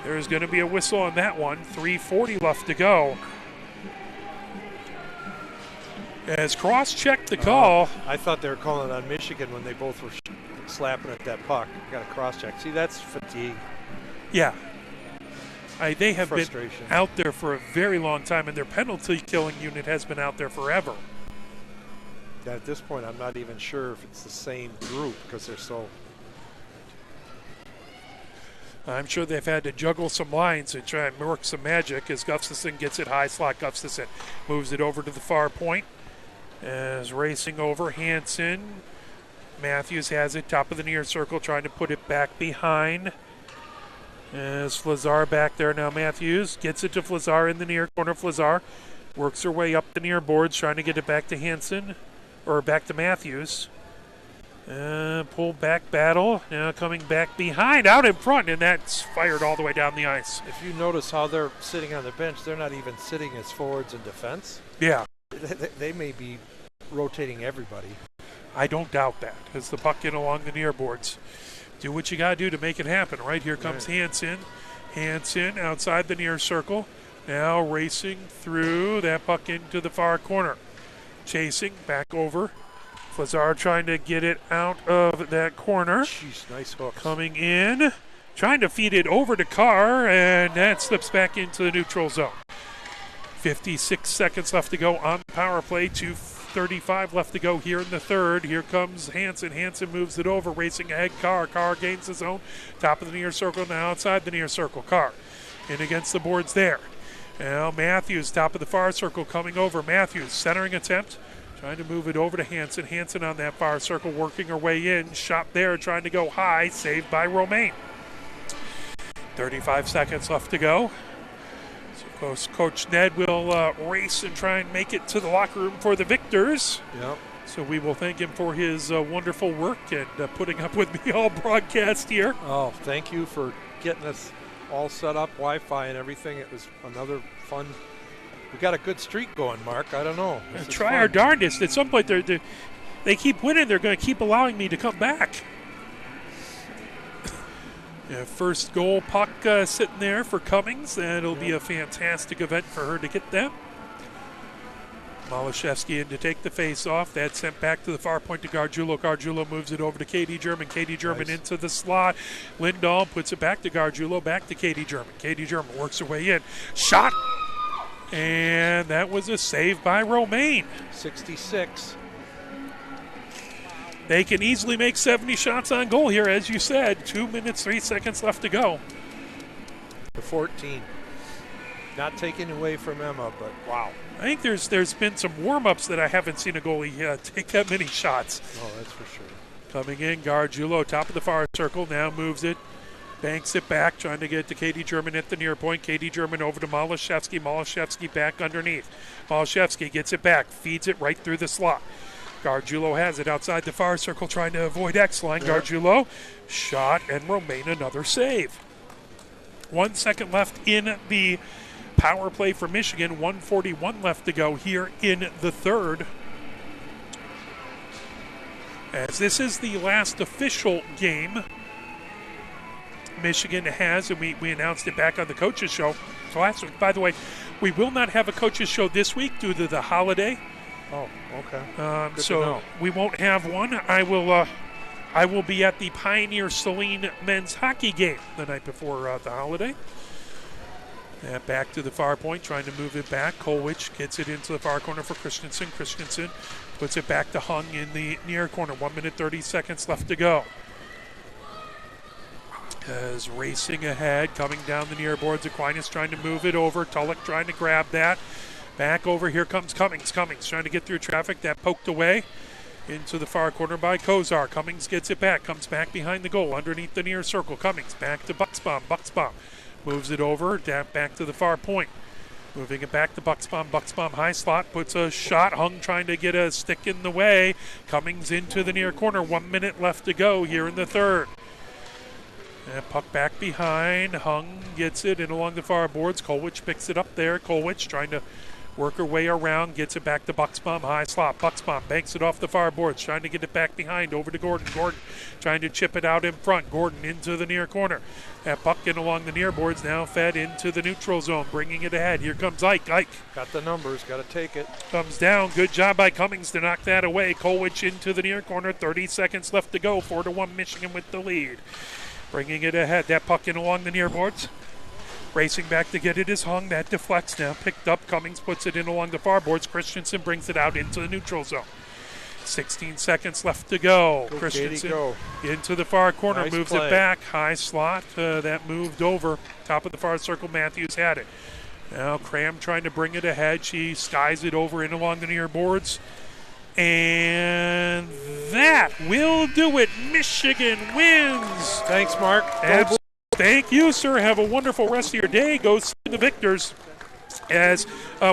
there's going to be a whistle on that one. 3:40 left to go. As cross-checked the call. I thought they were calling it on Michigan when they both were slapping at that puck. Got a cross-check. See, that's fatigue. Yeah. They have been out there for a very long time, and their penalty-killing unit has been out there forever. At this point, I'm not even sure if it's the same group because they're so... I'm sure they've had to juggle some lines and try and work some magic as Gustafson gets it high slot. Gustafson moves it over to the far point. As racing over, Hansen. Matthews has it, top of the near circle, trying to put it back behind. As Flazar back there now, Matthews gets it to Flazar in the near corner. Flazar works her way up the near boards, trying to get it back to Hansen, or back to Matthews. Pull back battle, now coming back behind, out in front, and that's fired all the way down the ice. If you notice how they're sitting on the bench, they're not even sitting as forwards in defense. Yeah. They may be rotating everybody. I don't doubt that as the puck in along the near boards. Do what you got to do to make it happen. Right here comes Hansen. Hansen outside the near circle. Now racing through that puck into the far corner. Chasing back over. Flazar trying to get it out of that corner. Jeez, nice hook. Coming in. Trying to feed it over to Carr, and that slips back into the neutral zone. 56 seconds left to go on the power play. 2:35 left to go here in the third. Here comes Hansen. Hansen moves it over, racing ahead. Carr gains the zone. Top of the near circle, now outside the near circle. Carr in against the boards there. Now Matthews, top of the far circle, coming over. Matthews, centering attempt. Trying to move it over to Hansen. Hansen on that far circle, working her way in. Shot there, trying to go high. Saved by Romaine. 35 seconds left to go. So Coach Ned will race and try and make it to the locker room for the victors. Yep. So we will thank him for his wonderful work and putting up with me all broadcast here. Oh, thank you for getting us all set up, Wi-Fi and everything. It was another fun. We got a good streak going, Mark. I don't know. Try our darndest. At some point, they keep winning. They're going to keep allowing me to come back. First goal puck sitting there for Cummings. It'll be a fantastic event for her to get that. Malashevsky in to take the face off. That's sent back to the far point to Gargiulo. Gargiulo moves it over to Katie German. Katie German into the slot. Lindahl puts it back to Gargiulo. Back to Katie German. Katie German works her way in. Shot! And that was a save by Romaine. 66. They can easily make 70 shots on goal here, as you said. 2 minutes, 3 seconds left to go. To 14. Not taken away from Emma, but wow. I think there's been some warm-ups that I haven't seen a goalie take that many shots. Oh, that's for sure. Coming in, Gargiulo, top of the far circle, now moves it. Banks it back, trying to get to Katie German at the near point. Katie German over to Malashevsky. Malashevsky back underneath. Malashevsky gets it back, feeds it right through the slot. Gargiulo has it outside the far circle, trying to avoid X-line. Gargiulo, shot, and Romaine another save. 1 second left in the power play for Michigan. 1:41 left to go here in the third. As this is the last official game Michigan has, and we announced it back on the coaches show last week. By the way, we will not have a coaches show this week due to the holiday. Oh, okay. So we won't have one. I will be at the Pioneer Saline men's hockey game the night before the holiday. Back to the far point, trying to move it back. Kolwich gets it into the far corner for Christensen. Christensen puts it back to Hung in the near corner. 1 minute, 30 seconds left to go. As racing ahead, coming down the near boards. Aquinas trying to move it over. Tulloch trying to grab that. Back over, here comes Cummings. Cummings trying to get through traffic. That poked away into the far corner by Kozar. Cummings gets it back, comes back behind the goal, underneath the near circle. Cummings back to Bucksbaum. Bucksbaum moves it over, back to the far point. Moving it back to Bucksbaum. Bucksbaum high slot, puts a shot. Hung trying to get a stick in the way. Cummings into the near corner. 1 minute left to go here in the third. And puck back behind. Hung gets it in along the far boards. Kolwich picks it up there. Kolwich trying to work her way around, gets it back to Bucksbaum, high slot. Bucksbaum banks it off the far boards, trying to get it back behind, over to Gordon. Gordon trying to chip it out in front. Gordon into the near corner. That puck in along the near boards, now fed into the neutral zone, bringing it ahead. Here comes Ike. Ike got the numbers, got to take it. Comes down. Good job by Cummings to knock that away. Kolwich into the near corner. 30 seconds left to go. 4-1 Michigan with the lead. Bringing it ahead. That puck in along the near boards. Racing back to get it is Hung. That deflects now. Picked up. Cummings puts it in along the far boards. Christensen brings it out into the neutral zone. 16 seconds left to go. Christensen go. Into the far corner. Nice moves play. it back. High slot. That moved over. Top of the far circle. Matthews had it. Now Cram trying to bring it ahead. She skies it over in along the near boards. And that will do it. Michigan wins. Thanks, Mark. Thank you, sir. Have a wonderful rest of your day. Go see the victors. As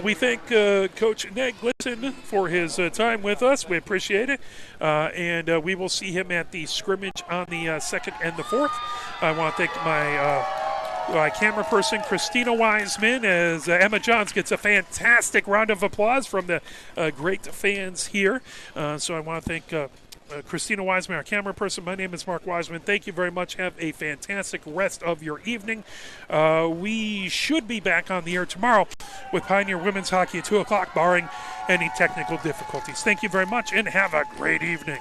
we thank Coach Ned Glitson for his time with us. We appreciate it. And we will see him at the scrimmage on the second and the fourth. I want to thank my camera person, Christina Wiseman, as Emma Johns gets a fantastic round of applause from the great fans here. So I want to thank Christina Wiseman, our camera person. My name is Mark Wiseman. Thank you very much. Have a fantastic rest of your evening. We should be back on the air tomorrow with Pioneer Women's Hockey at 2 o'clock, barring any technical difficulties. Thank you very much, and have a great evening.